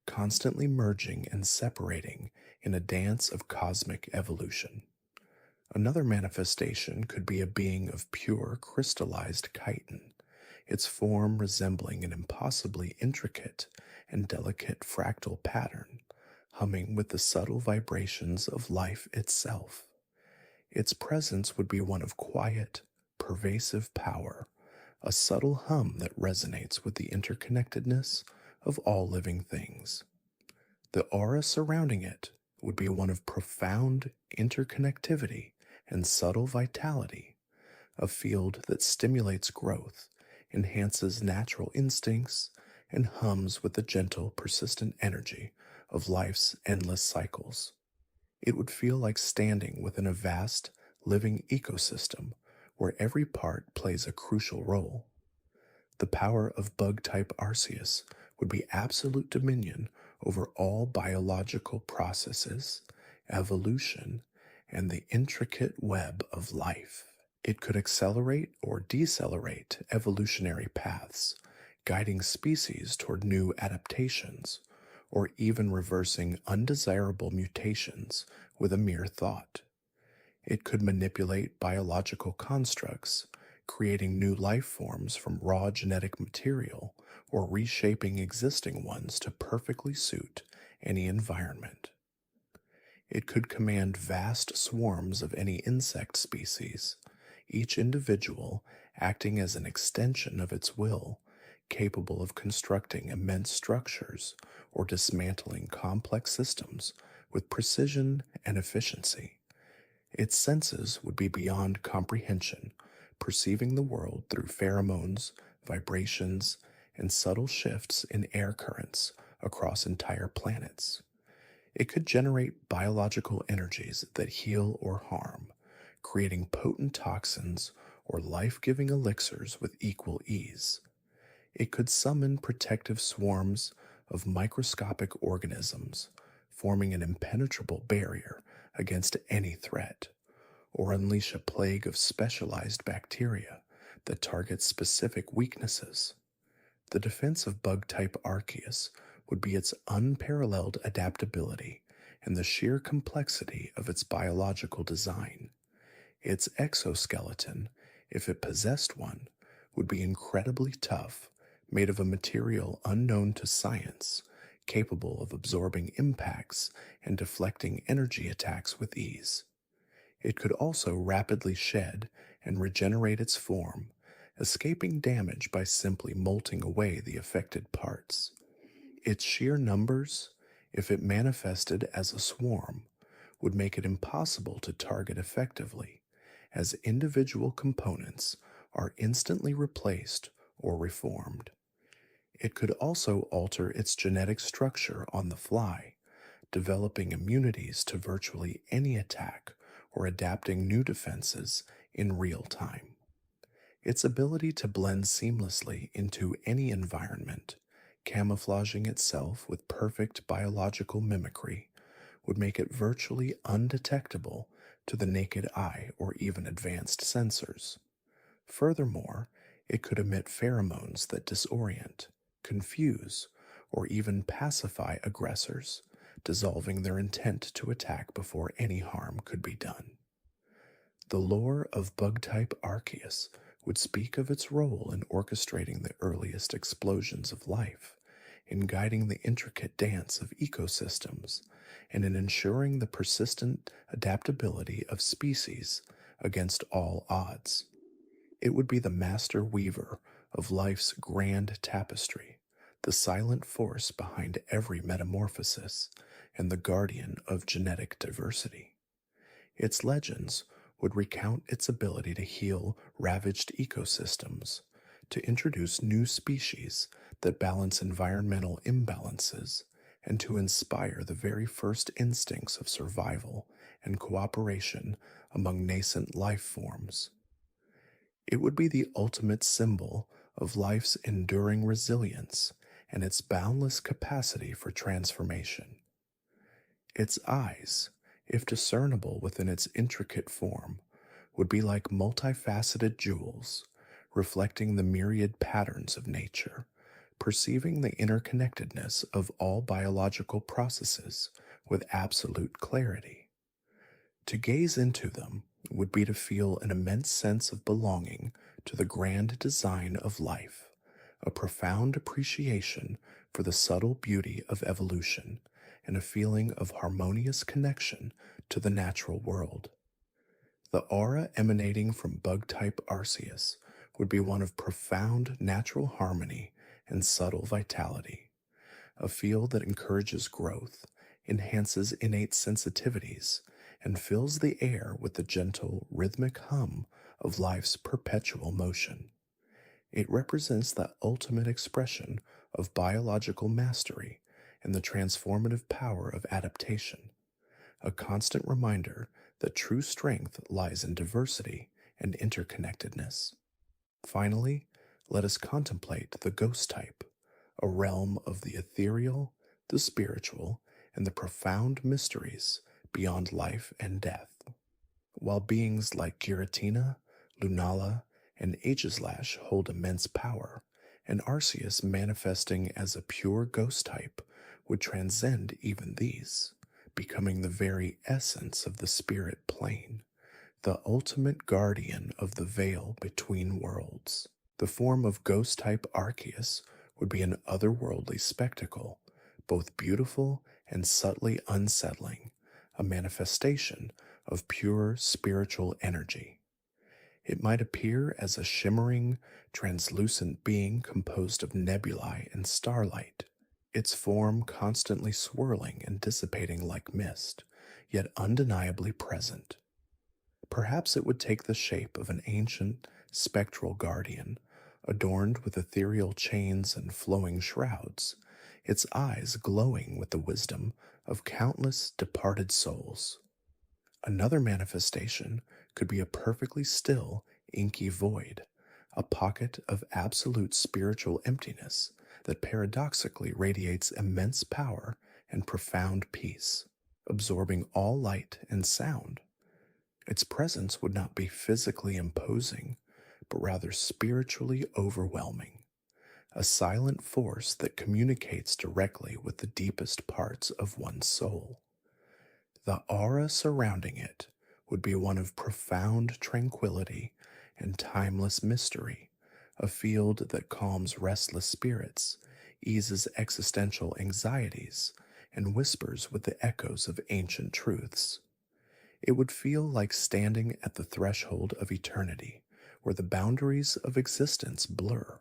constantly merging and separating in a dance of cosmic evolution. Another manifestation could be a being of pure crystallized chitin, its form resembling an impossibly intricate and delicate fractal pattern, humming with the subtle vibrations of life itself. Its presence would be one of quiet, pervasive power, a subtle hum that resonates with the interconnectedness of all living things. The aura surrounding it would be one of profound interconnectivity and subtle vitality, a field that stimulates growth, enhances natural instincts, and hums with the gentle, persistent energy of life's endless cycles. It would feel like standing within a vast, living ecosystem where every part plays a crucial role. The power of bug-type Arceus would be absolute dominion over all biological processes, evolution, and the intricate web of life. It could accelerate or decelerate evolutionary paths, guiding species toward new adaptations, or even reversing undesirable mutations with a mere thought. It could manipulate biological constructs, creating new life forms from raw genetic material or reshaping existing ones to perfectly suit any environment. It could command vast swarms of any insect species, each individual acting as an extension of its will, capable of constructing immense structures or dismantling complex systems with precision and efficiency. Its senses would be beyond comprehension, perceiving the world through pheromones, vibrations, and subtle shifts in air currents across entire planets. It could generate biological energies that heal or harm, creating potent toxins or life-giving elixirs with equal ease. It could summon protective swarms of microscopic organisms, forming an impenetrable barrier against any threat, or unleash a plague of specialized bacteria that target specific weaknesses. The defense of bug-type Arceus would be its unparalleled adaptability and the sheer complexity of its biological design. Its exoskeleton, if it possessed one, would be incredibly tough, made of a material unknown to science, capable of absorbing impacts and deflecting energy attacks with ease. It could also rapidly shed and regenerate its form, escaping damage by simply molting away the affected parts. Its sheer numbers, if it manifested as a swarm, would make it impossible to target effectively, as individual components are instantly replaced or reformed. It could also alter its genetic structure on the fly, developing immunities to virtually any attack or adapting new defenses in real time. Its ability to blend seamlessly into any environment, camouflaging itself with perfect biological mimicry, would make it virtually undetectable to the naked eye or even advanced sensors. Furthermore, it could emit pheromones that disorient, confuse, or even pacify aggressors, dissolving their intent to attack before any harm could be done. The lore of bug-type Arceus would speak of its role in orchestrating the earliest explosions of life, in guiding the intricate dance of ecosystems, and in ensuring the persistent adaptability of species against all odds. It would be the master weaver of life's grand tapestry, the silent force behind every metamorphosis, and the guardian of genetic diversity. Its legends would recount its ability to heal ravaged ecosystems, to introduce new species that balance environmental imbalances, and to inspire the very first instincts of survival and cooperation among nascent life forms. It would be the ultimate symbol of life's enduring resilience and its boundless capacity for transformation. Its eyes, if discernible within its intricate form, would be like multifaceted jewels, reflecting the myriad patterns of nature, perceiving the interconnectedness of all biological processes with absolute clarity. To gaze into them would be to feel an immense sense of belonging to the grand design of life, a profound appreciation for the subtle beauty of evolution, and a feeling of harmonious connection to the natural world. The aura emanating from bug-type Arceus would be one of profound natural harmony and subtle vitality, a field that encourages growth, enhances innate sensitivities, and fills the air with the gentle, rhythmic hum of life's perpetual motion. It represents the ultimate expression of biological mastery and the transformative power of adaptation, a constant reminder that true strength lies in diversity and interconnectedness. Finally, let us contemplate the ghost type, a realm of the ethereal, the spiritual, and the profound mysteries beyond life and death. While beings like Giratina, Lunala, and Aegislash hold immense power, and Arceus manifesting as a pure ghost type would transcend even these, becoming the very essence of the spirit plane, the ultimate guardian of the veil between worlds. The form of ghost-type Arceus would be an otherworldly spectacle, both beautiful and subtly unsettling, a manifestation of pure spiritual energy. It might appear as a shimmering, translucent being composed of nebulae and starlight, its form constantly swirling and dissipating like mist, yet undeniably present. Perhaps it would take the shape of an ancient, spectral guardian, adorned with ethereal chains and flowing shrouds, its eyes glowing with the wisdom of countless departed souls. Another manifestation could be a perfectly still, inky void, a pocket of absolute spiritual emptiness that paradoxically radiates immense power and profound peace, absorbing all light and sound. Its presence would not be physically imposing, but rather spiritually overwhelming, a silent force that communicates directly with the deepest parts of one's soul. The aura surrounding it would be one of profound tranquility and timeless mystery, a field that calms restless spirits, eases existential anxieties, and whispers with the echoes of ancient truths. It would feel like standing at the threshold of eternity, where the boundaries of existence blur.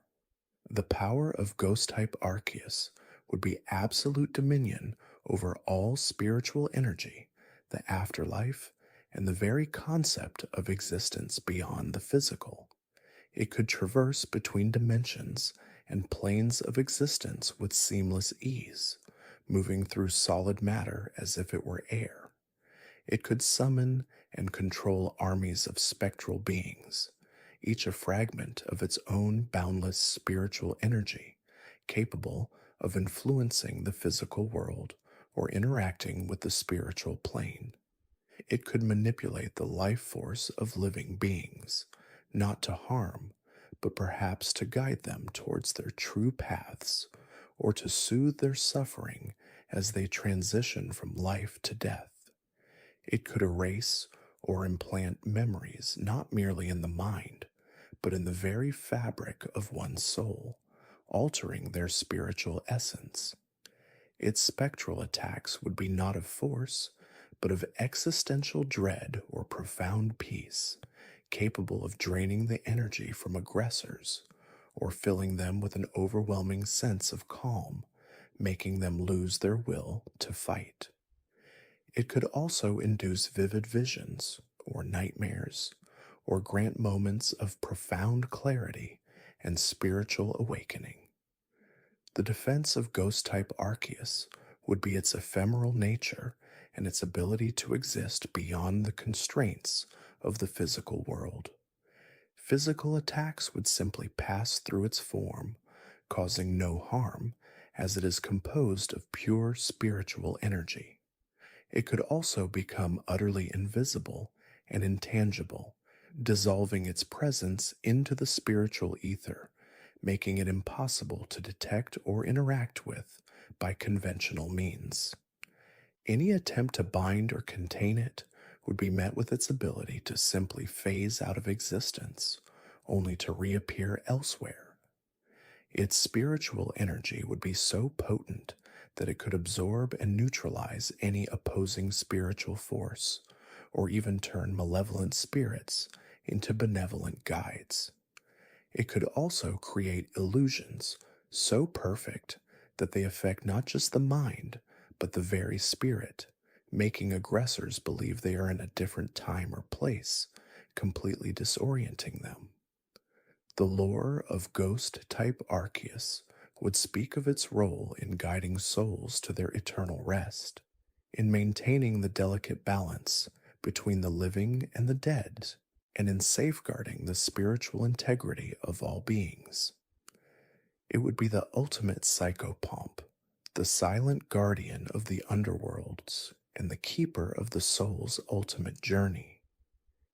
The power of ghost-type Arceus would be absolute dominion over all spiritual energy, the afterlife, and the very concept of existence beyond the physical. It could traverse between dimensions and planes of existence with seamless ease, moving through solid matter as if it were air. It could summon and control armies of spectral beings, each a fragment of its own boundless spiritual energy, capable of influencing the physical world or interacting with the spiritual plane. It could manipulate the life force of living beings, not to harm, but perhaps to guide them towards their true paths, or to soothe their suffering as they transition from life to death. It could erase or implant memories not merely in the mind, but in the very fabric of one's soul, altering their spiritual essence. Its spectral attacks would be not of force, but of existential dread or profound peace, capable of draining the energy from aggressors, or filling them with an overwhelming sense of calm, making them lose their will to fight. It could also induce vivid visions, or nightmares, or grant moments of profound clarity and spiritual awakening. The defense of ghost-type Arceus would be its ephemeral nature and its ability to exist beyond the constraints of the physical world. Physical attacks would simply pass through its form, causing no harm, as it is composed of pure spiritual energy. It could also become utterly invisible and intangible, dissolving its presence into the spiritual ether, making it impossible to detect or interact with by conventional means. Any attempt to bind or contain it would be met with its ability to simply phase out of existence, only to reappear elsewhere. Its spiritual energy would be so potent that it could absorb and neutralize any opposing spiritual force, or even turn malevolent spirits into benevolent guides. It could also create illusions so perfect that they affect not just the mind, but the very spirit, making aggressors believe they are in a different time or place, completely disorienting them. The lore of ghost-type Arceus would speak of its role in guiding souls to their eternal rest, in maintaining the delicate balance between the living and the dead, and in safeguarding the spiritual integrity of all beings. It would be the ultimate psychopomp, the silent guardian of the underworlds and the keeper of the soul's ultimate journey.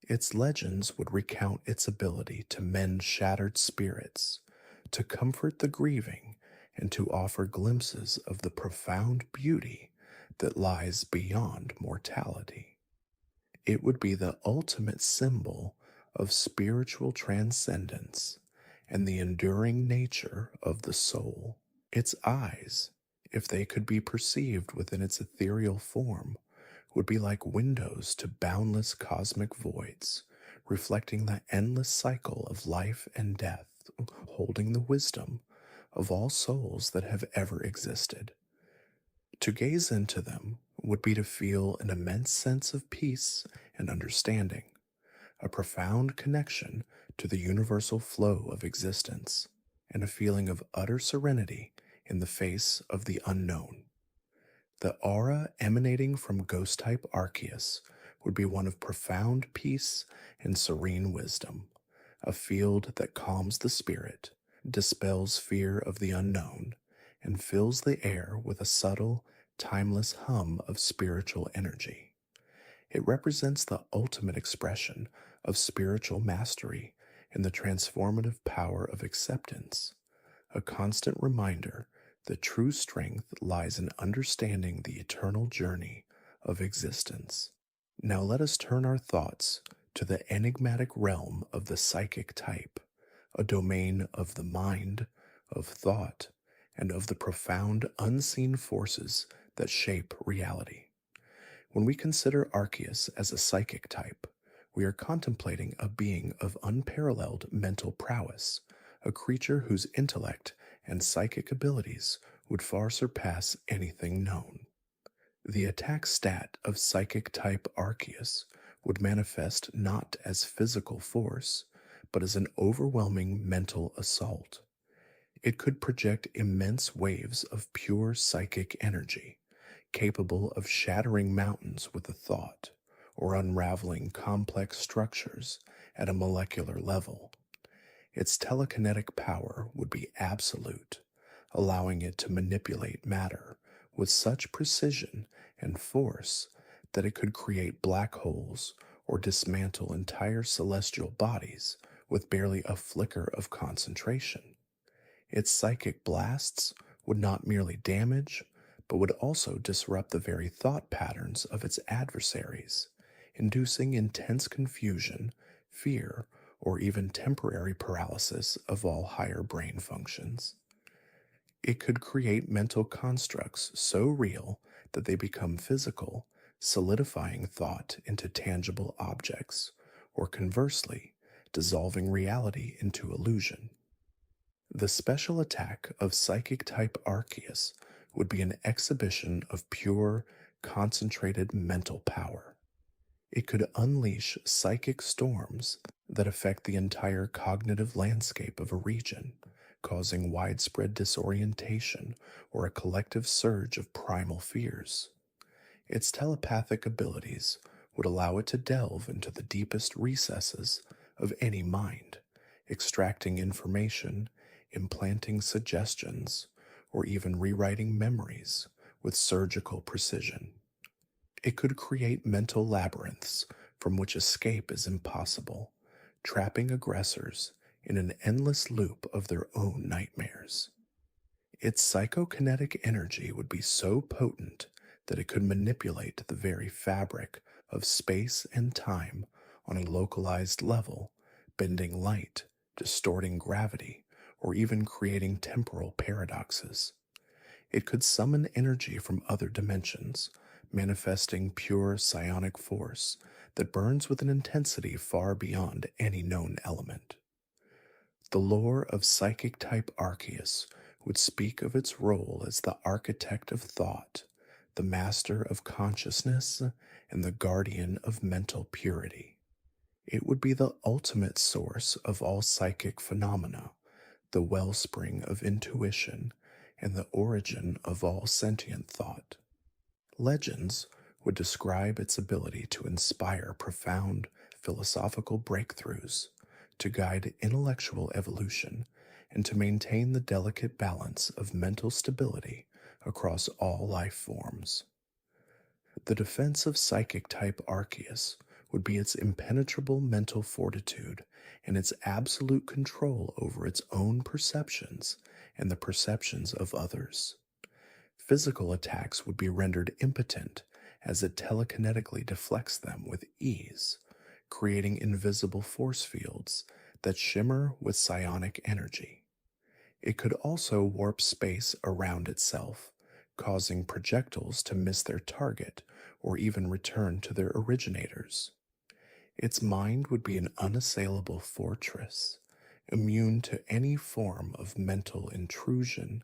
Its legends would recount its ability to mend shattered spirits, to comfort the grieving, and to offer glimpses of the profound beauty that lies beyond mortality. It would be the ultimate symbol of spiritual transcendence and the enduring nature of the soul. Its eyes, if they could be perceived within its ethereal form, would be like windows to boundless cosmic voids, reflecting the endless cycle of life and death, holding the wisdom of all souls that have ever existed. To gaze into them would be to feel an immense sense of peace and understanding, a profound connection to the universal flow of existence, and a feeling of utter serenity in the face of the unknown. The aura emanating from ghost-type Arceus would be one of profound peace and serene wisdom, a field that calms the spirit, dispels fear of the unknown, and fills the air with a subtle, timeless hum of spiritual energy. It represents the ultimate expression of spiritual mastery and the transformative power of acceptance, a constant reminder that true strength lies in understanding the eternal journey of existence. Now let us turn our thoughts to the enigmatic realm of the psychic type, a domain of the mind, of thought, and of the profound unseen forces that shape reality. When we consider Arceus as a psychic type, we are contemplating a being of unparalleled mental prowess, a creature whose intellect and psychic abilities would far surpass anything known. The attack stat of psychic type Arceus would manifest not as physical force, but as an overwhelming mental assault. It could project immense waves of pure psychic energy, capable of shattering mountains with a thought, or unraveling complex structures at a molecular level. Its telekinetic power would be absolute, allowing it to manipulate matter with such precision and force that it could create black holes or dismantle entire celestial bodies with barely a flicker of concentration. Its psychic blasts would not merely damage, but would also disrupt the very thought patterns of its adversaries, inducing intense confusion, fear, or even temporary paralysis of all higher brain functions. It could create mental constructs so real that they become physical, solidifying thought into tangible objects, or conversely, dissolving reality into illusion. The special attack of psychic-type Arceus would be an exhibition of pure, concentrated mental power. It could unleash psychic storms that affect the entire cognitive landscape of a region, causing widespread disorientation or a collective surge of primal fears. Its telepathic abilities would allow it to delve into the deepest recesses of any mind, extracting information, implanting suggestions, or even rewriting memories with surgical precision. It could create mental labyrinths from which escape is impossible, trapping aggressors in an endless loop of their own nightmares. Its psychokinetic energy would be so potent that it could manipulate the very fabric of space and time on a localized level, bending light, distorting gravity, or even creating temporal paradoxes. It could summon energy from other dimensions, manifesting pure psionic force that burns with an intensity far beyond any known element. The lore of psychic type Arceus would speak of its role as the architect of thought, the master of consciousness, and the guardian of mental purity. It would be the ultimate source of all psychic phenomena, the wellspring of intuition, and the origin of all sentient thought. Legends would describe its ability to inspire profound philosophical breakthroughs, to guide intellectual evolution, and to maintain the delicate balance of mental stability across all life forms. The defense of psychic type Arceus would be its impenetrable mental fortitude and its absolute control over its own perceptions and the perceptions of others. Physical attacks would be rendered impotent as it telekinetically deflects them with ease, creating invisible force fields that shimmer with psionic energy. It could also warp space around itself, causing projectiles to miss their target or even return to their originators. Its mind would be an unassailable fortress, immune to any form of mental intrusion,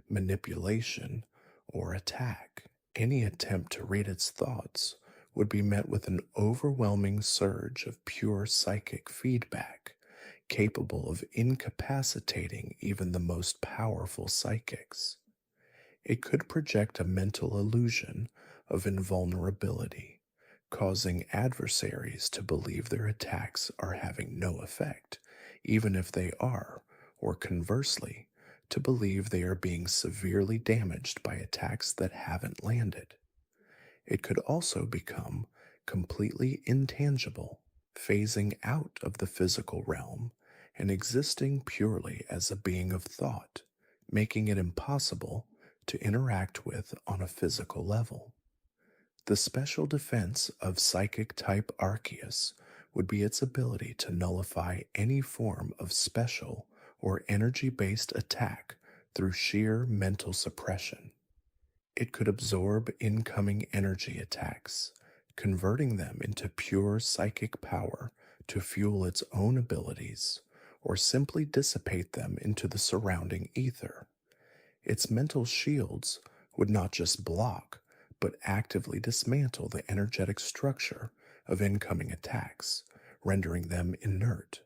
manipulation, or attack. Any attempt to read its thoughts would be met with an overwhelming surge of pure psychic feedback, capable of incapacitating even the most powerful psychics. It could project a mental illusion of invulnerability, causing adversaries to believe their attacks are having no effect, even if they are, or conversely, to believe they are being severely damaged by attacks that haven't landed. It could also become completely intangible, phasing out of the physical realm and existing purely as a being of thought, making it impossible to interact with on a physical level. The special defense of psychic type Arceus would be its ability to nullify any form of special or energy-based attack through sheer mental suppression. It could absorb incoming energy attacks, converting them into pure psychic power to fuel its own abilities, or simply dissipate them into the surrounding ether. Its mental shields would not just block, but actively dismantle the energetic structure of incoming attacks, rendering them inert.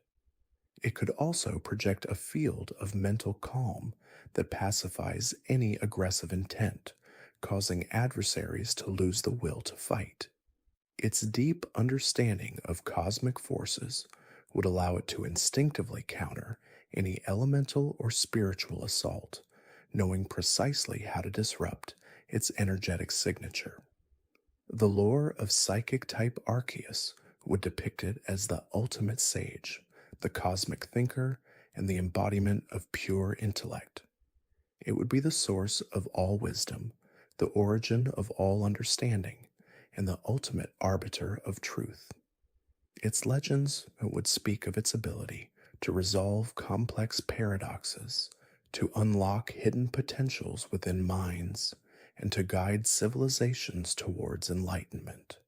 It could also project a field of mental calm that pacifies any aggressive intent, causing adversaries to lose the will to fight. Its deep understanding of cosmic forces would allow it to instinctively counter any elemental or spiritual assault, knowing precisely how to disrupt its energetic signature. The lore of psychic type Arceus would depict it as the ultimate sage, the cosmic thinker, and the embodiment of pure intellect. It would be the source of all wisdom, the origin of all understanding, and the ultimate arbiter of truth. Its legends would speak of its ability to resolve complex paradoxes, to unlock hidden potentials within minds, and to guide civilizations towards enlightenment.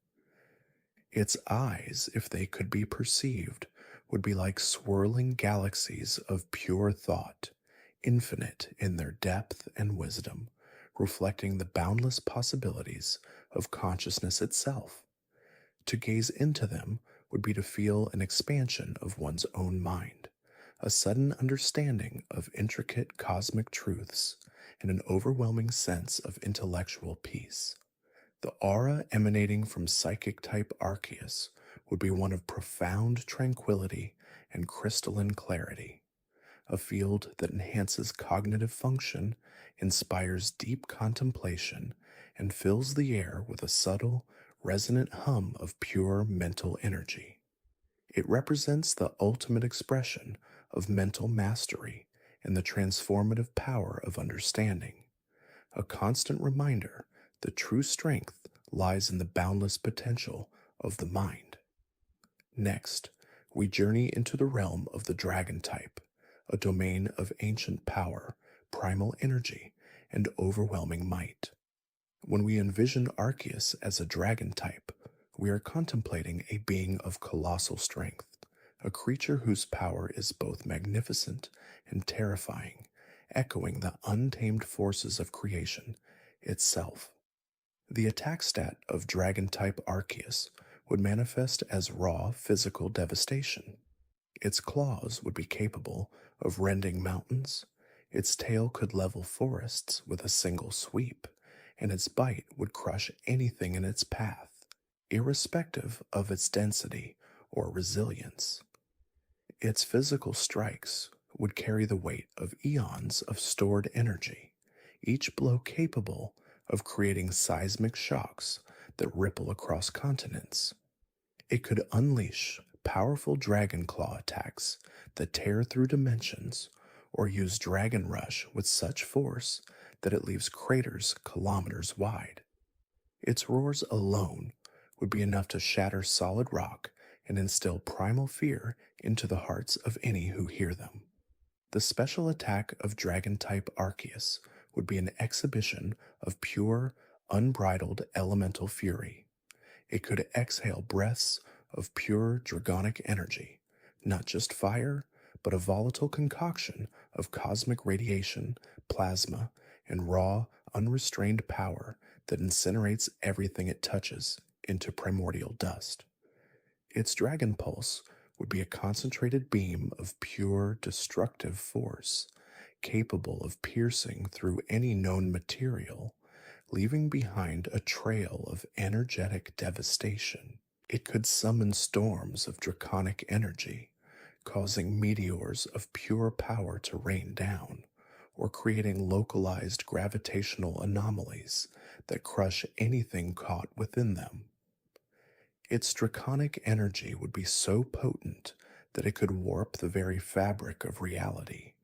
Its eyes, if they could be perceived, would be like swirling galaxies of pure thought, infinite in their depth and wisdom, reflecting the boundless possibilities of consciousness itself. To gaze into them would be to feel an expansion of one's own mind, a sudden understanding of intricate cosmic truths, and an overwhelming sense of intellectual peace. The aura emanating from psychic type Arceus would be one of profound tranquility and crystalline clarity, a field that enhances cognitive function, inspires deep contemplation, and fills the air with a subtle, resonant hum of pure mental energy. It represents the ultimate expression of mental mastery and the transformative power of understanding, a constant reminder that true strength lies in the boundless potential of the mind. Next, we journey into the realm of the dragon type, a domain of ancient power, primal energy, and overwhelming might. When we envision Arceus as a dragon type, we are contemplating a being of colossal strength, a creature whose power is both magnificent and terrifying, echoing the untamed forces of creation itself. The attack stat of dragon type Arceus would manifest as raw physical devastation. Its claws would be capable of rending mountains, its tail could level forests with a single sweep, and its bite would crush anything in its path, irrespective of its density or resilience. Its physical strikes would carry the weight of eons of stored energy, each blow capable of creating seismic shocks that ripple across continents. It could unleash powerful dragon claw attacks that tear through dimensions, or use Dragon Rush with such force that it leaves craters kilometers wide. Its roars alone would be enough to shatter solid rock and instill primal fear into the hearts of any who hear them. The special attack of dragon type Arceus would be an exhibition of pure, unbridled elemental fury. It could exhale breaths of pure dragonic energy, not just fire, but a volatile concoction of cosmic radiation, plasma, and raw, unrestrained power that incinerates everything it touches into primordial dust. Its dragon pulse would be a concentrated beam of pure destructive force, capable of piercing through any known material, leaving behind a trail of energetic devastation. It could summon storms of draconic energy, causing meteors of pure power to rain down, or creating localized gravitational anomalies that crush anything caught within them. Its draconic energy would be so potent that it could warp the very fabric of reality,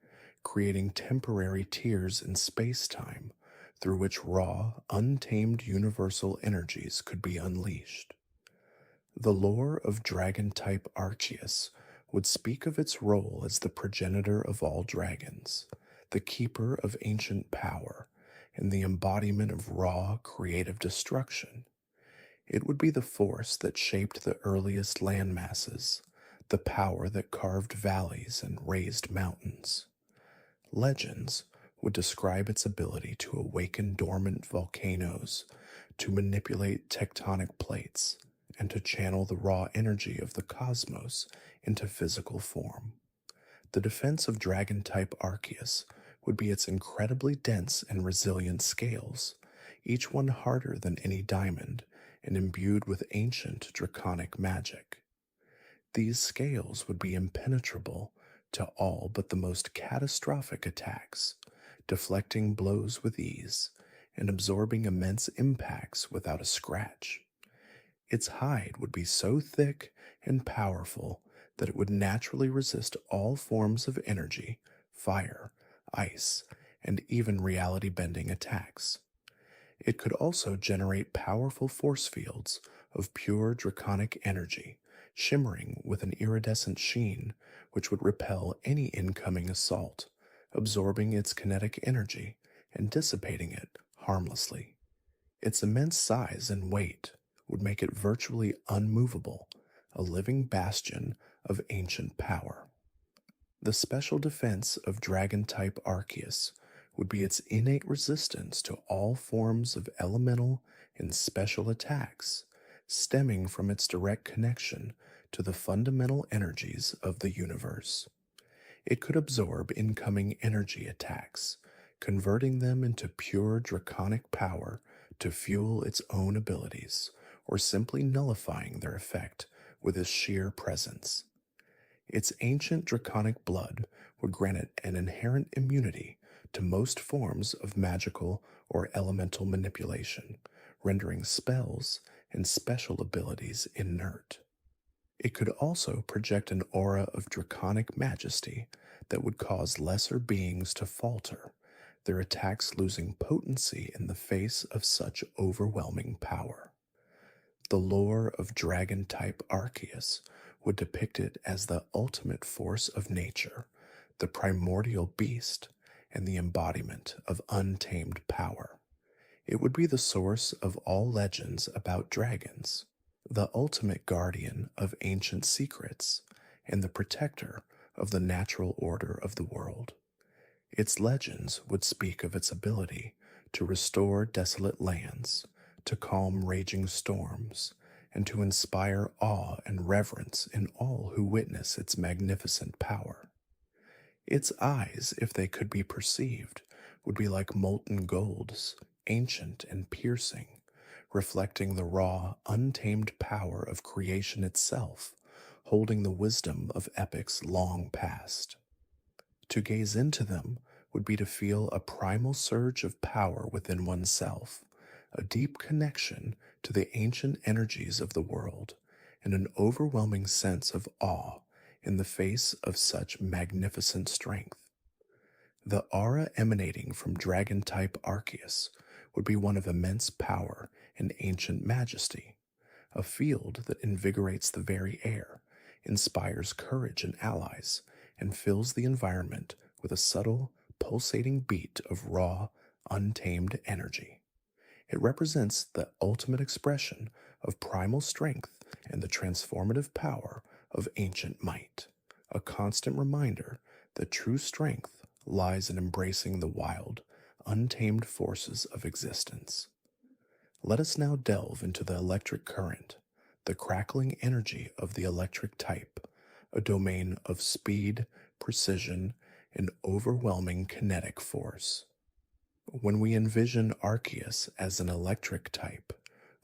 creating temporary tears in space-time through which raw, untamed universal energies could be unleashed. The lore of dragon-type Arceus would speak of its role as the progenitor of all dragons, the keeper of ancient power, and the embodiment of raw, creative destruction. It would be the force that shaped the earliest land masses, the power that carved valleys and raised mountains. Legends would describe its ability to awaken dormant volcanoes, to manipulate tectonic plates, and to channel the raw energy of the cosmos into physical form. The defense of dragon-type Arceus would be its incredibly dense and resilient scales, each one harder than any diamond and imbued with ancient draconic magic. These scales would be impenetrable to all but the most catastrophic attacks, deflecting blows with ease and absorbing immense impacts without a scratch. Its hide would be so thick and powerful that it would naturally resist all forms of energy, fire, ice, and even reality-bending attacks. It could also generate powerful force fields of pure draconic energy, shimmering with an iridescent sheen which would repel any incoming assault, absorbing its kinetic energy and dissipating it harmlessly. Its immense size and weight would make it virtually unmovable, a living bastion of ancient power. The special defense of dragon-type Arceus would be its innate resistance to all forms of elemental and special attacks, stemming from its direct connection to the fundamental energies of the universe. It could absorb incoming energy attacks, converting them into pure draconic power to fuel its own abilities, or simply nullifying their effect with its sheer presence. Its ancient draconic blood would grant it an inherent immunity to most forms of magical or elemental manipulation, rendering spells and special abilities inert. It could also project an aura of draconic majesty that would cause lesser beings to falter, their attacks losing potency in the face of such overwhelming power. The lore of dragon type Arceus would depict it as the ultimate force of nature, the primordial beast, and the embodiment of untamed power. It would be the source of all legends about dragons, the ultimate guardian of ancient secrets, and the protector of the natural order of the world. Its legends would speak of its ability to restore desolate lands, to calm raging storms, and to inspire awe and reverence in all who witness its magnificent power. Its eyes, if they could be perceived, would be like molten golds, ancient and piercing, reflecting the raw, untamed power of creation itself, holding the wisdom of epochs long past. To gaze into them would be to feel a primal surge of power within oneself, a deep connection to the ancient energies of the world, and an overwhelming sense of awe in the face of such magnificent strength. The aura emanating from dragon type Arceus would be one of immense power and ancient majesty, a field that invigorates the very air, inspires courage in allies, and fills the environment with a subtle, pulsating beat of raw, untamed energy. It represents the ultimate expression of primal strength and the transformative power of ancient might, a constant reminder that true strength lies in embracing the wild, untamed forces of existence. Let us now delve into the electric current, the crackling energy of the electric type, a domain of speed, precision, and overwhelming kinetic force. When we envision Arceus as an electric type,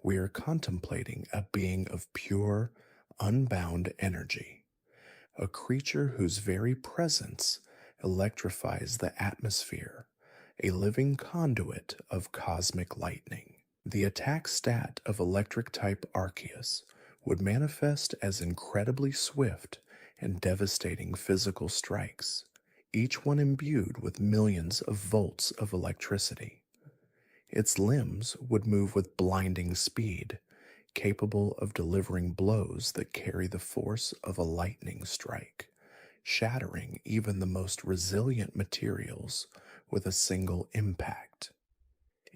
we are contemplating a being of pure, unbound energy, a creature whose very presence electrifies the atmosphere, a living conduit of cosmic lightning. The attack stat of electric type Arceus would manifest as incredibly swift and devastating physical strikes, each one imbued with millions of volts of electricity. Its limbs would move with blinding speed, capable of delivering blows that carry the force of a lightning strike, shattering even the most resilient materials with a single impact.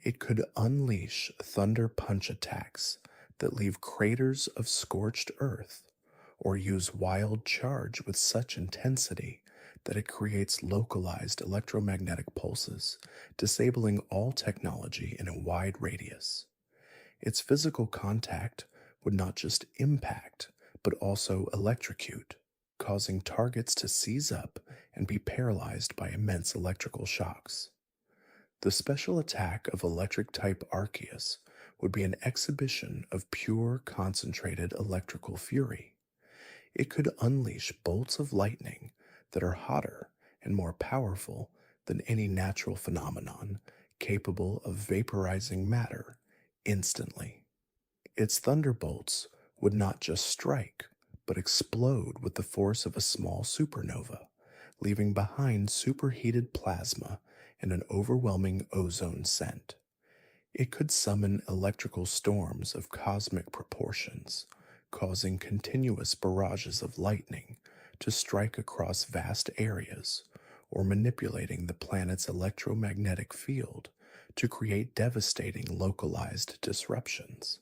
It could unleash thunder punch attacks that leave craters of scorched earth, or use wild charge with such intensity that it creates localized electromagnetic pulses, disabling all technology in a wide radius. Its physical contact would not just impact, but also electrocute, causing targets to seize up and be paralyzed by immense electrical shocks. The special attack of electric-type Arceus would be an exhibition of pure concentrated electrical fury. It could unleash bolts of lightning that are hotter and more powerful than any natural phenomenon, capable of vaporizing matter instantly. Its thunderbolts would not just strike, but explode with the force of a small supernova, leaving behind superheated plasma and an overwhelming ozone scent. It could summon electrical storms of cosmic proportions, causing continuous barrages of lightning to strike across vast areas, or manipulating the planet's electromagnetic field to create devastating localized disruptions.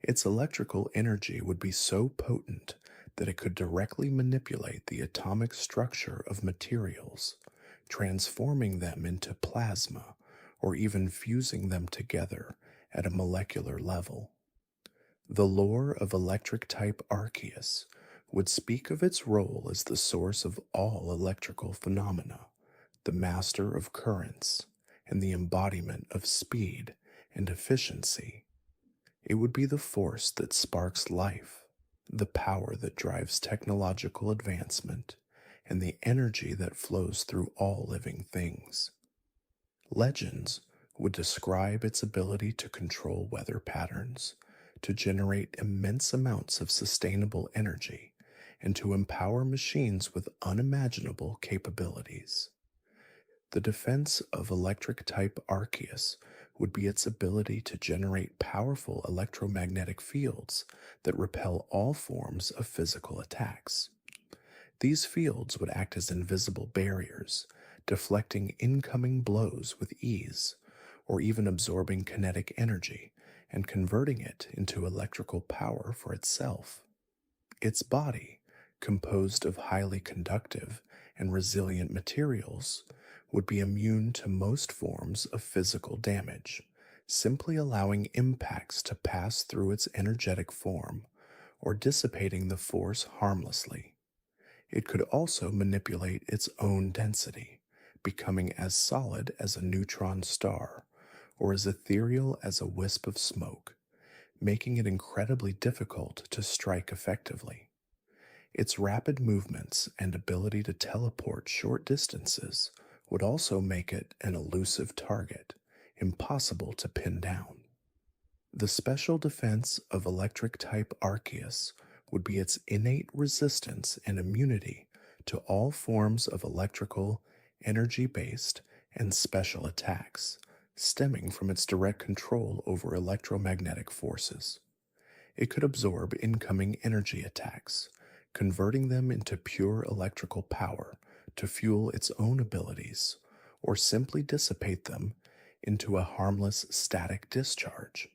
Its electrical energy would be so potent that it could directly manipulate the atomic structure of materials, transforming them into plasma or even fusing them together at a molecular level. The lore of electric-type Arceus would speak of its role as the source of all electrical phenomena, the master of currents, and the embodiment of speed and efficiency. It would be the force that sparks life, the power that drives technological advancement, and the energy that flows through all living things. Legends would describe its ability to control weather patterns, to generate immense amounts of sustainable energy, and to empower machines with unimaginable capabilities. The defense of electric type Arceus would be its ability to generate powerful electromagnetic fields that repel all forms of physical attacks. These fields would act as invisible barriers, deflecting incoming blows with ease, or even absorbing kinetic energy and converting it into electrical power for itself. Its body, composed of highly conductive and resilient materials, would be immune to most forms of physical damage, simply allowing impacts to pass through its energetic form or dissipating the force harmlessly. It could also manipulate its own density, becoming as solid as a neutron star or as ethereal as a wisp of smoke, making it incredibly difficult to strike effectively. Its rapid movements and ability to teleport short distances would also make it an elusive target, impossible to pin down. The special defense of electric type Arceus would be its innate resistance and immunity to all forms of electrical, energy-based, and special attacks, stemming from its direct control over electromagnetic forces. It could absorb incoming energy attacks, converting them into pure electrical power to fuel its own abilities, or simply dissipate them into a harmless static discharge.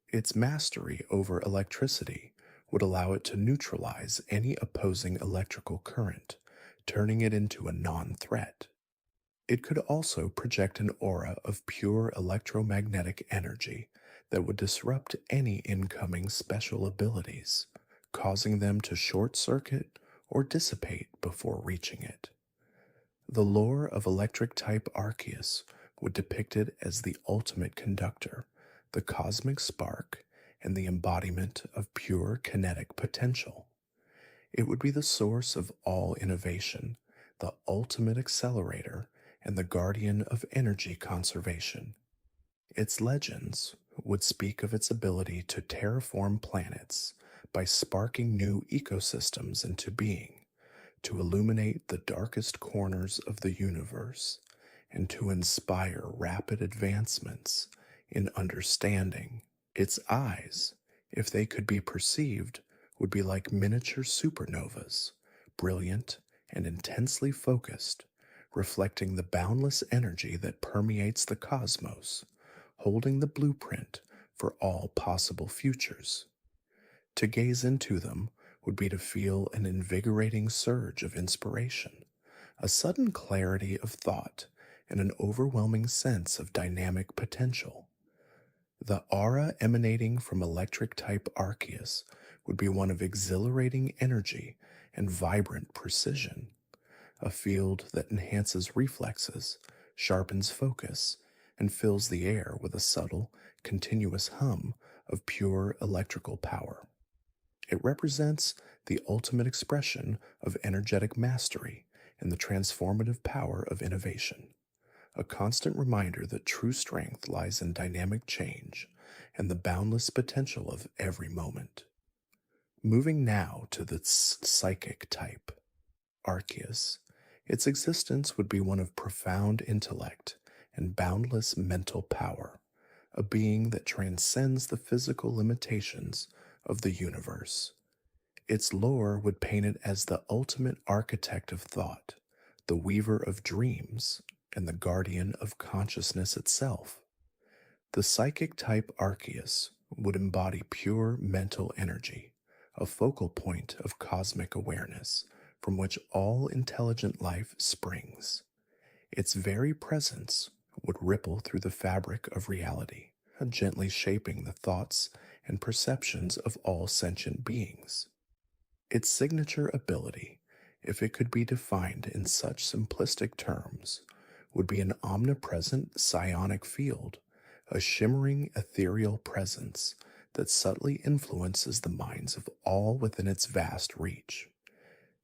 Its mastery over electricity would allow it to neutralize any opposing electrical current, turning it into a non-threat. It could also project an aura of pure electromagnetic energy that would disrupt any incoming special abilities, causing them to short-circuit or dissipate before reaching it. The lore of electric type Arceus would depict it as the ultimate conductor, the cosmic spark, and the embodiment of pure kinetic potential. It would be the source of all innovation, the ultimate accelerator, and the guardian of energy conservation. Its legends would speak of its ability to terraform planets by sparking new ecosystems into being, to illuminate the darkest corners of the universe, and to inspire rapid advancements in understanding. Its eyes, if they could be perceived, would be like miniature supernovas, brilliant and intensely focused, reflecting the boundless energy that permeates the cosmos, holding the blueprint for all possible futures. To gaze into them would be to feel an invigorating surge of inspiration, a sudden clarity of thought, and an overwhelming sense of dynamic potential. The aura emanating from electric type Arceus would be one of exhilarating energy and vibrant precision, a field that enhances reflexes, sharpens focus, and fills the air with a subtle, continuous hum of pure electrical power. It represents the ultimate expression of energetic mastery and the transformative power of innovation, a constant reminder that true strength lies in dynamic change and the boundless potential of every moment. Moving now to the psychic type, Arceus, its existence would be one of profound intellect and boundless mental power, a being that transcends the physical limitations of the universe. Its lore would paint it as the ultimate architect of thought, the weaver of dreams, and the guardian of consciousness itself. The psychic type Arceus would embody pure mental energy, a focal point of cosmic awareness from which all intelligent life springs. Its very presence would ripple through the fabric of reality, gently shaping the thoughts and perceptions of all sentient beings. Its signature ability, if it could be defined in such simplistic terms, would be an omnipresent psionic field, a shimmering ethereal presence that subtly influences the minds of all within its vast reach.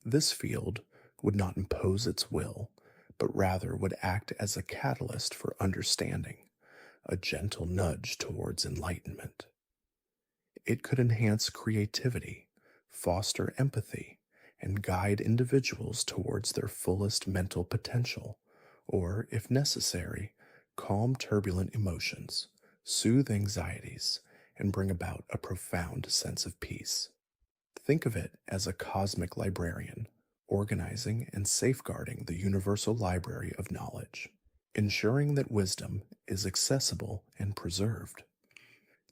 This field would not impose its will, but rather would act as a catalyst for understanding, a gentle nudge towards enlightenment. It could enhance creativity, foster empathy, and guide individuals towards their fullest mental potential, or, if necessary, calm turbulent emotions, soothe anxieties, and bring about a profound sense of peace. Think of it as a cosmic librarian, organizing and safeguarding the universal library of knowledge, ensuring that wisdom is accessible and preserved.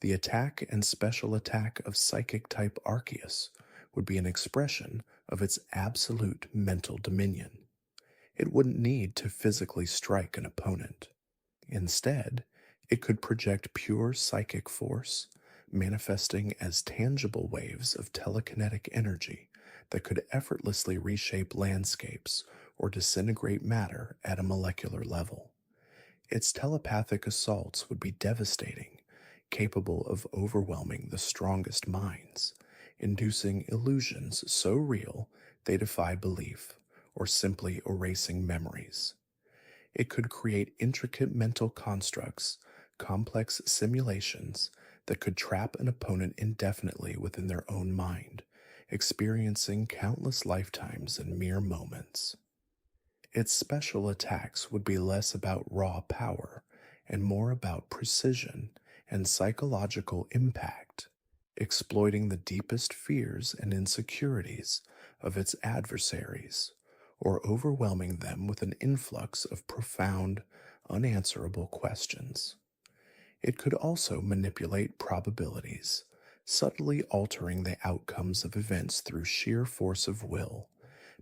The attack and special attack of psychic type Arceus would be an expression of its absolute mental dominion. It wouldn't need to physically strike an opponent. Instead, it could project pure psychic force, manifesting as tangible waves of telekinetic energy that could effortlessly reshape landscapes or disintegrate matter at a molecular level. Its telepathic assaults would be devastating, capable of overwhelming the strongest minds, inducing illusions so real they defy belief, or simply erasing memories. It could create intricate mental constructs, complex simulations that could trap an opponent indefinitely within their own mind, experiencing countless lifetimes in mere moments. Its special attacks would be less about raw power and more about precision and psychological impact, exploiting the deepest fears and insecurities of its adversaries, or overwhelming them with an influx of profound, unanswerable questions. It could also manipulate probabilities, subtly altering the outcomes of events through sheer force of will,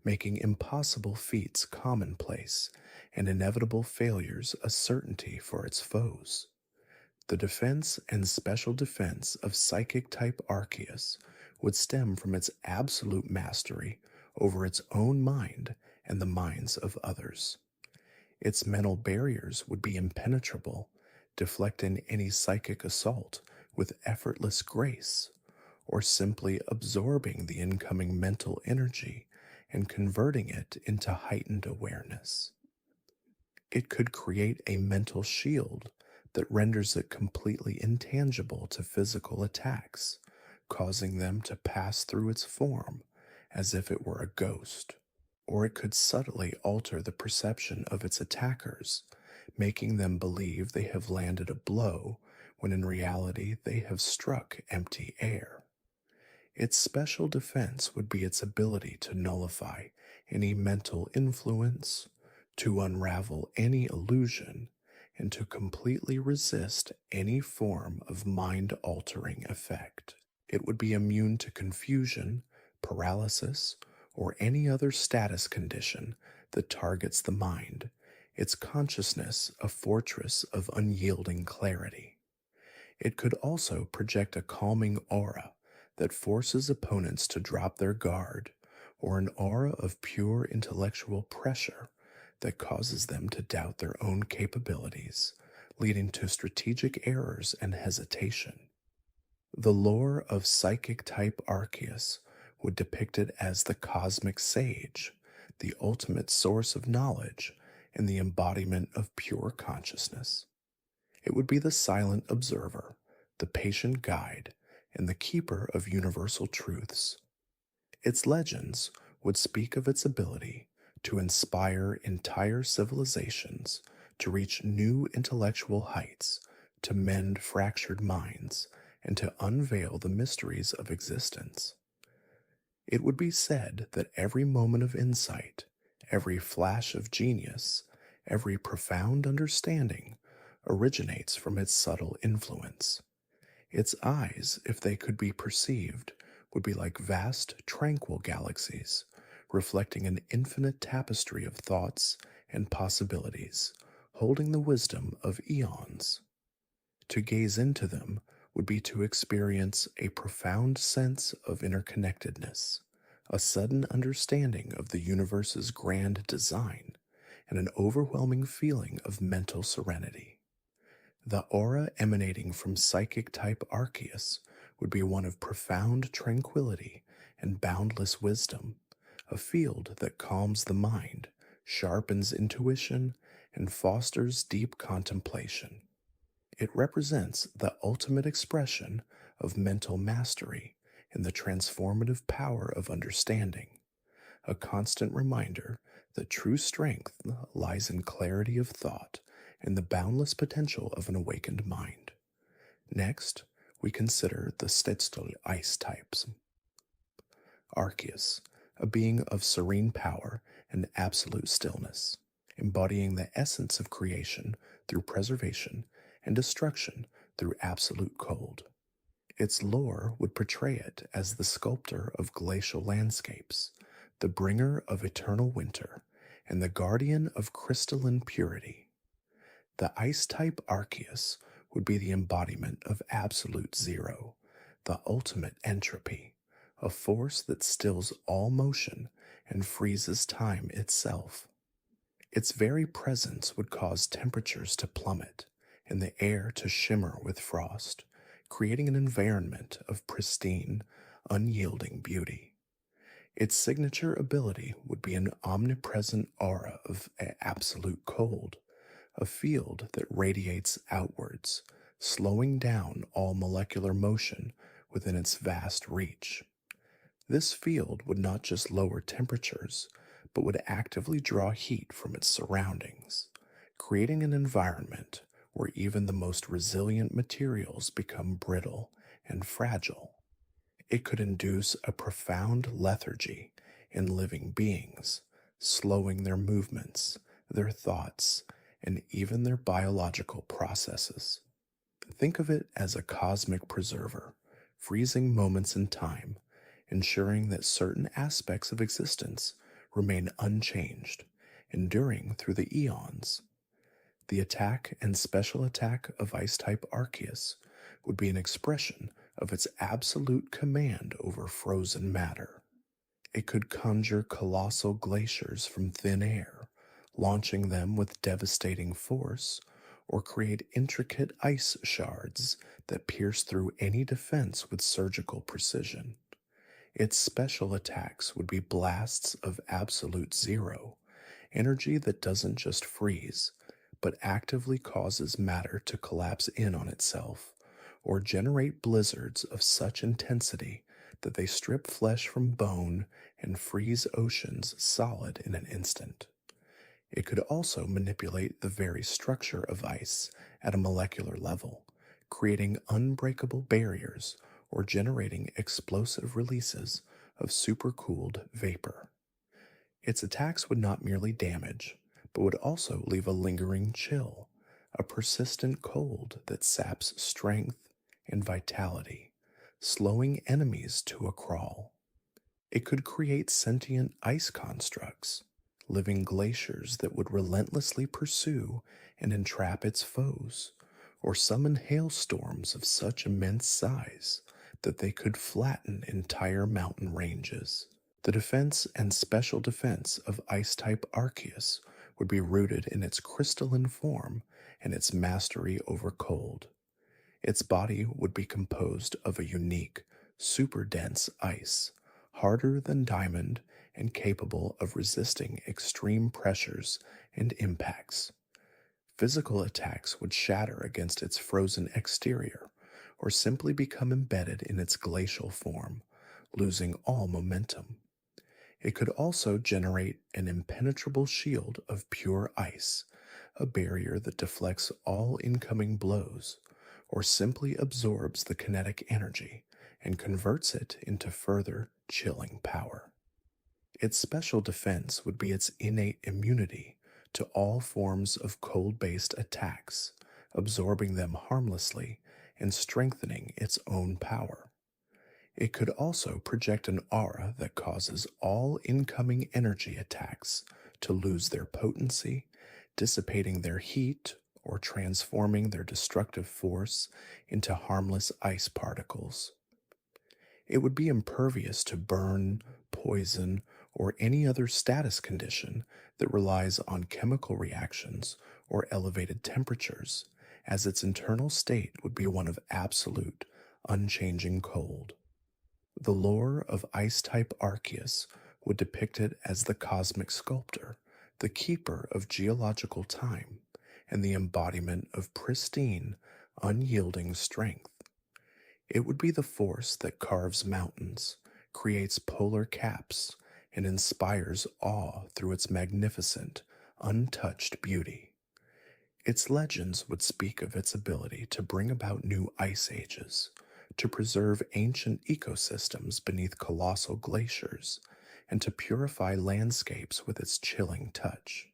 making impossible feats commonplace and inevitable failures a certainty for its foes. The defense and special defense of psychic type Arceus would stem from its absolute mastery over its own mind and the minds of others. Its mental barriers would be impenetrable, deflecting any psychic assault with effortless grace, or simply absorbing the incoming mental energy and converting it into heightened awareness. It could create a mental shield that renders it completely intangible to physical attacks, causing them to pass through its form as if it were a ghost. Or it could subtly alter the perception of its attackers, making them believe they have landed a blow when in reality they have struck empty air. Its special defense would be its ability to nullify any mental influence, to unravel any illusion, and to completely resist any form of mind-altering effect. It would be immune to confusion, paralysis, or any other status condition that targets the mind, its consciousness a fortress of unyielding clarity. It could also project a calming aura that forces opponents to drop their guard, or an aura of pure intellectual pressure that causes them to doubt their own capabilities, leading to strategic errors and hesitation. The lore of psychic type Arceus would depict it as the cosmic sage, the ultimate source of knowledge, and the embodiment of pure consciousness. It would be the silent observer, the patient guide, and the keeper of universal truths. Its legends would speak of its ability to inspire entire civilizations to reach new intellectual heights, to mend fractured minds, and to unveil the mysteries of existence. It would be said that every moment of insight, every flash of genius, every profound understanding originates from its subtle influence. Its eyes, if they could be perceived, would be like vast, tranquil galaxies, reflecting an infinite tapestry of thoughts and possibilities, holding the wisdom of eons. To gaze into them would be to experience a profound sense of interconnectedness, a sudden understanding of the universe's grand design, and an overwhelming feeling of mental serenity. The aura emanating from psychic type Arceus would be one of profound tranquility and boundless wisdom, a field that calms the mind, sharpens intuition, and fosters deep contemplation. It represents the ultimate expression of mental mastery and the transformative power of understanding, a constant reminder that true strength lies in clarity of thought and the boundless potential of an awakened mind. Next, we consider the Stetzel ice types. Arceus, a being of serene power and absolute stillness, embodying the essence of creation through preservation and destruction through absolute cold. Its lore would portray it as the sculptor of glacial landscapes, the bringer of eternal winter, and the guardian of crystalline purity. The ice-type Arceus would be the embodiment of absolute zero, the ultimate entropy, a force that stills all motion and freezes time itself. Its very presence would cause temperatures to plummet and the air to shimmer with frost, creating an environment of pristine, unyielding beauty. Its signature ability would be an omnipresent aura of absolute cold, a field that radiates outwards, slowing down all molecular motion within its vast reach. This field would not just lower temperatures, but would actively draw heat from its surroundings, creating an environment where even the most resilient materials become brittle and fragile. It could induce a profound lethargy in living beings, slowing their movements, their thoughts, and even their biological processes. Think of it as a cosmic preserver, freezing moments in time, ensuring that certain aspects of existence remain unchanged, enduring through the eons. The attack and special attack of Ice-type Arceus would be an expression of its absolute command over frozen matter. It could conjure colossal glaciers from thin air, launching them with devastating force, or create intricate ice shards that pierce through any defense with surgical precision. Its special attacks would be blasts of absolute zero, energy that doesn't just freeze, but actively causes matter to collapse in on itself, or generate blizzards of such intensity that they strip flesh from bone and freeze oceans solid in an instant. It could also manipulate the very structure of ice at a molecular level, creating unbreakable barriers or generating explosive releases of supercooled vapor. Its attacks would not merely damage, but would also leave a lingering chill, a persistent cold that saps strength and vitality, slowing enemies to a crawl. It could create sentient ice constructs, living glaciers that would relentlessly pursue and entrap its foes, or summon hailstorms of such immense size that they could flatten entire mountain ranges. The defense and special defense of Ice-type Arceus would be rooted in its crystalline form and its mastery over cold. Its body would be composed of a unique, super dense ice, harder than diamond and capable of resisting extreme pressures and impacts. Physical attacks would shatter against its frozen exterior, or simply become embedded in its glacial form, losing all momentum. It could also generate an impenetrable shield of pure ice, a barrier that deflects all incoming blows, or simply absorbs the kinetic energy and converts it into further chilling power. Its special defense would be its innate immunity to all forms of cold-based attacks, absorbing them harmlessly and strengthening its own power. It could also project an aura that causes all incoming energy attacks to lose their potency, dissipating their heat or transforming their destructive force into harmless ice particles. It would be impervious to burn, poison, or any other status condition that relies on chemical reactions or elevated temperatures, as its internal state would be one of absolute, unchanging cold. The lore of ice type Arceus would depict it as the cosmic sculptor, the keeper of geological time, and the embodiment of pristine, unyielding strength. It would be the force that carves mountains, creates polar caps, and inspires awe through its magnificent, untouched beauty. Its legends would speak of its ability to bring about new ice ages, to preserve ancient ecosystems beneath colossal glaciers, and to purify landscapes with its chilling touch.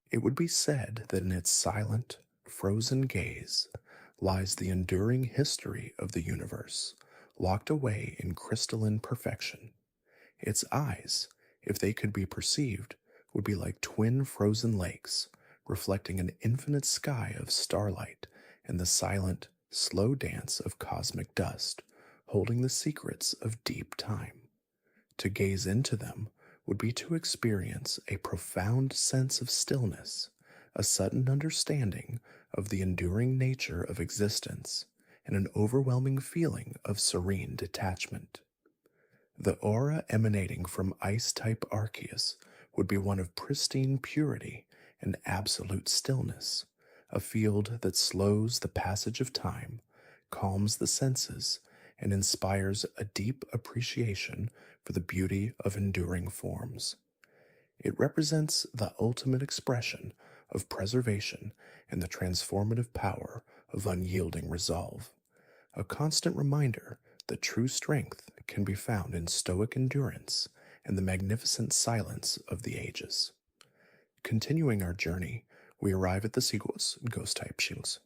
It would be said that in its silent, frozen gaze lies the enduring history of the universe, locked away in crystalline perfection. Its eyes, if they could be perceived, would be like twin frozen lakes, reflecting an infinite sky of starlight and the silent, slow dance of cosmic dust, holding the secrets of deep time. To gaze into them would be to experience a profound sense of stillness, a sudden understanding of the enduring nature of existence, and an overwhelming feeling of serene detachment. The aura emanating from ice-type Arceus would be one of pristine purity and absolute stillness, a field that slows the passage of time, calms the senses, and inspires a deep appreciation for the beauty of enduring forms. It represents the ultimate expression of preservation and the transformative power of unyielding resolve, a constant reminder that true strength can be found in stoic endurance and the magnificent silence of the ages. Continuing our journey, we arrive at the sequel's ghost-type shields.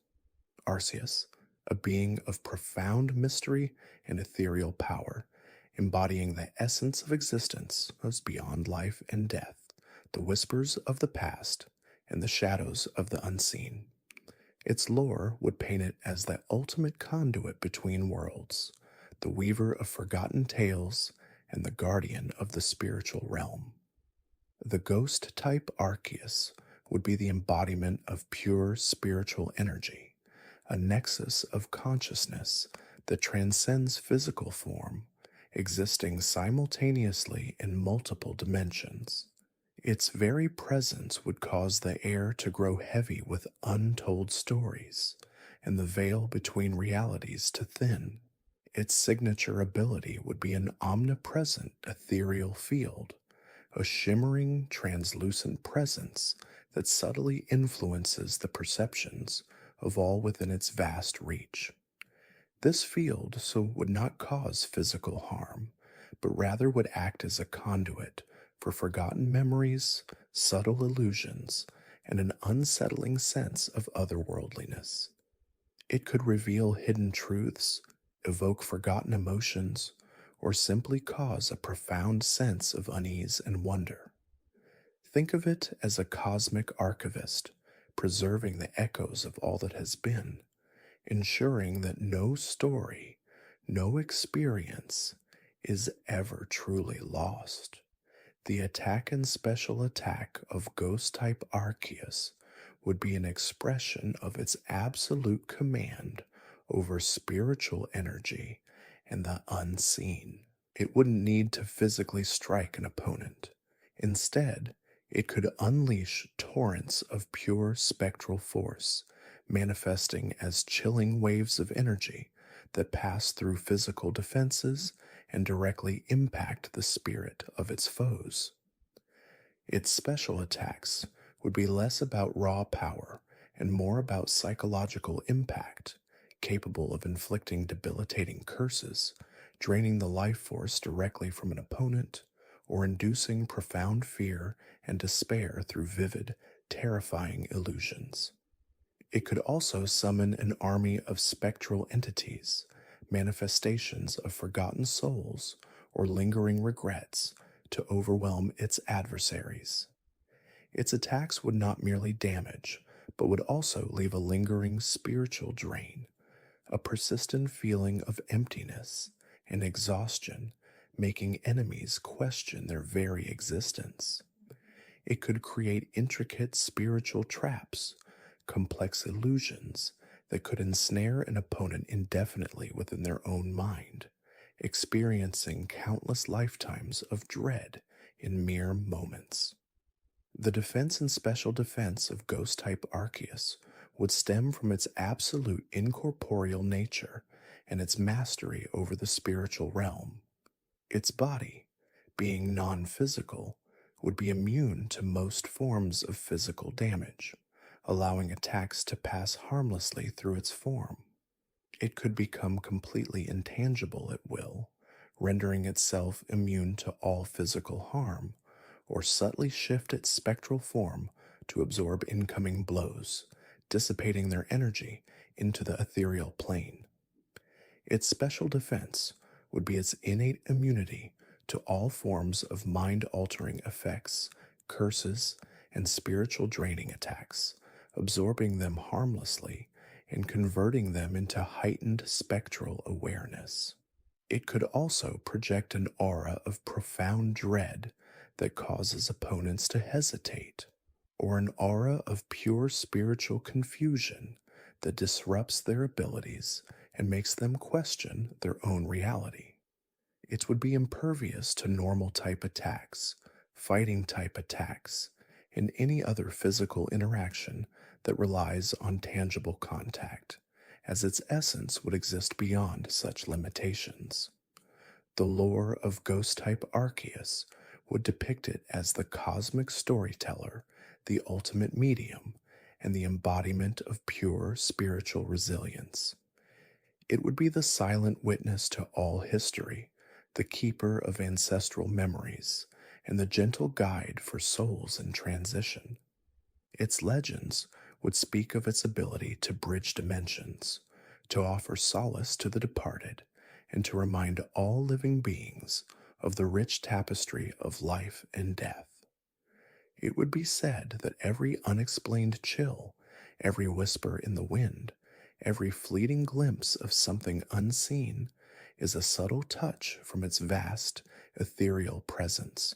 Arceus, a being of profound mystery and ethereal power, embodying the essence of existence as beyond life and death, the whispers of the past, and the shadows of the unseen. Its lore would paint it as the ultimate conduit between worlds, the weaver of forgotten tales, and the guardian of the spiritual realm. The ghost-type Arceus would be the embodiment of pure spiritual energy, a nexus of consciousness that transcends physical form, existing simultaneously in multiple dimensions. Its very presence would cause the air to grow heavy with untold stories, and the veil between realities to thin. Its signature ability would be an omnipresent ethereal field, a shimmering, translucent presence that subtly influences the perceptions of all within its vast reach. This field would not cause physical harm, but rather would act as a conduit for forgotten memories, subtle illusions, and an unsettling sense of otherworldliness. It could reveal hidden truths, evoke forgotten emotions, or simply cause a profound sense of unease and wonder. Think of it as a cosmic archivist, preserving the echoes of all that has been, ensuring that no story, no experience is ever truly lost. The attack and special attack of ghost-type Arceus would be an expression of its absolute command over spiritual energy and the unseen. It wouldn't need to physically strike an opponent. Instead, it could unleash torrents of pure spectral force, manifesting as chilling waves of energy that pass through physical defenses and directly impact the spirit of its foes. Its special attacks would be less about raw power and more about psychological impact, capable of inflicting debilitating curses, draining the life force directly from an opponent, or inducing profound fear and despair through vivid, terrifying illusions. It could also summon an army of spectral entities, manifestations of forgotten souls or lingering regrets, to overwhelm its adversaries. Its attacks would not merely damage, but would also leave a lingering spiritual drain, a persistent feeling of emptiness and exhaustion, making enemies question their very existence. It could create intricate spiritual traps, complex illusions that could ensnare an opponent indefinitely within their own mind, experiencing countless lifetimes of dread in mere moments. The defense and special defense of ghost type Arceus would stem from its absolute incorporeal nature and its mastery over the spiritual realm. Its body, being non physical, would be immune to most forms of physical damage, allowing attacks to pass harmlessly through its form. It could become completely intangible at will, rendering itself immune to all physical harm, or subtly shift its spectral form to absorb incoming blows, dissipating their energy into the ethereal plane. Its special defense would be its innate immunity to all forms of mind altering effects, curses, and spiritual draining attacks, absorbing them harmlessly and converting them into heightened spectral awareness. It could also project an aura of profound dread that causes opponents to hesitate, or an aura of pure spiritual confusion that disrupts their abilities and makes them question their own reality. It would be impervious to normal type attacks, fighting type attacks, and any other physical interaction that relies on tangible contact, as its essence would exist beyond such limitations. The lore of ghost type Arceus would depict it as the cosmic storyteller, the ultimate medium, and the embodiment of pure spiritual resilience. It would be the silent witness to all history, the keeper of ancestral memories, and the gentle guide for souls in transition. Its legends would speak of its ability to bridge dimensions, to offer solace to the departed, and to remind all living beings of the rich tapestry of life and death. It would be said that every unexplained chill, every whisper in the wind, every fleeting glimpse of something unseen is a subtle touch from its vast, ethereal presence.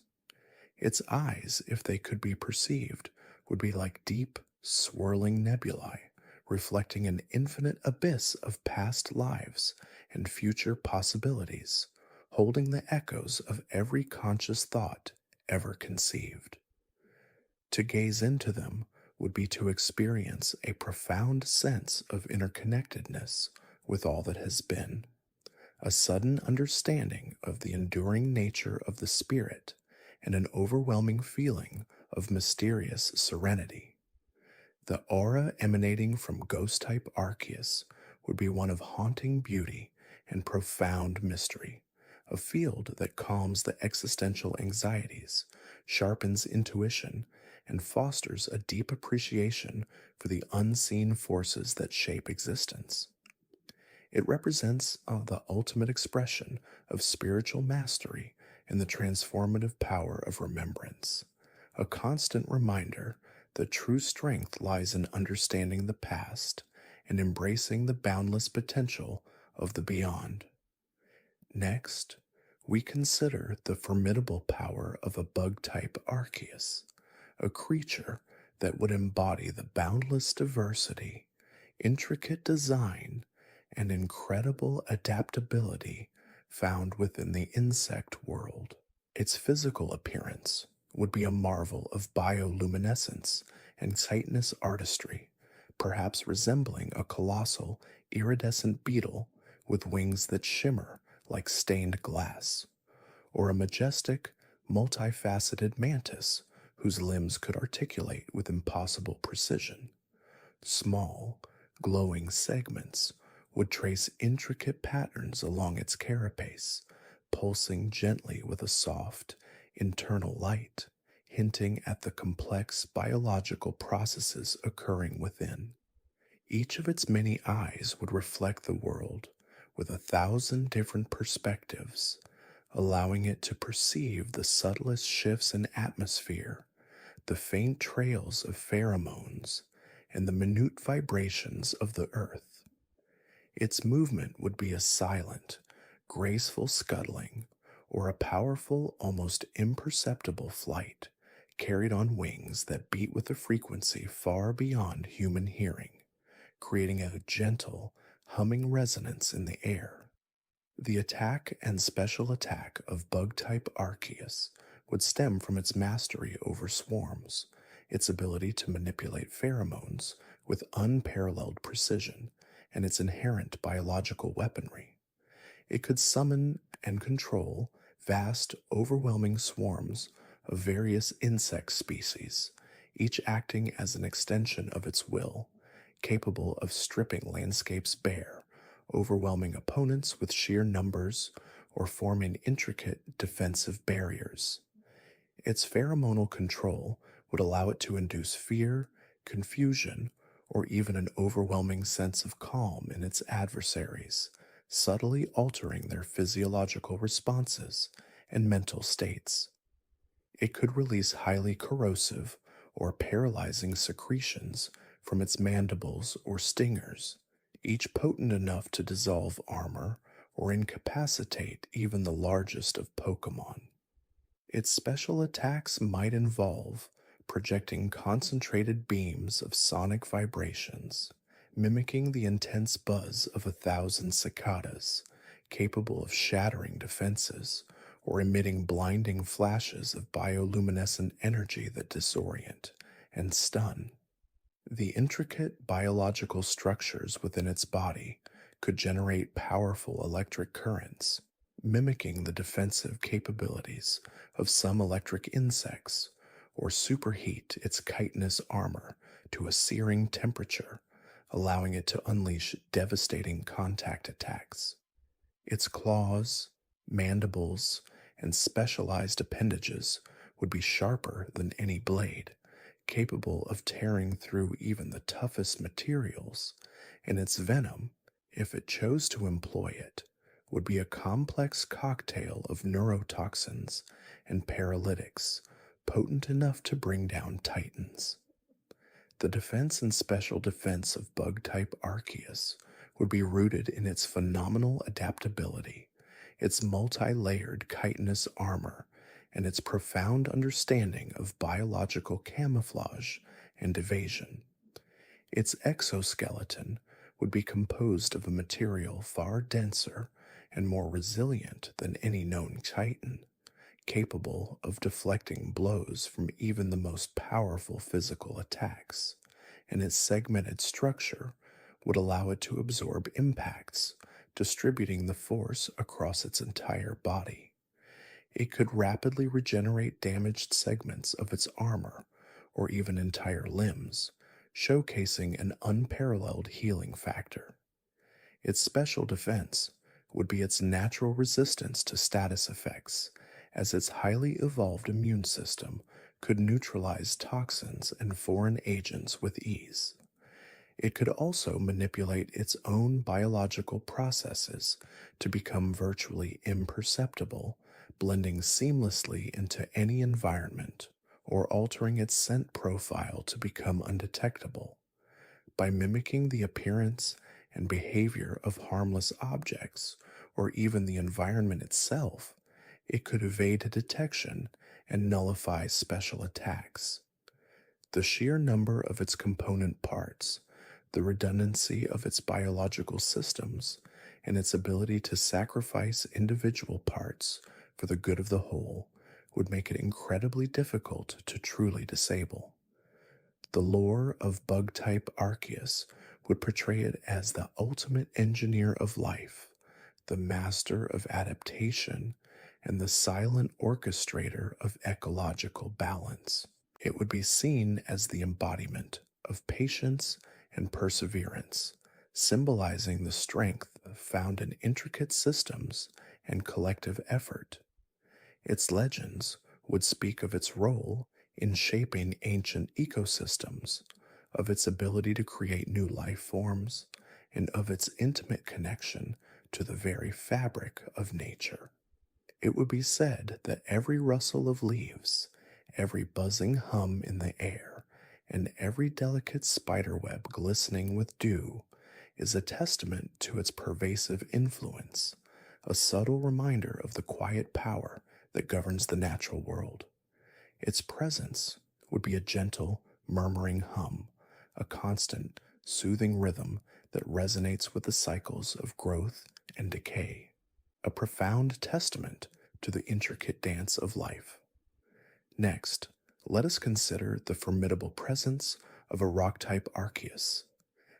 Its eyes, if they could be perceived, would be like deep, swirling nebulae, reflecting an infinite abyss of past lives and future possibilities, holding the echoes of every conscious thought ever conceived. To gaze into them would be to experience a profound sense of interconnectedness with all that has been, a sudden understanding of the enduring nature of the spirit, and an overwhelming feeling of mysterious serenity. The aura emanating from ghost-type Arceus would be one of haunting beauty and profound mystery, a field that calms the existential anxieties, sharpens intuition, and fosters a deep appreciation for the unseen forces that shape existence. It represents the ultimate expression of spiritual mastery and the transformative power of remembrance, a constant reminder that true strength lies in understanding the past and embracing the boundless potential of the beyond. Next, we consider the formidable power of a bug-type Arceus, a creature that would embody the boundless diversity, intricate design, and incredible adaptability found within the insect world. Its physical appearance would be a marvel of bioluminescence and titanous artistry, perhaps resembling a colossal, iridescent beetle with wings that shimmer like stained glass, or a majestic, multifaceted mantis whose limbs could articulate with impossible precision. Small, glowing segments would trace intricate patterns along its carapace, pulsing gently with a soft, internal light, hinting at the complex biological processes occurring within. Each of its many eyes would reflect the world with 1,000 different perspectives, allowing it to perceive the subtlest shifts in atmosphere, the faint trails of pheromones, and the minute vibrations of the earth. Its movement would be a silent, graceful scuttling, or a powerful, almost imperceptible flight, carried on wings that beat with a frequency far beyond human hearing, creating a gentle, humming resonance in the air. The attack and special attack of bug-type Arceus would stem from its mastery over swarms, its ability to manipulate pheromones with unparalleled precision, and its inherent biological weaponry. It could summon and control vast, overwhelming swarms of various insect species, each acting as an extension of its will, capable of stripping landscapes bare, overwhelming opponents with sheer numbers, or forming intricate defensive barriers. Its pheromonal control would allow it to induce fear, confusion, or even an overwhelming sense of calm in its adversaries, subtly altering their physiological responses and mental states. It could release highly corrosive or paralyzing secretions from its mandibles or stingers, each potent enough to dissolve armor or incapacitate even the largest of Pokémon. Its special attacks might involve projecting concentrated beams of sonic vibrations, mimicking the intense buzz of 1,000 cicadas, capable of shattering defenses or emitting blinding flashes of bioluminescent energy that disorient and stun. The intricate biological structures within its body could generate powerful electric currents, mimicking the defensive capabilities of some electric insects, or superheat its chitinous armor to a searing temperature, allowing it to unleash devastating contact attacks. Its claws, mandibles, and specialized appendages would be sharper than any blade, capable of tearing through even the toughest materials, and its venom, if it chose to employ it, would be a complex cocktail of neurotoxins and paralytics, potent enough to bring down titans. The defense and special defense of bug-type Arceus would be rooted in its phenomenal adaptability, its multi-layered chitinous armor, and its profound understanding of biological camouflage and evasion. Its exoskeleton would be composed of a material far denser and more resilient than any known titan, capable of deflecting blows from even the most powerful physical attacks, and its segmented structure would allow it to absorb impacts, distributing the force across its entire body. It could rapidly regenerate damaged segments of its armor or even entire limbs, showcasing an unparalleled healing factor. Its special defense would be its natural resistance to status effects, as its highly evolved immune system could neutralize toxins and foreign agents with ease. It could also manipulate its own biological processes to become virtually imperceptible, blending seamlessly into any environment, or altering its scent profile to become undetectable. By mimicking the appearance and behavior of harmless objects, or even the environment itself, it could evade detection and nullify special attacks. The sheer number of its component parts, the redundancy of its biological systems, and its ability to sacrifice individual parts for the good of the whole would make it incredibly difficult to truly disable. The lore of bug-type Arceus would portray it as the ultimate engineer of life, the master of adaptation, and the silent orchestrator of ecological balance. It would be seen as the embodiment of patience and perseverance, symbolizing the strength found in intricate systems and collective effort. Its legends would speak of its role in shaping ancient ecosystems, of its ability to create new life forms, and of its intimate connection to the very fabric of nature. It would be said that every rustle of leaves, every buzzing hum in the air, and every delicate spiderweb glistening with dew is a testament to its pervasive influence, a subtle reminder of the quiet power that governs the natural world. Its presence would be a gentle, murmuring hum, a constant, soothing rhythm that resonates with the cycles of growth and decay, a profound testament to the intricate dance of life. Next, let us consider the formidable presence of a rock-type Arceus,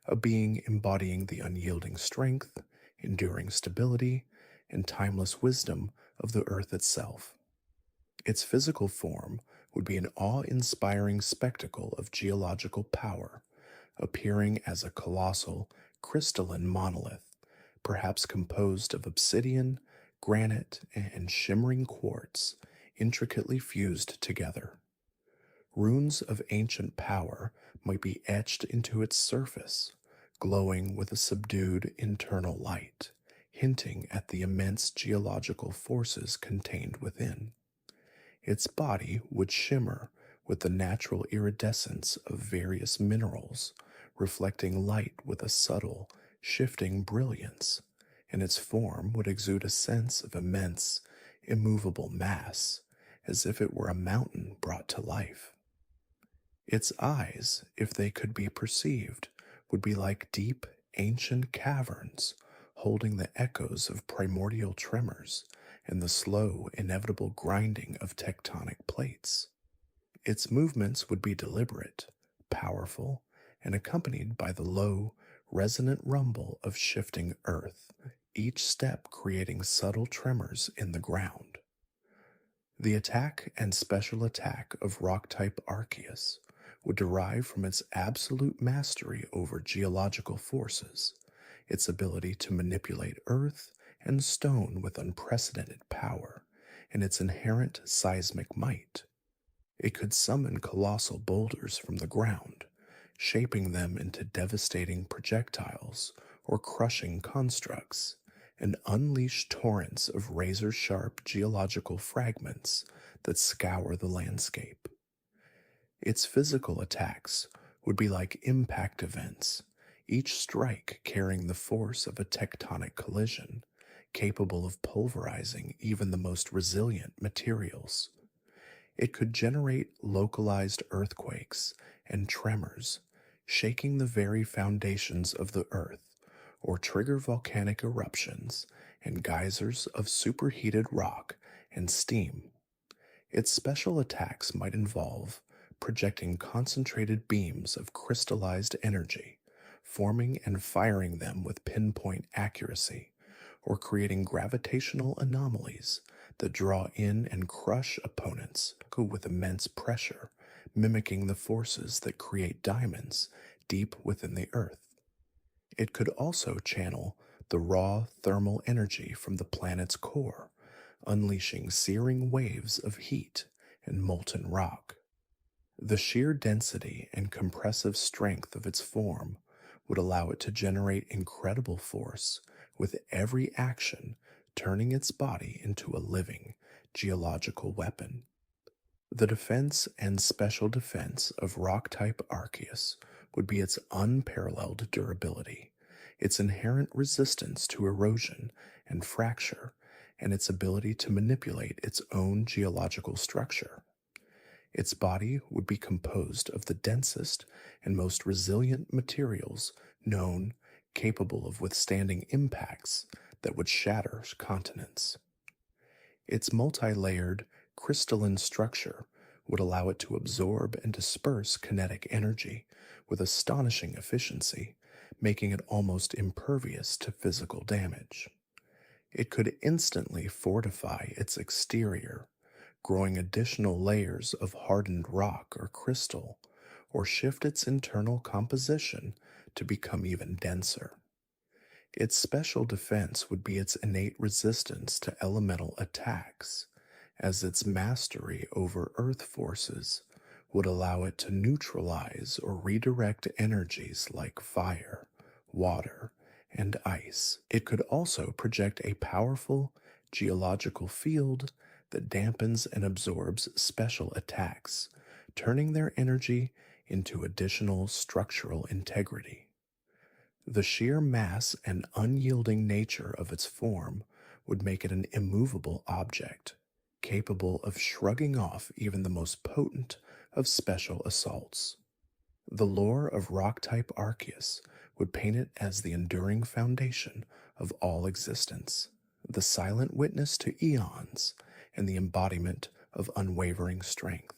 a being embodying the unyielding strength, enduring stability, and timeless wisdom of the earth itself. Its physical form would be an awe-inspiring spectacle of geological power, appearing as a colossal, crystalline monolith, perhaps composed of obsidian, granite, and shimmering quartz, intricately fused together. Runes of ancient power might be etched into its surface, glowing with a subdued internal light, hinting at the immense geological forces contained within. Its body would shimmer with the natural iridescence of various minerals, reflecting light with a subtle, shifting brilliance, and its form would exude a sense of immense, immovable mass, as if it were a mountain brought to life. Its eyes, if they could be perceived, would be like deep, ancient caverns, holding the echoes of primordial tremors and the slow, inevitable grinding of tectonic plates. Its movements would be deliberate, powerful, and accompanied by the low, resonant rumble of shifting earth, each step creating subtle tremors in the ground. The attack and special attack of rock-type Arceus would derive from its absolute mastery over geological forces, its ability to manipulate earth and stone with unprecedented power, and its inherent seismic might. It could summon colossal boulders from the ground, shaping them into devastating projectiles or crushing constructs, and unleash torrents of razor-sharp geological fragments that scour the landscape. Its physical attacks would be like impact events, each strike carrying the force of a tectonic collision, capable of pulverizing even the most resilient materials. It could generate localized earthquakes and tremors, shaking the very foundations of the earth, or trigger volcanic eruptions and geysers of superheated rock and steam. Its special attacks might involve projecting concentrated beams of crystallized energy, forming and firing them with pinpoint accuracy, or creating gravitational anomalies that draw in and crush opponents with immense pressure, mimicking the forces that create diamonds deep within the earth. It could also channel the raw thermal energy from the planet's core, unleashing searing waves of heat and molten rock. The sheer density and compressive strength of its form would allow it to generate incredible force, with every action turning its body into a living, geological weapon. The defense and special defense of rock-type Arceus would be its unparalleled durability, its inherent resistance to erosion and fracture, and its ability to manipulate its own geological structure. Its body would be composed of the densest and most resilient materials known, capable of withstanding impacts that would shatter continents. Its multi-layered, crystalline structure would allow it to absorb and disperse kinetic energy with astonishing efficiency, making it almost impervious to physical damage. It could instantly fortify its exterior, growing additional layers of hardened rock or crystal, or shift its internal composition to become even denser. Its special defense would be its innate resistance to elemental attacks, as its mastery over earth forces would allow it to neutralize or redirect energies like fire, water, and ice. It could also project a powerful geological field that dampens and absorbs special attacks, turning their energy into additional structural integrity. The sheer mass and unyielding nature of its form would make it an immovable object, capable of shrugging off even the most potent of special assaults. The lore of rock-type Arceus would paint it as the enduring foundation of all existence, the silent witness to eons, and the embodiment of unwavering strength.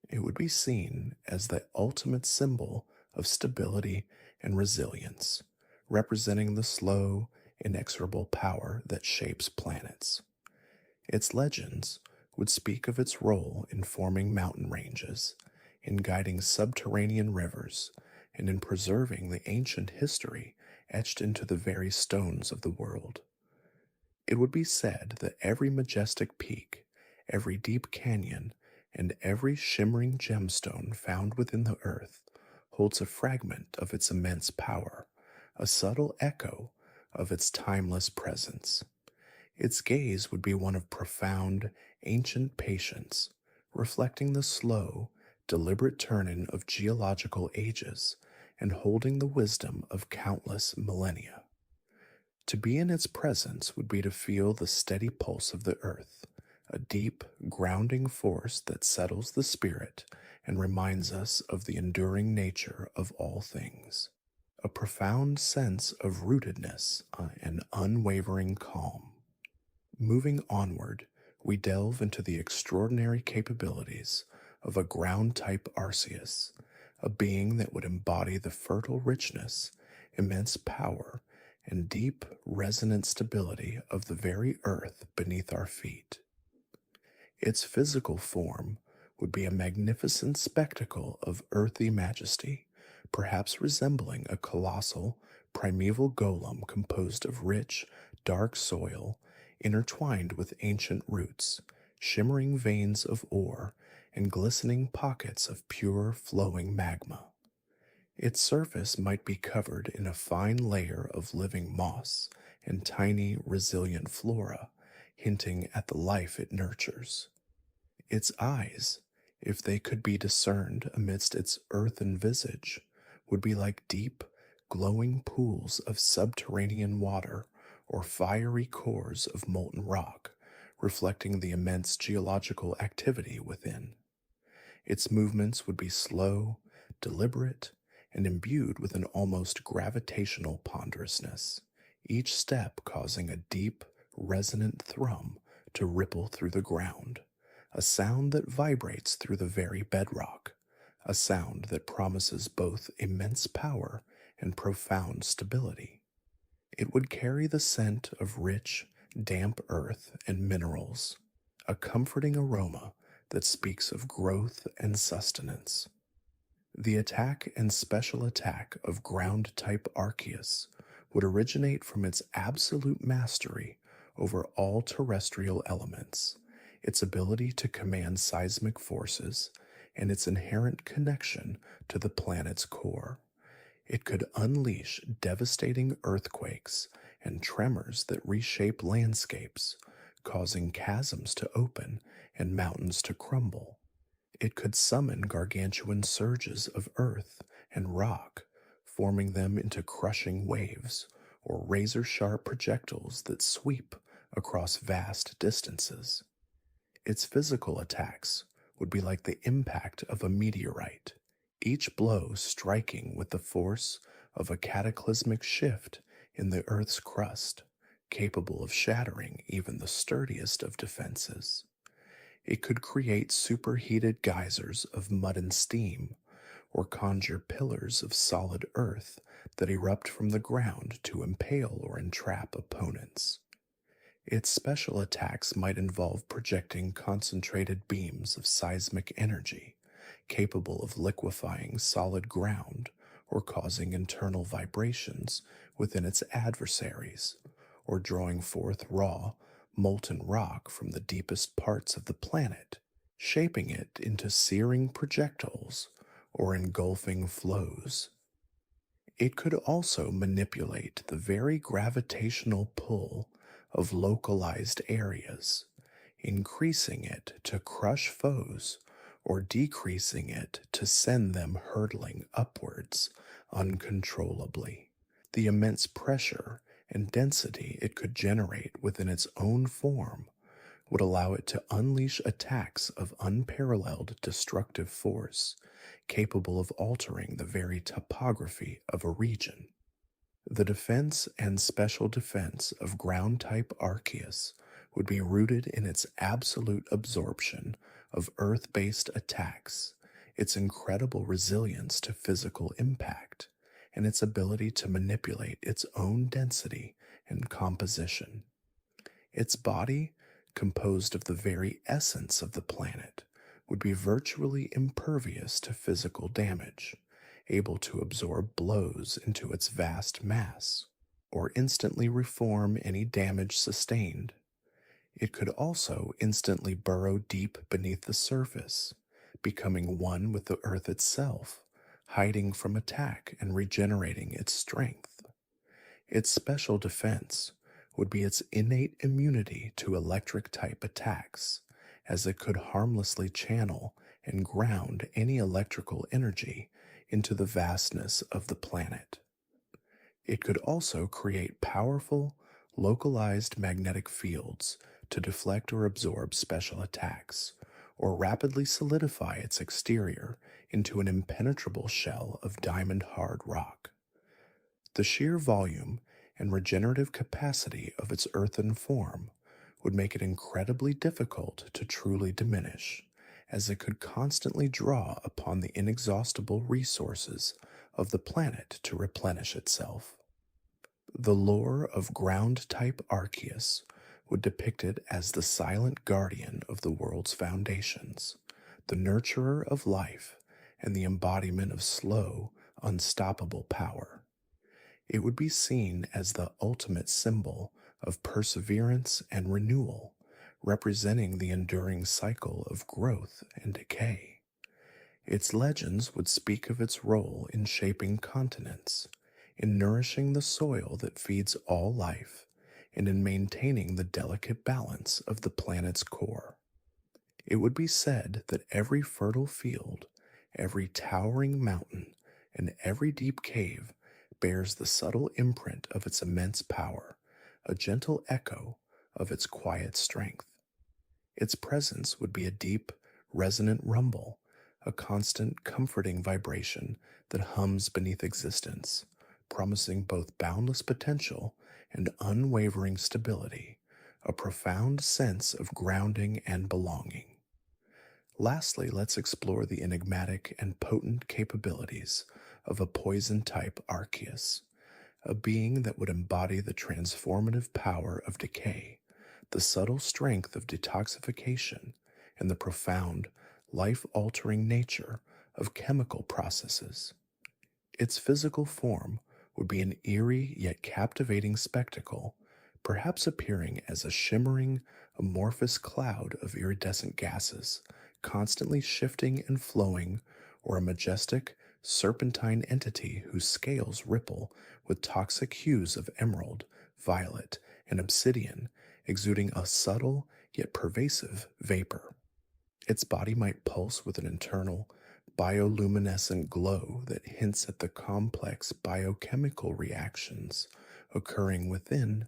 It would be seen as the ultimate symbol of stability and resilience, representing the slow, inexorable power that shapes planets. Its legends would speak of its role in forming mountain ranges, in guiding subterranean rivers, and in preserving the ancient history etched into the very stones of the world. It would be said that every majestic peak, every deep canyon, and every shimmering gemstone found within the earth holds a fragment of its immense power, a subtle echo of its timeless presence. Its gaze would be one of profound, ancient patience, reflecting the slow, deliberate turning of geological ages and holding the wisdom of countless millennia. To be in its presence would be to feel the steady pulse of the earth, a deep, grounding force that settles the spirit and reminds us of the enduring nature of all things. A profound sense of rootedness and unwavering calm. Moving onward, we delve into the extraordinary capabilities of a ground-type Arceus, a being that would embody the fertile richness, immense power, and deep, resonant stability of the very earth beneath our feet. Its physical form would be a magnificent spectacle of earthy majesty, perhaps resembling a colossal, primeval golem composed of rich, dark soil intertwined with ancient roots, shimmering veins of ore, and glistening pockets of pure, flowing magma. Its surface might be covered in a fine layer of living moss and tiny, resilient flora, hinting at the life it nurtures. Its eyes, if they could be discerned amidst its earthen visage, would be like deep, glowing pools of subterranean water or fiery cores of molten rock, reflecting the immense geological activity within. Its movements would be slow, deliberate, and imbued with an almost gravitational ponderousness, each step causing a deep, resonant thrum to ripple through the ground, a sound that vibrates through the very bedrock, a sound that promises both immense power and profound stability. It would carry the scent of rich, damp earth and minerals, a comforting aroma that speaks of growth and sustenance. The attack and special attack of ground-type Arceus would originate from its absolute mastery over all terrestrial elements, its ability to command seismic forces, and its inherent connection to the planet's core. It could unleash devastating earthquakes and tremors that reshape landscapes, causing chasms to open and mountains to crumble. It could summon gargantuan surges of earth and rock, forming them into crushing waves or razor-sharp projectiles that sweep across vast distances. Its physical attacks would be like the impact of a meteorite, each blow striking with the force of a cataclysmic shift in the Earth's crust, capable of shattering even the sturdiest of defenses. It could create superheated geysers of mud and steam, or conjure pillars of solid earth that erupt from the ground to impale or entrap opponents. Its special attacks might involve projecting concentrated beams of seismic energy, capable of liquefying solid ground or causing internal vibrations within its adversaries, or drawing forth raw, molten rock from the deepest parts of the planet, shaping it into searing projectiles or engulfing flows. It could also manipulate the very gravitational pull of localized areas, increasing it to crush foes or decreasing it to send them hurtling upwards uncontrollably. The immense pressure and density it could generate within its own form would allow it to unleash attacks of unparalleled destructive force, capable of altering the very topography of a region. The defense and special defense of ground type Arceus would be rooted in its absolute absorption of earth based attacks, its incredible resilience to physical impact, and its ability to manipulate its own density and composition. Its body, composed of the very essence of the planet, would be virtually impervious to physical damage, able to absorb blows into its vast mass, or instantly reform any damage sustained. It could also instantly burrow deep beneath the surface, becoming one with the earth itself, hiding from attack and regenerating its strength. Its special defense would be its innate immunity to electric type attacks, as it could harmlessly channel and ground any electrical energy into the vastness of the planet. It could also create powerful, localized magnetic fields to deflect or absorb special attacks, or rapidly solidify its exterior into an impenetrable shell of diamond hard rock. The sheer volume and regenerative capacity of its earthen form would make it incredibly difficult to truly diminish, as it could constantly draw upon the inexhaustible resources of the planet to replenish itself. The lore of ground-type Arceus would depict it as the silent guardian of the world's foundations, the nurturer of life, and the embodiment of slow, unstoppable power. It would be seen as the ultimate symbol of perseverance and renewal, representing the enduring cycle of growth and decay. Its legends would speak of its role in shaping continents, in nourishing the soil that feeds all life, and in maintaining the delicate balance of the planet's core. It would be said that every fertile field, every towering mountain, and every deep cave bears the subtle imprint of its immense power, a gentle echo of its quiet strength. Its presence would be a deep, resonant rumble, a constant, comforting vibration that hums beneath existence, promising both boundless potential and unwavering stability, a profound sense of grounding and belonging. Lastly, let's explore the enigmatic and potent capabilities of a poison-type Arceus, a being that would embody the transformative power of decay, the subtle strength of detoxification, and the profound, life-altering nature of chemical processes. Its physical form would be an eerie yet captivating spectacle, perhaps appearing as a shimmering, amorphous cloud of iridescent gases, constantly shifting and flowing, or a majestic, serpentine entity whose scales ripple with toxic hues of emerald, violet, and obsidian, exuding a subtle yet pervasive vapor. Its body might pulse with an internal, bioluminescent glow that hints at the complex biochemical reactions occurring within,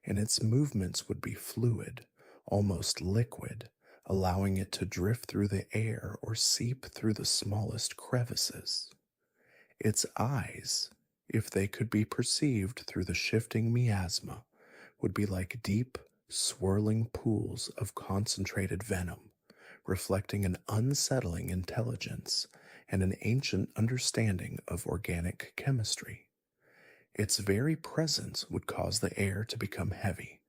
and its movements would be fluid, almost liquid, allowing it to drift through the air or seep through the smallest crevices. Its eyes, if they could be perceived through the shifting miasma, would be like deep, swirling pools of concentrated venom, reflecting an unsettling intelligence and an ancient understanding of organic chemistry. Its very presence would cause the air to become heavy,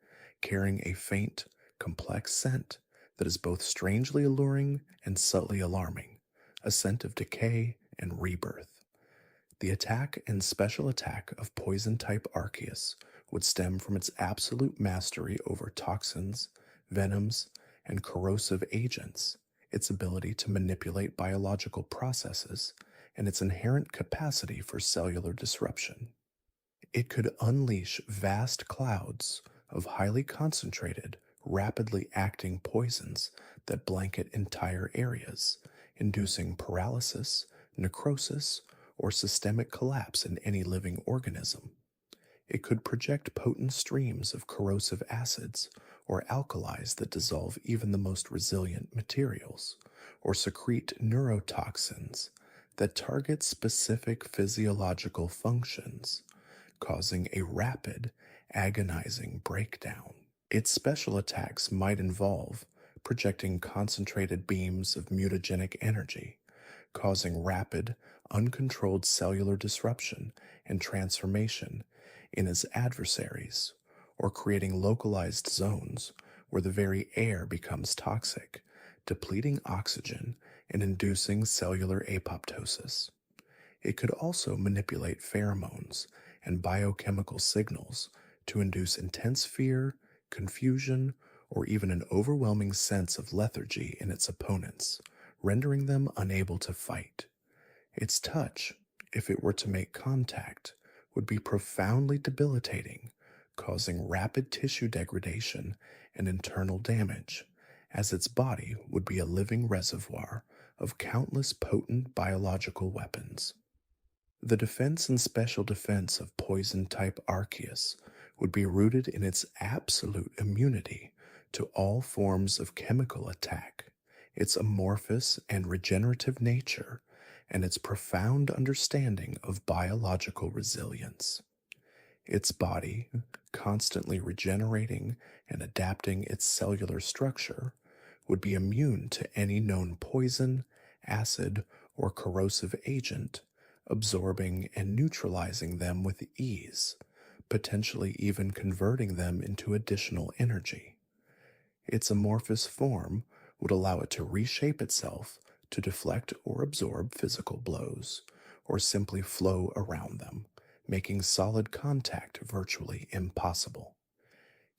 carrying a faint, complex scent that is both strangely alluring and subtly alarming, a scent of decay and rebirth. The attack and special attack of poison-type Arceus would stem from its absolute mastery over toxins, venoms, and corrosive agents, its ability to manipulate biological processes, and its inherent capacity for cellular disruption. It could unleash vast clouds of highly concentrated, rapidly acting poisons that blanket entire areas, inducing paralysis, necrosis, or systemic collapse in any living organism. It could project potent streams of corrosive acids or alkalis that dissolve even the most resilient materials, or secrete neurotoxins that target specific physiological functions, causing a rapid, agonizing breakdown. Its special attacks might involve projecting concentrated beams of mutagenic energy, causing rapid, uncontrolled cellular disruption and transformation in its adversaries, or creating localized zones where the very air becomes toxic, depleting oxygen and inducing cellular apoptosis. It could also manipulate pheromones and biochemical signals to induce intense fear, confusion, or even an overwhelming sense of lethargy in its opponents, rendering them unable to fight. Its touch, if it were to make contact, would be profoundly debilitating, causing rapid tissue degradation and internal damage, as its body would be a living reservoir of countless potent biological weapons. The defense and special defense of poison-type Arceus would be rooted in its absolute immunity to all forms of chemical attack, its amorphous and regenerative nature, and its profound understanding of biological resilience. Its body, constantly regenerating and adapting its cellular structure, would be immune to any known poison, acid, or corrosive agent, absorbing and neutralizing them with ease, potentially even converting them into additional energy. Its amorphous form would allow it to reshape itself to deflect or absorb physical blows, or simply flow around them, making solid contact virtually impossible.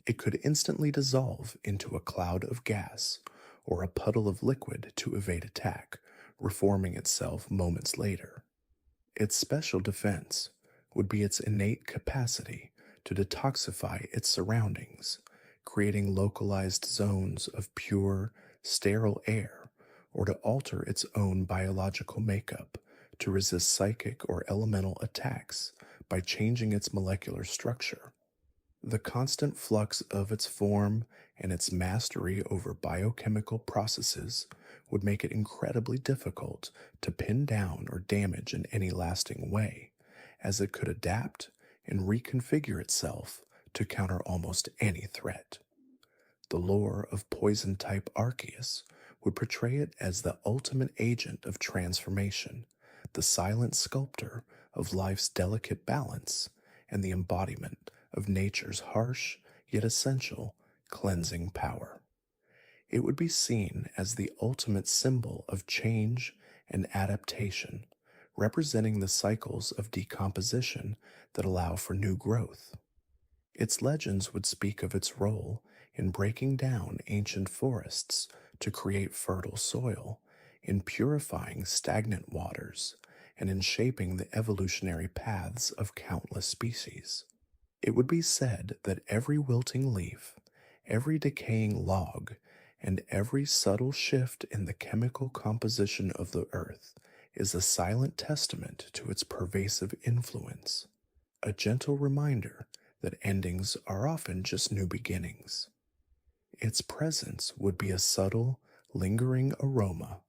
It could instantly dissolve into a cloud of gas or a puddle of liquid to evade attack, reforming itself moments later. Its special defense would be its innate capacity to detoxify its surroundings, creating localized zones of pure, sterile air, or to alter its own biological makeup to resist psychic or elemental attacks by changing its molecular structure. The constant flux of its form and its mastery over biochemical processes would make it incredibly difficult to pin down or damage in any lasting way, as it could adapt and reconfigure itself to counter almost any threat. The lore of poison-type Arceus would portray it as the ultimate agent of transformation, the silent sculptor of life's delicate balance, and the embodiment of nature's harsh yet essential cleansing power. It would be seen as the ultimate symbol of change and adaptation, representing the cycles of decomposition that allow for new growth. Its legends would speak of its role in breaking down ancient forests to create fertile soil, in purifying stagnant waters, and in shaping the evolutionary paths of countless species. It would be said that every wilting leaf, every decaying log, and every subtle shift in the chemical composition of the earth is a silent testament to its pervasive influence, a gentle reminder that endings are often just new beginnings. Its presence would be a subtle, lingering aroma,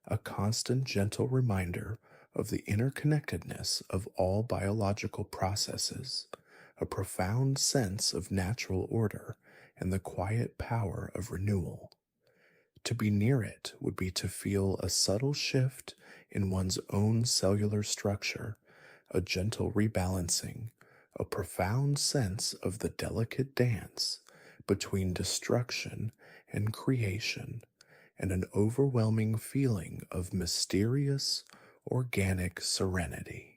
a constant gentle reminder of the interconnectedness of all biological processes, a profound sense of natural order, and the quiet power of renewal. To be near it would be to feel a subtle shift in one's own cellular structure, a gentle rebalancing, a profound sense of the delicate dance between destruction and creation, and an overwhelming feeling of mysterious, organic serenity.